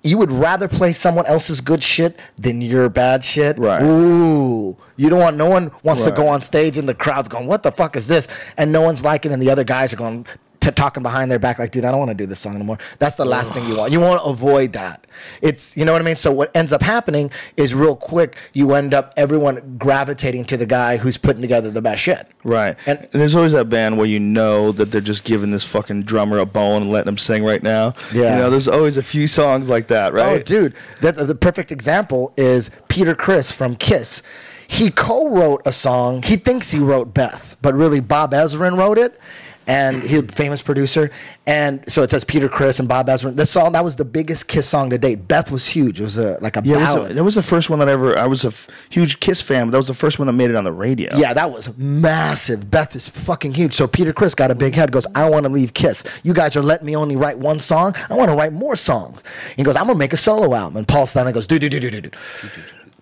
you would rather play someone else's good shit than your bad shit. Right. Ooh. No one wants to go on stage and the crowd's going, what the fuck is this? And no one's liking it, and the other guys are going, talking behind their back, like, dude, I don't want to do this song anymore. That's the last thing you want. You want to avoid that. It's, you know what I mean? So what ends up happening is real quick, you end up everyone gravitating to the guy who's putting together the best shit. Right. And there's always that band where you know that they're just giving this fucking drummer a bone and letting him sing right now. Yeah. You know, there's always a few songs like that, right? Oh, dude, the perfect example is Peter Criss from Kiss. He co-wrote a song. He thinks he wrote Beth, but really Bob Ezrin wrote it. And he's a famous producer, and so it says Peter Criss and Bob Ezrin. The song that was the biggest Kiss song to date. Beth was huge. It was like a ballad. That was the first one that ever. I was a huge Kiss fan, but that was the first one that made it on the radio. Yeah, that was massive. Beth is fucking huge. So Peter Criss got a big head. Goes, I want to leave Kiss. You guys are letting me only write one song. I want to write more songs. He goes, I'm gonna make a solo album. And Paul Stanley goes, dude.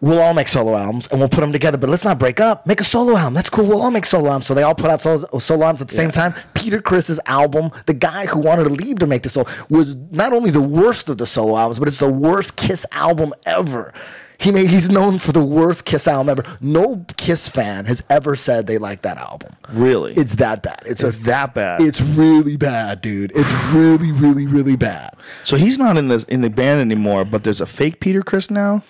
We'll all make solo albums and we'll put them together, but let's not break up. Make a solo album. That's cool. We'll all make solo albums. So they all put out solo albums at the same time. Peter Criss's album, the guy who wanted to leave to make the solo, was not only the worst of the solo albums, but it's the worst Kiss album ever. He's known for the worst Kiss album ever. No Kiss fan has ever said they like that album. Really? It's that bad. It's that bad. It's really bad, dude. It's really, really, really bad. So he's not in the band anymore, but there's a fake Peter Criss now?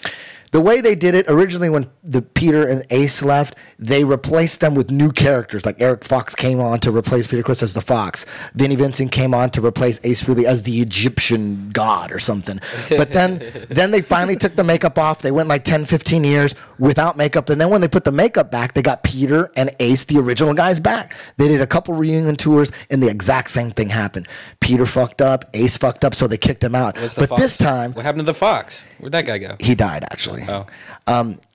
The way they did it originally, when the Peter and Ace left, they replaced them with new characters. Like Eric Fox came on to replace Peter Criss as the Fox. Vinnie Vincent came on to replace Ace Frehley as the Egyptian god or something. But then they finally took the makeup off. They went like 10, 15 years without makeup. And then when they put the makeup back, they got Peter and Ace, the original guys, back. They did a couple reunion tours, and the exact same thing happened. Peter fucked up, Ace fucked up, so they kicked him out. But Fox? This time, What happened to the Fox? Where'd that guy go? he died actually. Oh.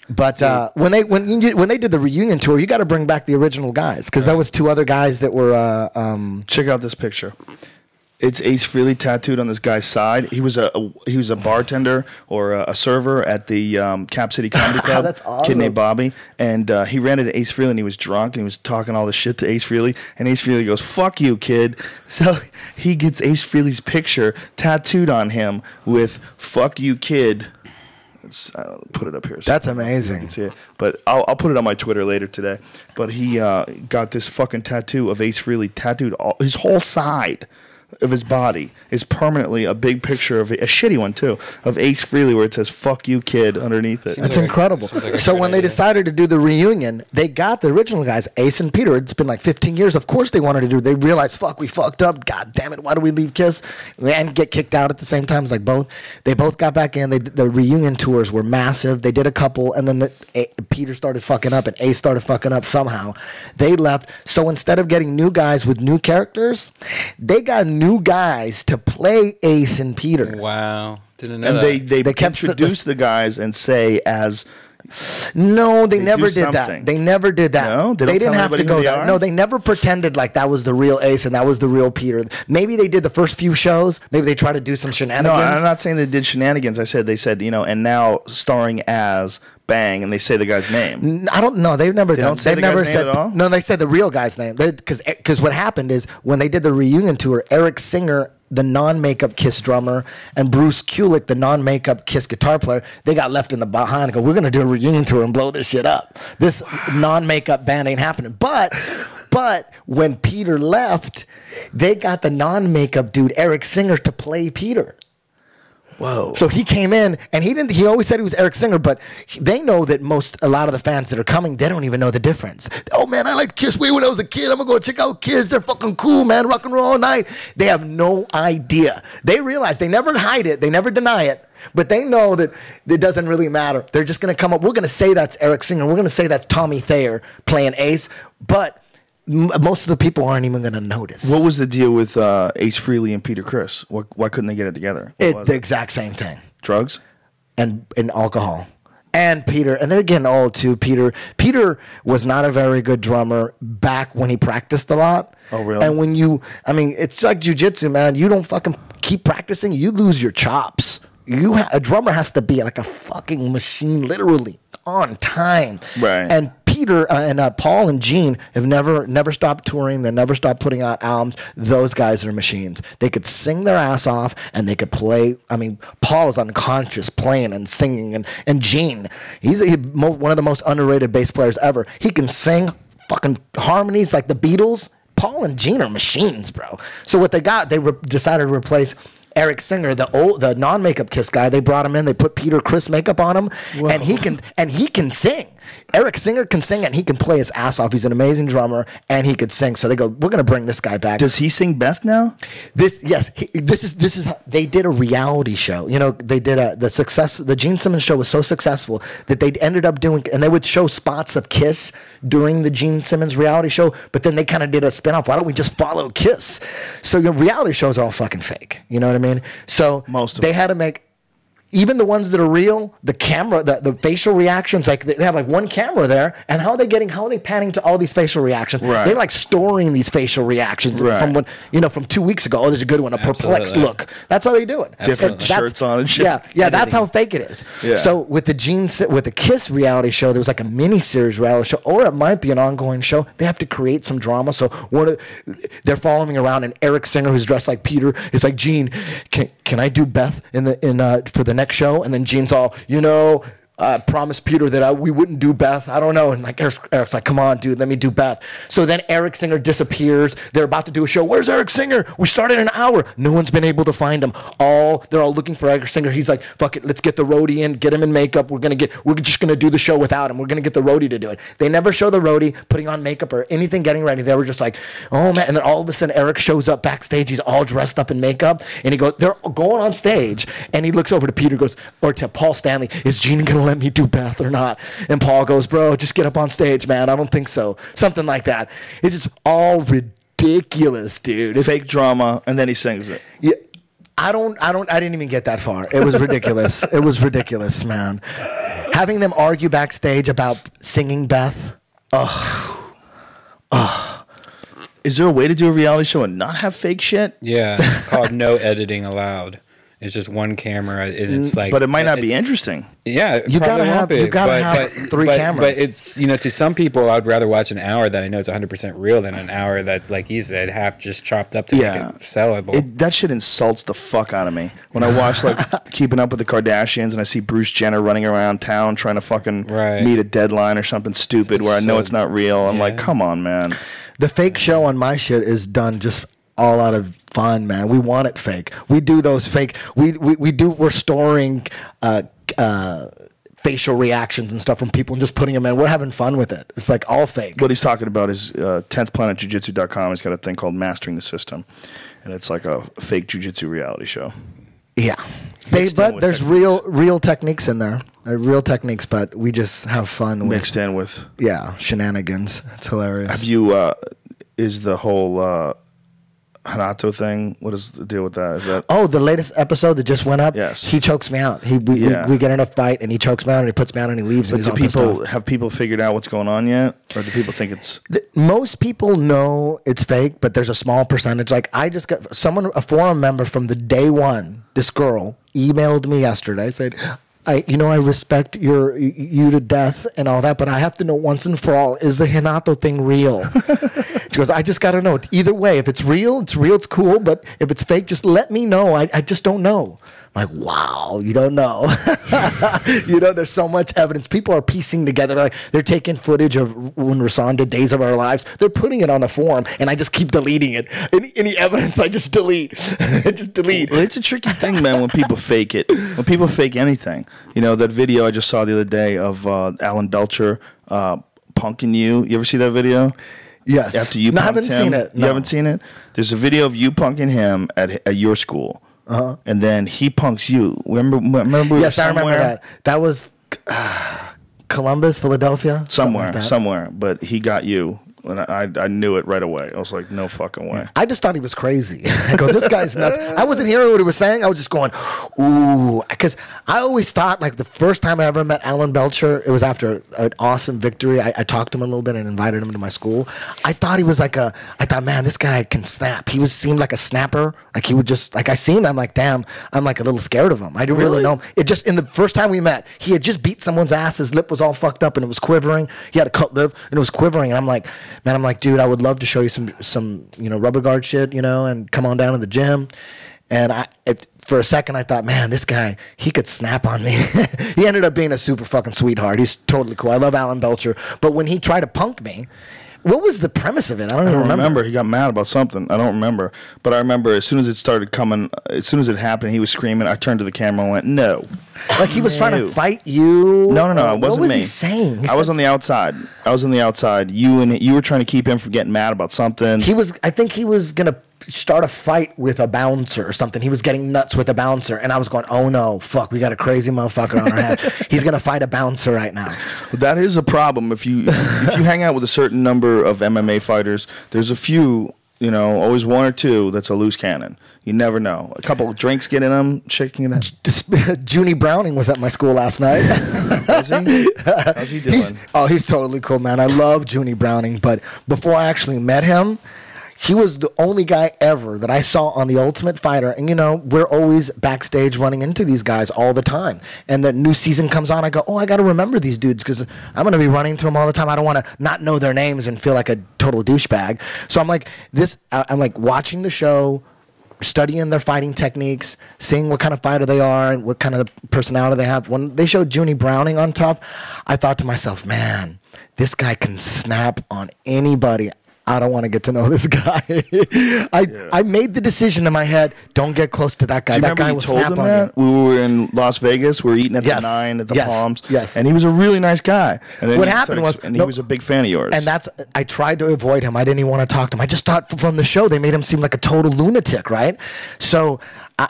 But when they did the reunion tour, you got to bring back the original guys, because that was two other guys that were. Check out this picture. It's Ace Frehley tattooed on this guy's side. He was a bartender or a server at the Cap City Comedy Club. That's awesome. Kid named Bobby, and he ran into Ace Frehley, and he was drunk, and he was talking all this shit to Ace Frehley, and Ace Frehley goes, "Fuck you, kid." So he gets Ace Frehley's picture tattooed on him with "Fuck you, kid." Let's put it up here. So That's amazing. you can see it. But I'll put it on my Twitter later today. But he got this fucking tattoo of Ace Frehley tattooed his whole side of his body is permanently a big picture of a shitty one too of Ace Frehley where it says "fuck you, kid" underneath it. That's incredible. So when they decided to do the reunion, they got the original guys, Ace and Peter. It's been like 15 years. Of course they wanted to do it. They realized, fuck, we fucked up. God damn it, why do we leave Kiss? And get kicked out at the same time. It's like both. They both got back in. The reunion tours were massive. They did a couple, and then Peter started fucking up, and Ace started fucking up somehow. They left. So instead of getting new guys with new characters, they got new guys to play Ace and Peter. Wow. Didn't know And that. they kept introduce the guys and say as No, they never do did something. that. They never did that. No? They don't They didn't tell have to anybody go who they that. are? No, they never pretended like that was the real Ace and that was the real Peter. Maybe they did the first few shows. Maybe they tried to do some No, shenanigans. I'm not saying they did shenanigans. They said, and now starring as Bang, and they say the guy's name. I don't know. They've never done. don't say They've the never guy's said. name at all? No, they said the real guy's name. Because what happened is when they did the reunion tour, Eric Singer, the non-makeup Kiss drummer, and Bruce Kulick, the non-makeup Kiss guitar player, they got left in the behind and go, we're going to do a reunion tour and blow this shit up. This non-makeup band ain't happening. But when Peter left, they got the non-makeup dude, Eric Singer, to play Peter. Whoa. So he came in, and he always said he was Eric Singer, but they know that a lot of the fans that are coming, they don't even know the difference. Oh man, I liked Kiss way when I was a kid. I'm gonna go check out Kiss. They're fucking cool, man. Rock and roll all night. They have no idea. They realize they never hide it. They never deny it. But they know that it doesn't really matter. They're just gonna come up. We're gonna say that's Eric Singer. We're gonna say that's Tommy Thayer playing Ace, but most of the people aren't even going to notice. What was the deal with Ace Frehley and Peter Criss? Why couldn't they get it together? The exact same thing. Drugs? And alcohol. And Peter, and they're getting old too. Peter was not a very good drummer back when he practiced a lot. Oh, really? And it's like jujitsu, man. You don't fucking keep practicing, you lose your chops. A drummer has to be like a fucking machine, literally on time. Right. And Peter and Paul and Gene have never stopped touring. They never stopped putting out albums. Those guys are machines. They could sing their ass off and they could play. Paul is unconscious playing and singing, and Gene, he's one of the most underrated bass players ever. He can sing fucking harmonies like the Beatles. Paul and Gene are machines, bro. So what they got, they decided to replace Eric Singer, the non-makeup Kiss guy. They brought him in. They put Peter Criss makeup on him, and he can sing. Eric Singer can sing, and he can play his ass off. He's an amazing drummer, and he could sing. So they go, we're going to bring this guy back. Does he sing Beth now? This is they did a reality show. You know, they did the Gene Simmons show was so successful that they ended up doing, and they would show spots of Kiss during the Gene Simmons reality show, but then they kind of did a spinoff. Why don't we just follow Kiss? So your reality shows are all fucking fake. You know what I mean? So Most of they them. had to make. Even the ones that are real, the camera, the facial reactions, like they have like one camera there, and how are they panning to all these facial reactions? Right. They're like storing these facial reactions from 2 weeks ago. Oh, there's a good one, a perplexed look. That's how they do it. Different shirts on and shit. Yeah, that's how fake it is. Yeah. So with the Kiss reality show, there was like a mini series reality show, or it might be an ongoing show. They have to create some drama. So they're following around, and Eric Singer, who's dressed like Peter, is like, Gene, can I do Beth for the next show? And then Gene's all, promised Peter that we wouldn't do Beth. I don't know. And like Eric's like, come on, dude, let me do Beth. So then Eric Singer disappears. They're about to do a show. Where's Eric Singer? We started in an hour. No one's been able to find him. They're all looking for Eric Singer. He's like, fuck it, let's get the roadie in, get him in makeup. We're just gonna do the show without him. We're gonna get the roadie to do it. They never show the roadie putting on makeup or anything, getting ready. They were just like, oh man. And then all of a sudden Eric shows up backstage. He's all dressed up in makeup, and he goes, they're going on stage, and he looks over to Peter, or to Paul Stanley, is Gene gonna let me do Beth or not? And Paul goes, bro, just get up on stage, man. I don't think so. Something like that. It's just all ridiculous, dude. It's Fake drama, and then he sings it. Yeah, I didn't even get that far. It was ridiculous. It was ridiculous, man. Having them argue backstage about singing Beth. Is there a way to do a reality show and not have fake shit? Yeah, called no editing allowed. It's just one camera. It's like, But it might not be interesting. Yeah, it You probably gotta won't be, have three cameras. But it's to some people, I'd rather watch an hour that I know is 100% real than an hour that's, like you said, half just chopped up to make it sellable. That shit insults the fuck out of me. When I watch like Keeping Up with the Kardashians and I see Bruce Jenner running around town trying to fucking meet a deadline or something stupid where I know it's not real. I'm like, come on, man. The fake show on my shit is done just all out of fun, man. We want it fake. We do those fake. We're storing facial reactions and stuff from people and just putting them in. We're having fun with it. It's like all fake. What he's talking about is 10thplanetjujitsu.com. He's got a thing called Mastering the System, and it's like a fake jujitsu reality show. Yeah, but there's real techniques in there. Real techniques, but we just have fun mixed in with shenanigans. It's hilarious. Have you? Is the whole Hanato thing? What is the deal with that? Is that the latest episode that just went up? Yes. He chokes me out. We get in a fight and he chokes me out and he puts me out and he leaves. But have people figured out what's going on yet, or do people think it's? Most people know it's fake, but there's a small percentage. Like I just got a forum member from the day one. This girl emailed me yesterday, said, I respect you to death and all that, but I have to know once and for all, is the Hinato thing real? She goes, I just got to know. Either way, if it's real, it's cool, but if it's fake, just let me know. I just don't know. I'm like, wow, you don't know. There's so much evidence. People are piecing together. Like they're taking footage of when Rasan did Days of Our Lives. They're putting it on the forum, and I just keep deleting it. Any evidence, I just delete. Just delete. Well, it's a tricky thing, man, when people fake it. When people fake anything. That video I just saw the other day of Alan Belcher punking you. You ever see that video? Yes. After you punked I haven't seen it. No. You haven't seen it? There's a video of you punking him at your school. Uh-huh. And then he punks you. Remember? Yes, I remember that. That was Columbus, Philadelphia? Somewhere. But he got you. And I knew it right away. I was like, no fucking way. I just thought he was crazy. I go, this guy's nuts. I wasn't hearing what he was saying. I was just going, ooh. Because I always thought, like, the first time I ever met Alan Belcher, it was after an awesome victory. I talked to him a little bit and invited him to my school. I thought he was I thought, man, this guy can snap. He seemed like a snapper. Like, he would just, like, I seen him. I'm like, damn, I'm like a little scared of him. I didn't really know him. It just, in the first time we met, he had just beat someone's ass. His lip was all fucked up and it was quivering. He had a cut lip and it was quivering. And I'm like, dude, I would love to show you some rubber guard shit, and come on down to the gym. And for a second, I thought, man, this guy, he could snap on me. He ended up being a super fucking sweetheart. He's totally cool. I love Alan Belcher. But when he tried to punk me, What was the premise of it? I I don't don't remember. remember. He got mad about something. I don't remember. But I remember as soon as it started coming, as soon as it happened, he was screaming. I turned to the camera and went, "No." Like he was trying to fight you. No, it wasn't me. What was he saying? I was on the outside. You were trying to keep him from getting mad about something. I think he was gonna start a fight with a bouncer or something. He was getting nuts with a bouncer, and I was going, "Oh no, fuck, we got a crazy motherfucker on our head. He's gonna fight a bouncer right now." That is a problem. If you hang out with a certain number of MMA fighters, there's a few, always one or two that's a loose cannon. You never know. A couple of drinks get in them, shaking it. Junie Browning was at my school last night. Is he? How's he doing? He's totally cool, man. I love Junie Browning, but before I actually met him, he was the only guy ever that I saw on The Ultimate Fighter. And, we're always backstage running into these guys all the time. And the new season comes on, I go, oh, I got to remember these dudes because I'm going to be running to them all the time. I don't want to not know their names and feel like a total douchebag. So I'm like, watching the show, studying their fighting techniques, seeing what kind of fighter they are and what kind of personality they have. When they showed Junie Browning on top, I thought to myself, man, this guy can snap on anybody. I don't want to get to know this guy. I made the decision in my head, don't get close to that guy. That guy will snap on you. We were in Las Vegas. We were eating at the 9 at the Palms. Yes. And he was a really nice guy. And then what happened was... And he was a big fan of yours. And I tried to avoid him. I didn't even want to talk to him. I just thought from the show, they made him seem like a total lunatic, right? So...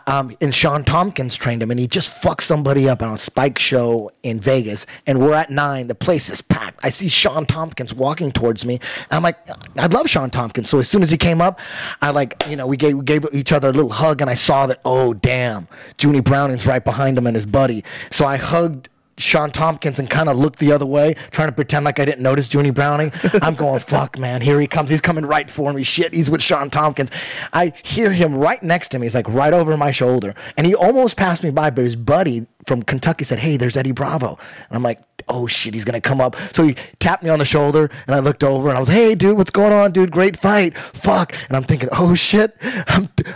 and Sean Tompkins trained him, and he just fucked somebody up on a Spike show in Vegas. And we're at 9. The place is packed. I see Sean Tompkins walking towards me. And I'm like, I love Sean Tompkins. So as soon as he came up, we gave each other a little hug, and I saw that, oh, damn, Junie Browning's right behind him and his buddy. So I hugged Sean Tompkins and kind of looked the other way, trying to pretend like I didn't notice Junie Browning. I'm going, fuck, man, here he comes. He's coming right for me. Shit, he's with Sean Tompkins. I hear him right next to me. He's like right over my shoulder. And he almost passed me by, but his buddy from Kentucky said, hey, there's Eddie Bravo. And I'm like, oh, shit, he's going to come up. So he tapped me on the shoulder, and I looked over, and I was, hey, dude, what's going on, dude? Great fight. Fuck. And I'm thinking, oh, shit,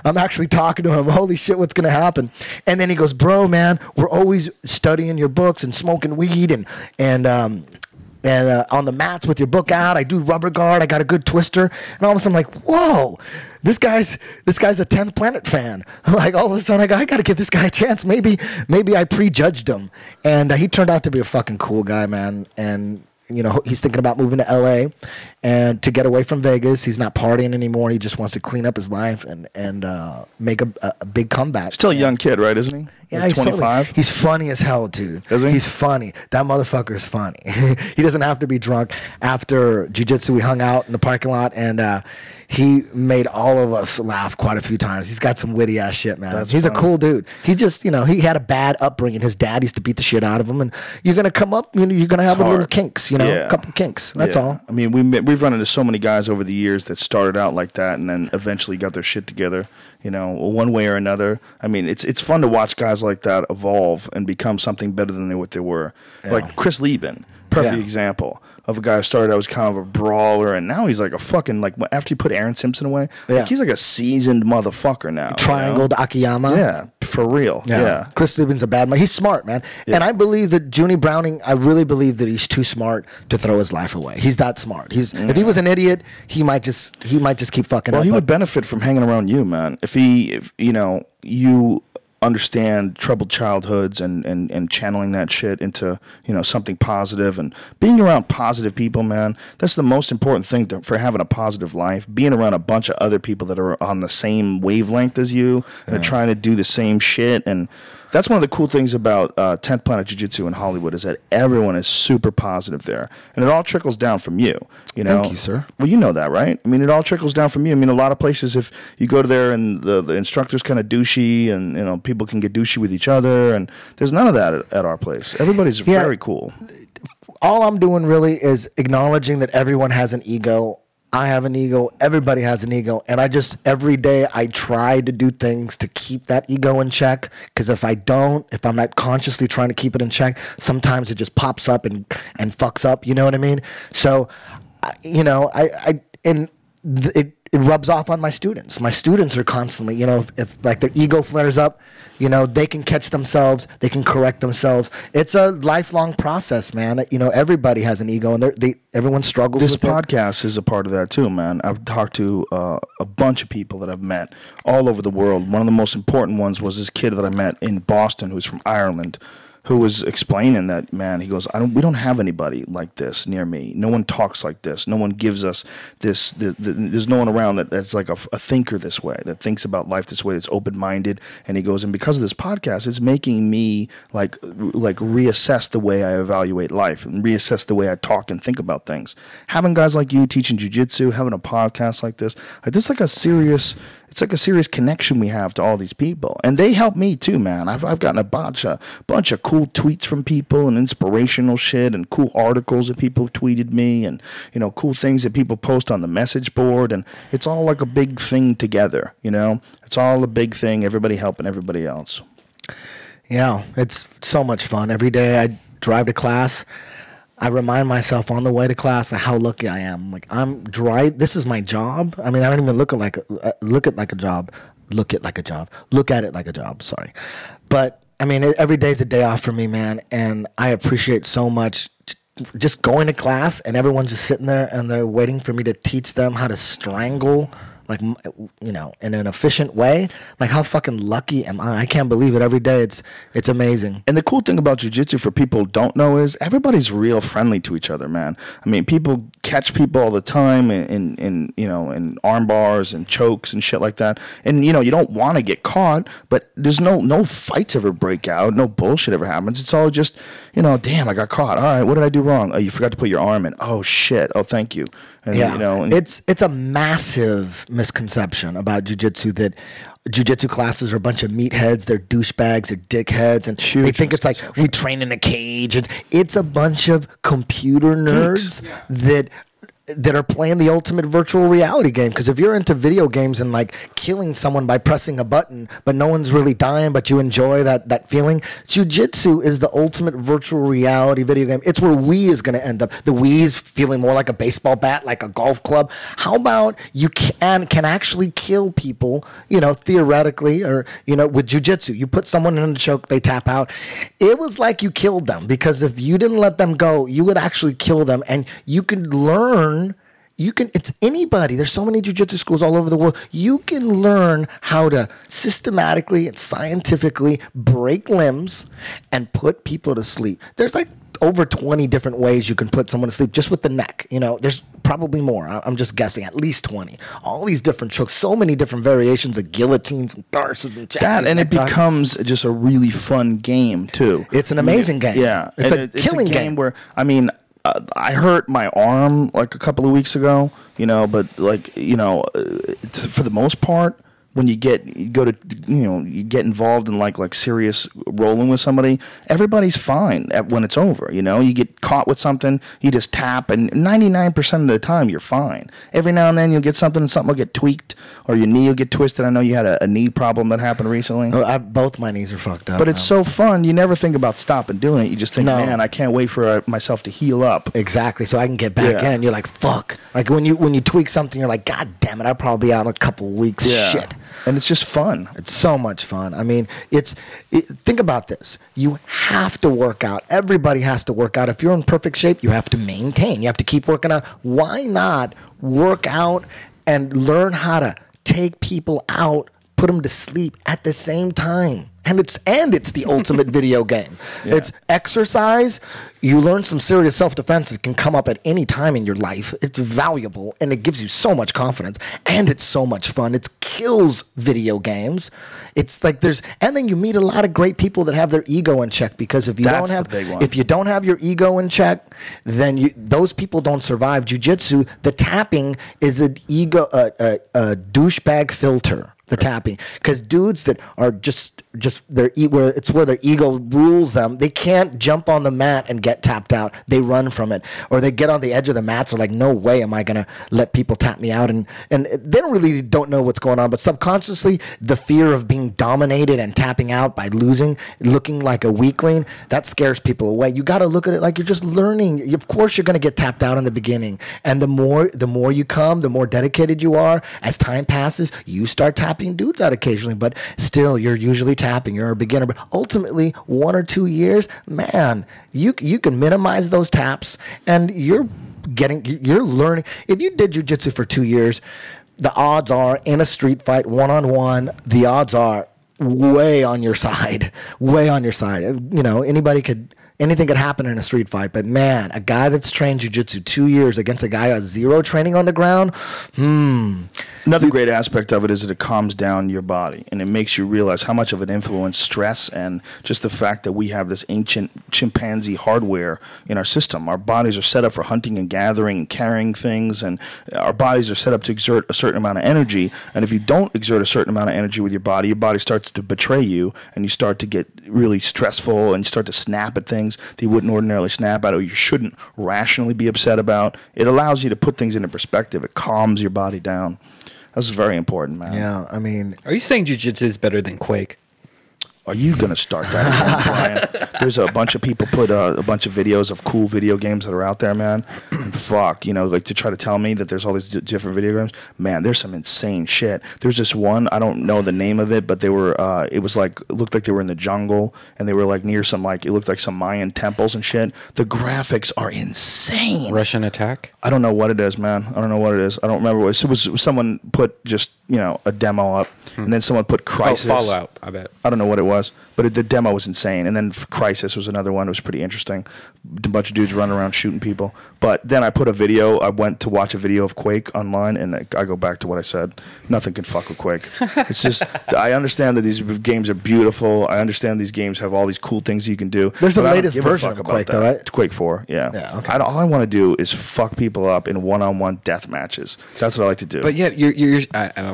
I'm actually talking to him. Holy shit, what's going to happen? And then he goes, bro, man, we're always studying your books and smoking weed and on the mats with your book out. I do rubber guard. I got a good twister. And all of a sudden I'm like, whoa, this guy's a 10th Planet fan. Like all of a sudden I got to give this guy a chance. Maybe I prejudged him. And he turned out to be a fucking cool guy, man. And he's thinking about moving to LA and to get away from Vegas. He's not partying anymore. He just wants to clean up his life and make a big comeback. Still a young kid, right? Isn't he? Yeah, like he's 25. He's funny as hell, dude. Is he? He's funny. That motherfucker is funny. He doesn't have to be drunk. After jiu-jitsu, we hung out in the parking lot, and he made all of us laugh quite a few times. He's got some witty ass shit, man. He's funny. A cool dude. He just, he had a bad upbringing. His dad used to beat the shit out of him, and you're gonna come up, you're gonna have a little kinks, a couple kinks. That's all. I mean, we've run into so many guys over the years that started out like that, and then eventually got their shit together. One way or another. I mean, it's fun to watch guys like that evolve and become something better than what they were. Yeah. Like Chris Lieben, perfect example of a guy who started out as kind of a brawler, and now he's like a fucking, like, after he put Aaron Simpson away, like, he's like a seasoned motherfucker now. Triangled Akiyama. Yeah, for real. Yeah. Chris Lieben's a bad man. He's smart, man. Yeah. And I believe that Junie Browning, I really believe that he's too smart to throw his life away. He's that smart. If he was an idiot, he might just keep fucking up. Well, he would benefit from hanging around you, man. If you understand troubled childhoods and channeling that shit into something positive and being around positive people, man, that's the most important thing for having a positive life. Being around a bunch of other people that are on the same wavelength as you and are trying to do the same shit. And that's one of the cool things about 10th Planet Jiu-Jitsu in Hollywood is that everyone is super positive there. And it all trickles down from you. Thank you, sir. Well, you know that, right? I mean, it all trickles down from you. I mean, a lot of places, if you go to there and the instructor's kind of douchey and, people can get douchey with each other, and there's none of that at our place. Everybody's very cool. All I'm doing really is acknowledging that everyone has an ego. I have an ego. Everybody has an ego. And every day I try to do things to keep that ego in check. Because if I'm not consciously trying to keep it in check, sometimes it just pops up and fucks up. You know what I mean? So, it rubs off on my students. My students are constantly, you know, if like their ego flares up, you know, they can catch themselves, they can correct themselves. It's a lifelong process, man. You know, everybody has an ego, and everyone struggles This with it. podcast is a part of that too, man. I've talked to a bunch of people that I've met all over the world. One of the most important ones was this kid that I met in Boston who's from Ireland, who was explaining that, man, he goes, we don't have anybody like this near me. No one talks like this. No one gives us this. There's no one around that's like a thinker this way, that thinks about life this way, that's open-minded. And he goes, and because of this podcast, it's making me like reassess the way I evaluate life and reassess the way I talk and think about things. Having guys like you teaching jiu-jitsu, having a podcast like this is like a serious... It's like a serious connection we have to all these people, and they help me too, man. I've gotten a bunch of cool tweets from people and inspirational shit and cool articles that people have tweeted me, and you know, cool things that people post on the message board, and it's all like a big thing together. You know, it's all a big thing. Everybody helping everybody else. Yeah, it's so much fun. Every day I drive to class, I remind myself on the way to class of how lucky I am. Like, this is my job. I mean, I don't even look at it like a job. Sorry. But I mean, every day's a day off for me, man. And I appreciate so much just going to class and everyone's just sitting there and they're waiting for me to teach them how to strangle, like, you know, in an efficient way. Like, how fucking lucky am I? I can't believe it. Every day, it's amazing. And the cool thing about jiu-jitsu, for people who don't know, is everybody's real friendly to each other, man. I mean, people catch people all the time in you know, in arm bars and chokes and shit like that. And you know, you don't want to get caught, but there's no fights ever break out, no bullshit ever happens. It's all just, you know, damn, I got caught. All right, what did I do wrong? Oh, you forgot to put your arm in. Oh shit. Oh, thank you. And, yeah, you know, it's a massive misconception about jiu-jitsu that jiu-jitsu classes are a bunch of meatheads, they're douchebags, they're dickheads, and they think it's like we train in a cage, and it's a bunch of computer nerds that are playing the ultimate virtual reality game. Because if you're into video games and like killing someone by pressing a button, but no one's really dying, but you enjoy that feeling, jiu-jitsu is the ultimate virtual reality video game. It's where Wii is going to end up. The Wii is feeling more like a baseball bat, like a golf club. How about you can actually kill people, you know, theoretically, or, you know, with jiu-jitsu, you put someone in the choke, they tap out. It was like you killed them, because if you didn't let them go, you would actually kill them, and you could learn. It's anybody. There's so many jiu-jitsu schools all over the world. You can learn how to systematically and scientifically break limbs and put people to sleep. There's like over 20 different ways you can put someone to sleep just with the neck. You know, there's probably more. I'm just guessing, at least 20. All these different chokes, so many different variations of guillotines and darces and Japanese. And it becomes just a really fun game too. It's an amazing game. Yeah. It's a killing game where, I mean, I hurt my arm like a couple of weeks ago, you know, but like, you know, for the most part, when you get involved in like serious rolling with somebody, everybody's fine when it's over. You know, you get caught with something, you just tap, and 99% of the time you're fine. Every now and then you'll get something will get tweaked, or your knee will get twisted. I know you had a knee problem that happened recently. Both my knees are fucked up. But it's so fun. You never think about stopping doing it. You just think, man, I can't wait for myself to heal up. Exactly, so I can get back in. You're like, fuck. Like when you tweak something, you're like, God damn it, I'll probably be out in a couple weeks. Yeah. Shit. And it's just fun. It's so much fun. I mean, think about this. You have to work out. Everybody has to work out. If you're in perfect shape, you have to maintain. You have to keep working out. Why not work out and learn how to take people out, put them to sleep at the same time? And it's the ultimate video game. Yeah. It's exercise. You learn some serious self-defense that can come up at any time in your life. It's valuable, and it gives you so much confidence, and it's so much fun. It kills video games. It's like and then you meet a lot of great people that have their ego in check, because if you don't have your ego in check, then those people don't survive. Jiu-jitsu, the tapping is an ego, a douchebag filter. the tapping, because dudes that are just where their ego rules them. They can't jump on the mat and get tapped out. They run from it, or they get on the edge of the mats. They're like, no way am I gonna let people tap me out, and they don't know what's going on, but subconsciously the fear of being dominated and tapping out by losing, looking like a weakling, that scares people away. You got to look at it like you're just learning. Of course you're gonna get tapped out in the beginning, and the more you come, the more dedicated you are. As time passes, you start tapping dudes out occasionally, but still you're usually tapping. You're a beginner, but ultimately 1 or 2 years, man, you can minimize those taps, and you're learning. If you did jiu-jitsu for 2 years, the odds are in a street fight, one-on-one, the odds are way on your side. Anything could happen in a street fight, but man, a guy that's trained jiu-jitsu 2 years against a guy who has zero training on the ground, Another great aspect of it is that it calms down your body, and it makes you realize how much of an influence stress and just the fact that we have this ancient chimpanzee hardware in our system. Our bodies are set up for hunting and gathering and carrying things, and our bodies are set up to exert a certain amount of energy, and if you don't exert a certain amount of energy with your body starts to betray you, and you start to get really stressful, and you start to snap at things that you wouldn't ordinarily snap at, or you shouldn't rationally be upset about. It allows you to put things into perspective. It calms your body down. That's very important, man. Yeah, I mean, Are you saying jiu-jitsu is better than Quake? Are you going to start that again, Brian? There's a bunch of people put a bunch of videos of cool video games that are out there, man. And fuck, like to try to tell me that there's all these different video games. Man, there's some insane shit. There's this one, I don't know the name of it, but they were, it looked like they were in the jungle, and they were like near some, it looked like some Mayan temples and shit. The graphics are insane. Russian Attack? I don't know what it is, man. I don't know what it is. I don't remember what it was someone put just, a demo up, and then someone put Crisis. Fallout, I bet. I don't know what it was, but the demo was insane. And then Crisis was another one. It was pretty interesting. A bunch of dudes running around shooting people. But then I went to watch a video of Quake online, and I go back to what I said. Nothing can fuck with Quake. It's just, I understand that these games are beautiful. I understand these games have all these cool things you can do. There's the latest version of Quake, though, right? It's Quake 4, yeah. Yeah, okay. All I want to do is fuck people up in one-on-one death matches. That's what I like to do. But yeah, you're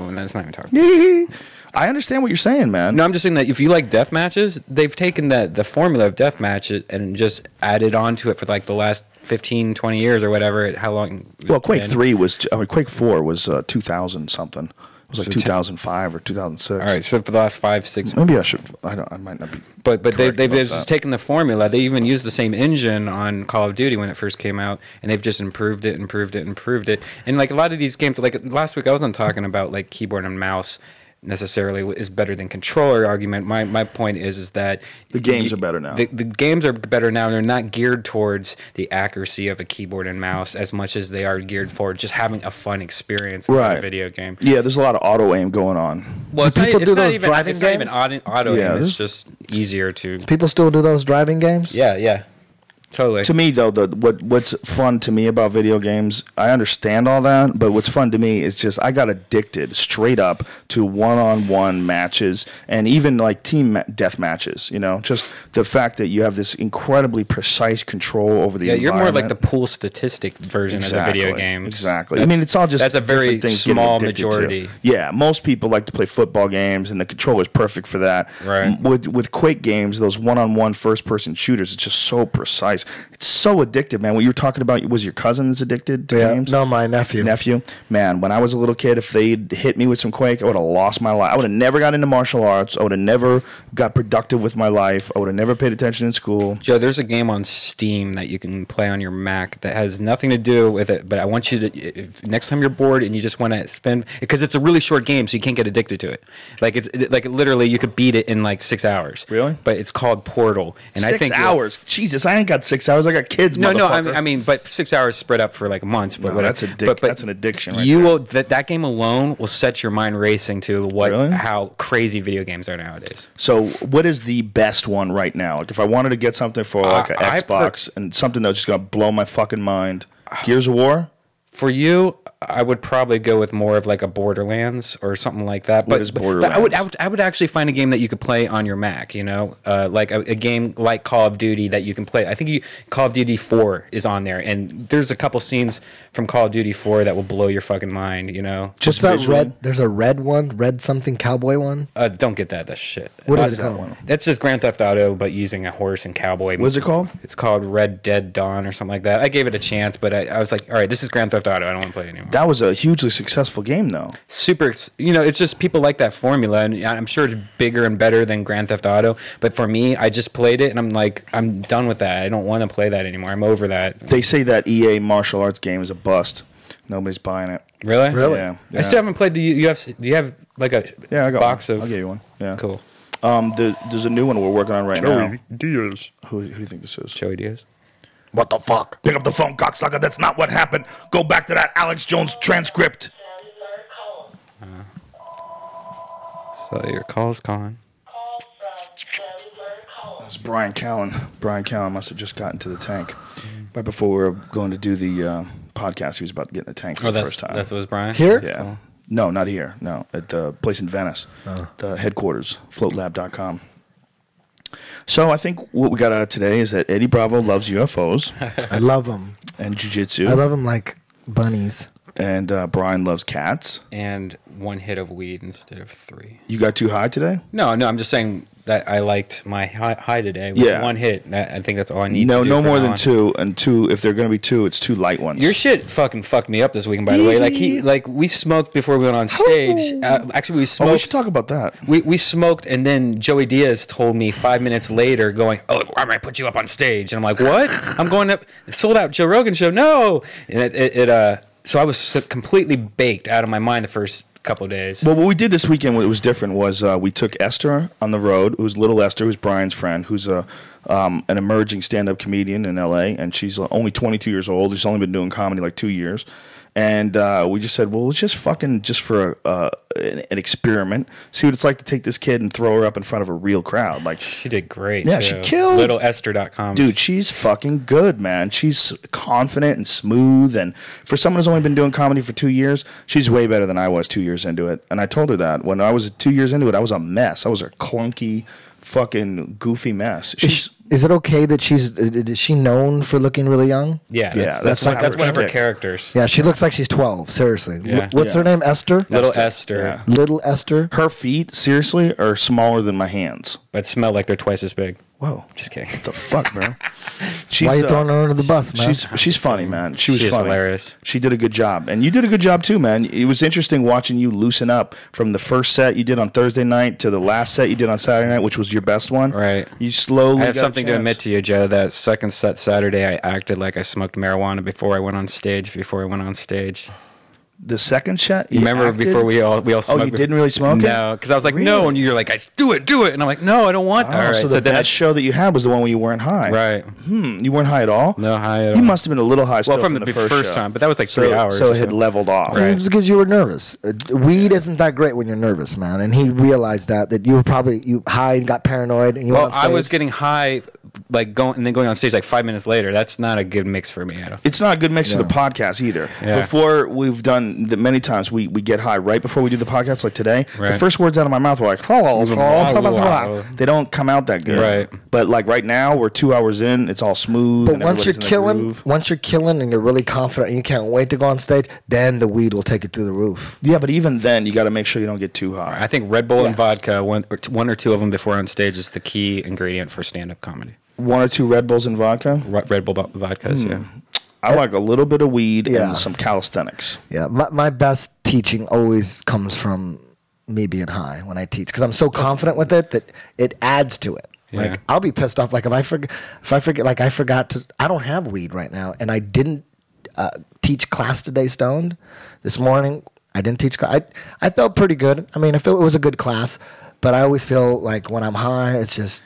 that's not even talking. I understand what you're saying, man. No, I'm just saying that if you like death matches, they've taken the formula of death matches and just added on to it for the last 15, 20 years or whatever. How long? Well, Quake 4 was 2000 something. It was 2005 or 2006. All right, so for the last 5, 6. Maybe I should. I might not be. But they've just taken the formula. They even used the same engine on Call of Duty when it first came out, and they've just improved it. And a lot of these games, last week I wasn't talking about keyboard and mouse necessarily is better than controller argument. My point is that the games are better now. The games are better now. They're not geared towards the accuracy of a keyboard and mouse as much as they are geared for just having a fun experience in a video game. Yeah, there's a lot of auto aim going on. Well, it's not even auto aim. It's just easier to. People still do those driving games? Yeah. Totally. To me, though, what's fun to me about video games, I understand all that, but what's fun to me is just I got addicted straight up to one-on-one matches and even team death matches. Just the fact that you have this incredibly precise control over the environment. You're more like the pool statistic version of the video games. Exactly. It's all just that's a very small majority. Yeah, most people like to play football games, and the controller is perfect for that. Right. With Quake games, those one-on-one first-person shooters, it's just so precise. It's so addictive, man. What you were talking about, was your cousin that's addicted to games? No, my nephew. Man, when I was a little kid, if they'd hit me with some Quake, I would have lost my life. I would have never got into martial arts. I would have never got productive with my life. I would have never paid attention in school. Joe, there's a game on Steam that you can play on your Mac that has nothing to do with it, but I want you to, next time you're bored and you just want to spend, because it's a really short game, so you can't get addicted to it. Literally, you could beat it in 6 hours. Really? But it's called Portal. And 6 hours? Jesus, I ain't got 6 hours. I got kids. No, I mean, but 6 hours spread up for months. But that's an addiction. Right you there. will that game alone will set your mind racing to how crazy video games are nowadays. So, what is the best one right now? If I wanted to get something for an Xbox and something that's just gonna blow my fucking mind, Gears of War. For you, I would probably go with more of like a Borderlands or something like that. What is Borderlands? But I would actually find a game that you could play on your Mac. You know, like a game like Call of Duty that you can play. I think Call of Duty 4 is on there, and there's a couple scenes from Call of Duty 4 that will blow your fucking mind. You know, Just that red. There's a red one, red something cowboy one. don't get that. That's shit. What is it called? That's just Grand Theft Auto, but using a horse and cowboy. What's it called? It's called Red Dead Dawn or something like that. I gave it a chance, but I was like, all right, this is Grand Theft Auto. I don't want to play it anymore. That was a hugely successful game, though. Super, you know, it's just people like that formula, and I'm sure it's bigger and better than Grand Theft Auto. But for me, I just played it, and I'm like, I'm done with that. I don't want to play that anymore. I'm over that. They say that EA martial arts game is a bust. Nobody's buying it. Really? Yeah. I still haven't played the UFC. Do you have like a I got box one. of? I'll get you one. Yeah. Cool. There's a new one we're working on right now. Diaz. Who do you think this is? Joey Diaz. What the fuck? Pick up the phone, cocksucker. That's not what happened. Go back to that Alex Jones transcript. So your call's calling. That's Brian Callen. Brian Callen must have just gotten to the tank. Right before we were going to do the podcast, he was about to get in the tank for the first time. That's what was Brian? Here? Yeah. No, not here. No, at the place in Venice. The headquarters, floatlab.com. So I think what we got out of today is that Eddie Bravo loves UFOs I love them. and jiu-jitsu. I love them like bunnies. And Brian loves cats. And one hit of weed instead of 3. You got too high today? No, I'm just saying that I liked my high today with Yeah. one hit. I think that's all I need No, to do no from more now than on. 2. And 2, if they're going to be 2, it's 2 light ones. Your shit fucking fucked me up this weekend, by the way. Like we smoked before we went on stage. Actually, we smoked. we should talk about that. We smoked, and then Joey Diaz told me 5 minutes later, going, "Oh, I might put you up on stage." And I'm like, "What? I'm going up, sold out Joe Rogan show? No!" And so I was completely baked out of my mind the first couple of days. Well, what we did this weekend, what was different was we took Esther on the road. It was little Esther, who's Brian's friend, who's an emerging stand-up comedian in L.A., and she's only 22 years old. She's only been doing comedy like 2 years. And we just said, well, let's just fucking, just for an experiment, see what it's like to take this kid and throw her up in front of a real crowd. Like, She did great. Yeah, too. she killed. LittleEsther.com. dude, she's fucking good, man. She's confident and smooth. And for someone who's only been doing comedy for 2 years, she's way better than I was 2 years into it. And I told her that. When I was 2 years into it, I was a mess. I was a clunky, fucking goofy mess. Is it okay that is she known for looking really young? Yeah, Yeah, that's like one of her shtick. characters. Yeah, she looks like she's 12. Seriously. Yeah. What's her name? Esther? Little Esther. Yeah. Little Esther? Her feet, seriously, are smaller than my hands. But smell like they're twice as big. Whoa. Just kidding. The fuck, bro? She's, Why are you throwing her under the bus, man? She's funny, man. She was She is funny. hilarious. She did a good job, and you did a good job too, man. It was interesting watching you loosen up from the first set you did on Thursday night to the last set you did on Saturday night, which was your best one. Right. You slowly. I have got a something to chance. admit to you, Joe. That second set Saturday, I acted like I smoked marijuana before I went on stage. The second set. You remember acted? before we all smoked? Oh, you didn't really smoke it? No, because I was like, no, Really? and you're like, guys, do it, and I'm like, no, I don't want. Oh, all right, so the then best show that you had was the one where you weren't high. right, You weren't high at all. no high at all. You must have been a little high. Still Well, from from the first first show. time, but that was like So, 3 hours. So or it had so. leveled off. Right. It's because you were nervous. Weed isn't that great when you're nervous, man. And he realized that you were probably high and got paranoid. And you Well, went on I was stage. getting high, like going and then going on stage like 5 minutes later. That's not a good mix for me. I don't. It's not a good mix to the podcast either. Yeah. Before we've done many times, we get high right before we do the podcast, like today. The Right. first words out of my mouth were like, they don't come out that good. Right. But like right now, we're 2 hours in, it's all smooth. But and once you're everybody's in the killing, groove. once you're killing, and you're really confident, and you can't wait to go on stage, then the weed will take it through the roof. Yeah, but even then, you got to make sure you don't get too high. I think Red Bull and vodka, one or two of them before on stage, is the key ingredient for stand-up comedy. 1 or 2 Red Bulls and vodka. Red Bull vodkas, yeah. I like a little bit of weed Yeah. and some calisthenics. Yeah, my best teaching always comes from me being high when I teach because I'm so confident with it that it adds to it. Yeah. Like I'll be pissed off. Like if I forget, like I forgot to. I don't have weed right now, and I didn't teach class today. Stoned this morning. I didn't teach. I felt pretty good. I mean, I feel it was a good class, but I always feel like when I'm high, it's just.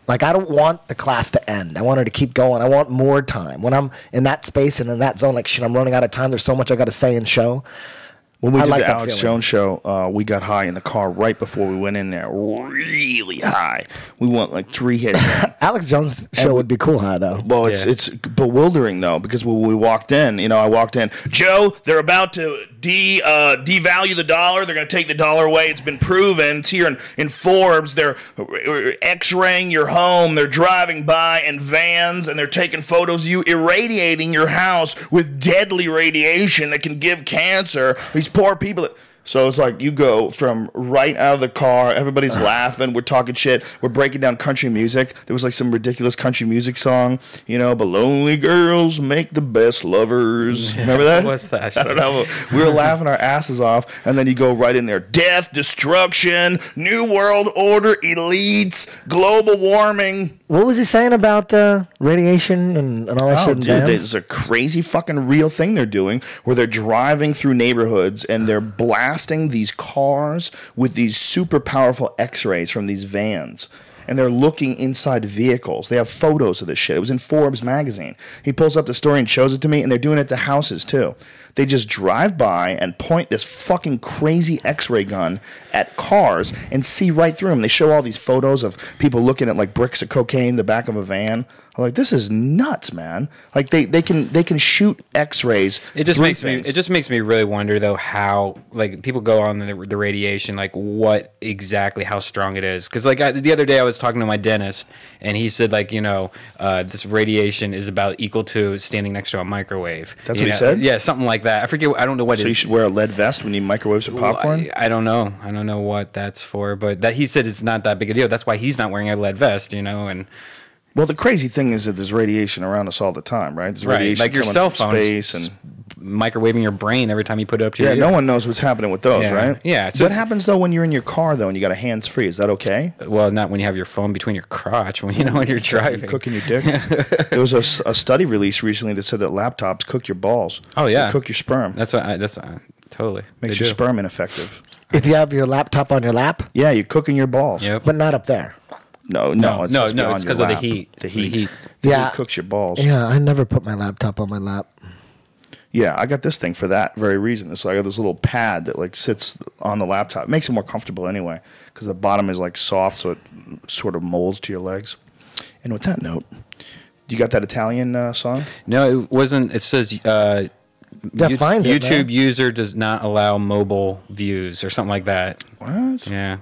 Like, I don't want the class to end. I want her to keep going. I want more time. When I'm in that space and in that zone, like, shit, I'm running out of time. There's so much I got to say and show. When we I did like the that Alex feeling. Jones show, we got high in the car right before we went in there. Really high. We went like 3 hits. Alex Jones' show would be cool, huh? Though. Well, it's bewildering though, because when we walked in, I walked in. Joe, they're about to devalue the dollar. They're going to take the dollar away. It's been proven. It's here in Forbes. They're X-raying your home. They're driving by in vans and they're taking photos of you irradiating your house with deadly radiation that can give cancer. These poor people. So it's like you go from right out of the car, everybody's laughing, we're talking shit, we're breaking down country music. There was like some ridiculous country music song, but lonely girls make the best lovers. Remember that? What's that? I don't know. We were laughing our asses off, and then you go right in there. Death, destruction, new world order, elites, global warming. What was he saying about radiation and all that shit? Dude, there's a crazy fucking real thing they're doing where they're driving through neighborhoods and they're blasting these cars with these super powerful X-rays from these vans. And they're looking inside vehicles. They have photos of this shit. It was in Forbes magazine. He pulls up the story and shows it to me, and they're doing it to houses too. They just drive by and point this fucking crazy X-ray gun at cars and see right through them. They show all these photos of people looking at like bricks of cocaine in the back of a van. I'm like, this is nuts, man. Like they can shoot X-rays. It just makes me really wonder though how like people go on the radiation, like what exactly how strong it is. Because like the other day I was talking to my dentist and he said like this radiation is about equal to standing next to a microwave. That's what he said? Yeah, something like that. I forget. I don't know what. So you should wear a lead vest when you microwave some popcorn? I don't know. I don't know what that's for, but that he said it's not that big a deal. That's why he's not wearing a lead vest, and. Well, the crazy thing is that there's radiation around us all the time, right? There's radiation like your coming cell from phone space is and microwaving your brain every time you put it up to your ear. no one knows what's happening with those, right? Yeah. So what happens though when you're in your car though and you got a hands free? Is that okay? Well, not when you have your phone between your crotch when you're driving. You're cooking your dick. There was a study released recently that said that laptops cook your balls. Oh yeah, they cook your sperm. That's totally Makes your sperm ineffective. If you have your laptop on your lap, Yeah, you're cooking your balls. Yep. but not up there. No, it's no, just beyond it's your 'cause of the lap. heat. The heat. Yeah. It cooks your balls. Yeah, I never put my laptop on my lap. Yeah, I got this thing for that very reason. So I got this little pad that like sits on the laptop. It makes it more comfortable anyway because the bottom is like soft, so it sort of molds to your legs. And with that note, you got that Italian song? No, it wasn't. It says Find it, YouTube man. user does not allow mobile views or something like that. What? Yeah.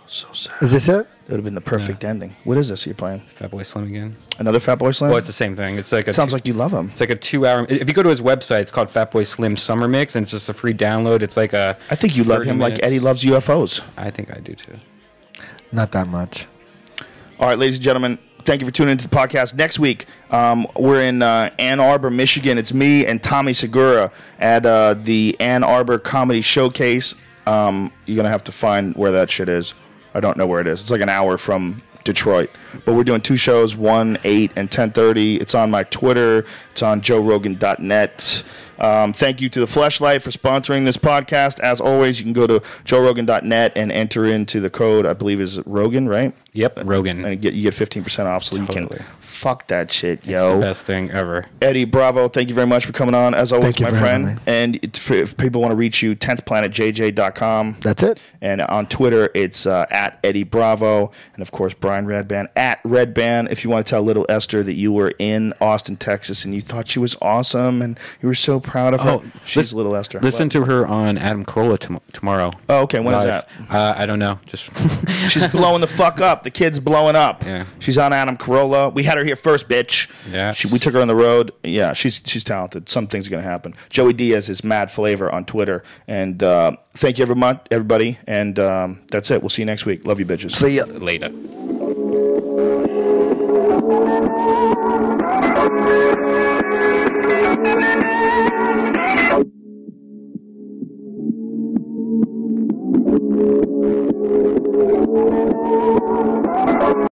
So sad. Is this it? That would have been the perfect ending. What is this you're playing? Fatboy Slim again. Another Fatboy Slim? Well, it's the same thing. It's like Sounds like you love him. It's like a 2-hour. If you go to his website, it's called Fatboy Slim Summer Mix, and it's just a free download. It's like a. I think you love 30 him like minutes. Eddie loves UFOs. I think I do too. Not that much. All right, ladies and gentlemen, thank you for tuning into the podcast. Next week, we're in Ann Arbor, Michigan. It's me and Tommy Segura at the Ann Arbor Comedy Showcase. You're going to have to find where that shit is. I don't know where it is. It's like an hour from Detroit. But we're doing 2 shows, 1, 8, and 10:30. It's on my Twitter. It's on joerogan.net. Thank you to the Fleshlight for sponsoring this podcast. As always, you can go to joerogan.net and enter into the code, I believe is Rogan, right? Yep, Rogan. And you get 15% off, so you Totally. can fuck that shit, It's yo. the best thing ever. Eddie Bravo, thank you very much for coming on. As always, Thank you my for having friend. me. And if people want to reach you, 10thplanetjj.com. That's it. And on Twitter, it's at Eddie Bravo. And of course, Brian Redban at Redban. If you want to tell little Esther that you were in Austin, Texas, and you thought she was awesome and you were so proud of her, she's little Esther. Listen to her on Adam Carolla tomorrow. Oh, okay. When is Live. that? I don't know. Just She's blowing the fuck up. The kid's blowing up. Yeah. She's on Adam Carolla. We had her here first, bitch. Yeah. We took her on the road. Yeah, she's talented. Some things are going to happen. Joey Diaz is Mad Flavor on Twitter. And thank you everybody. And that's it. We'll see you next week. Love you, bitches. See ya. later.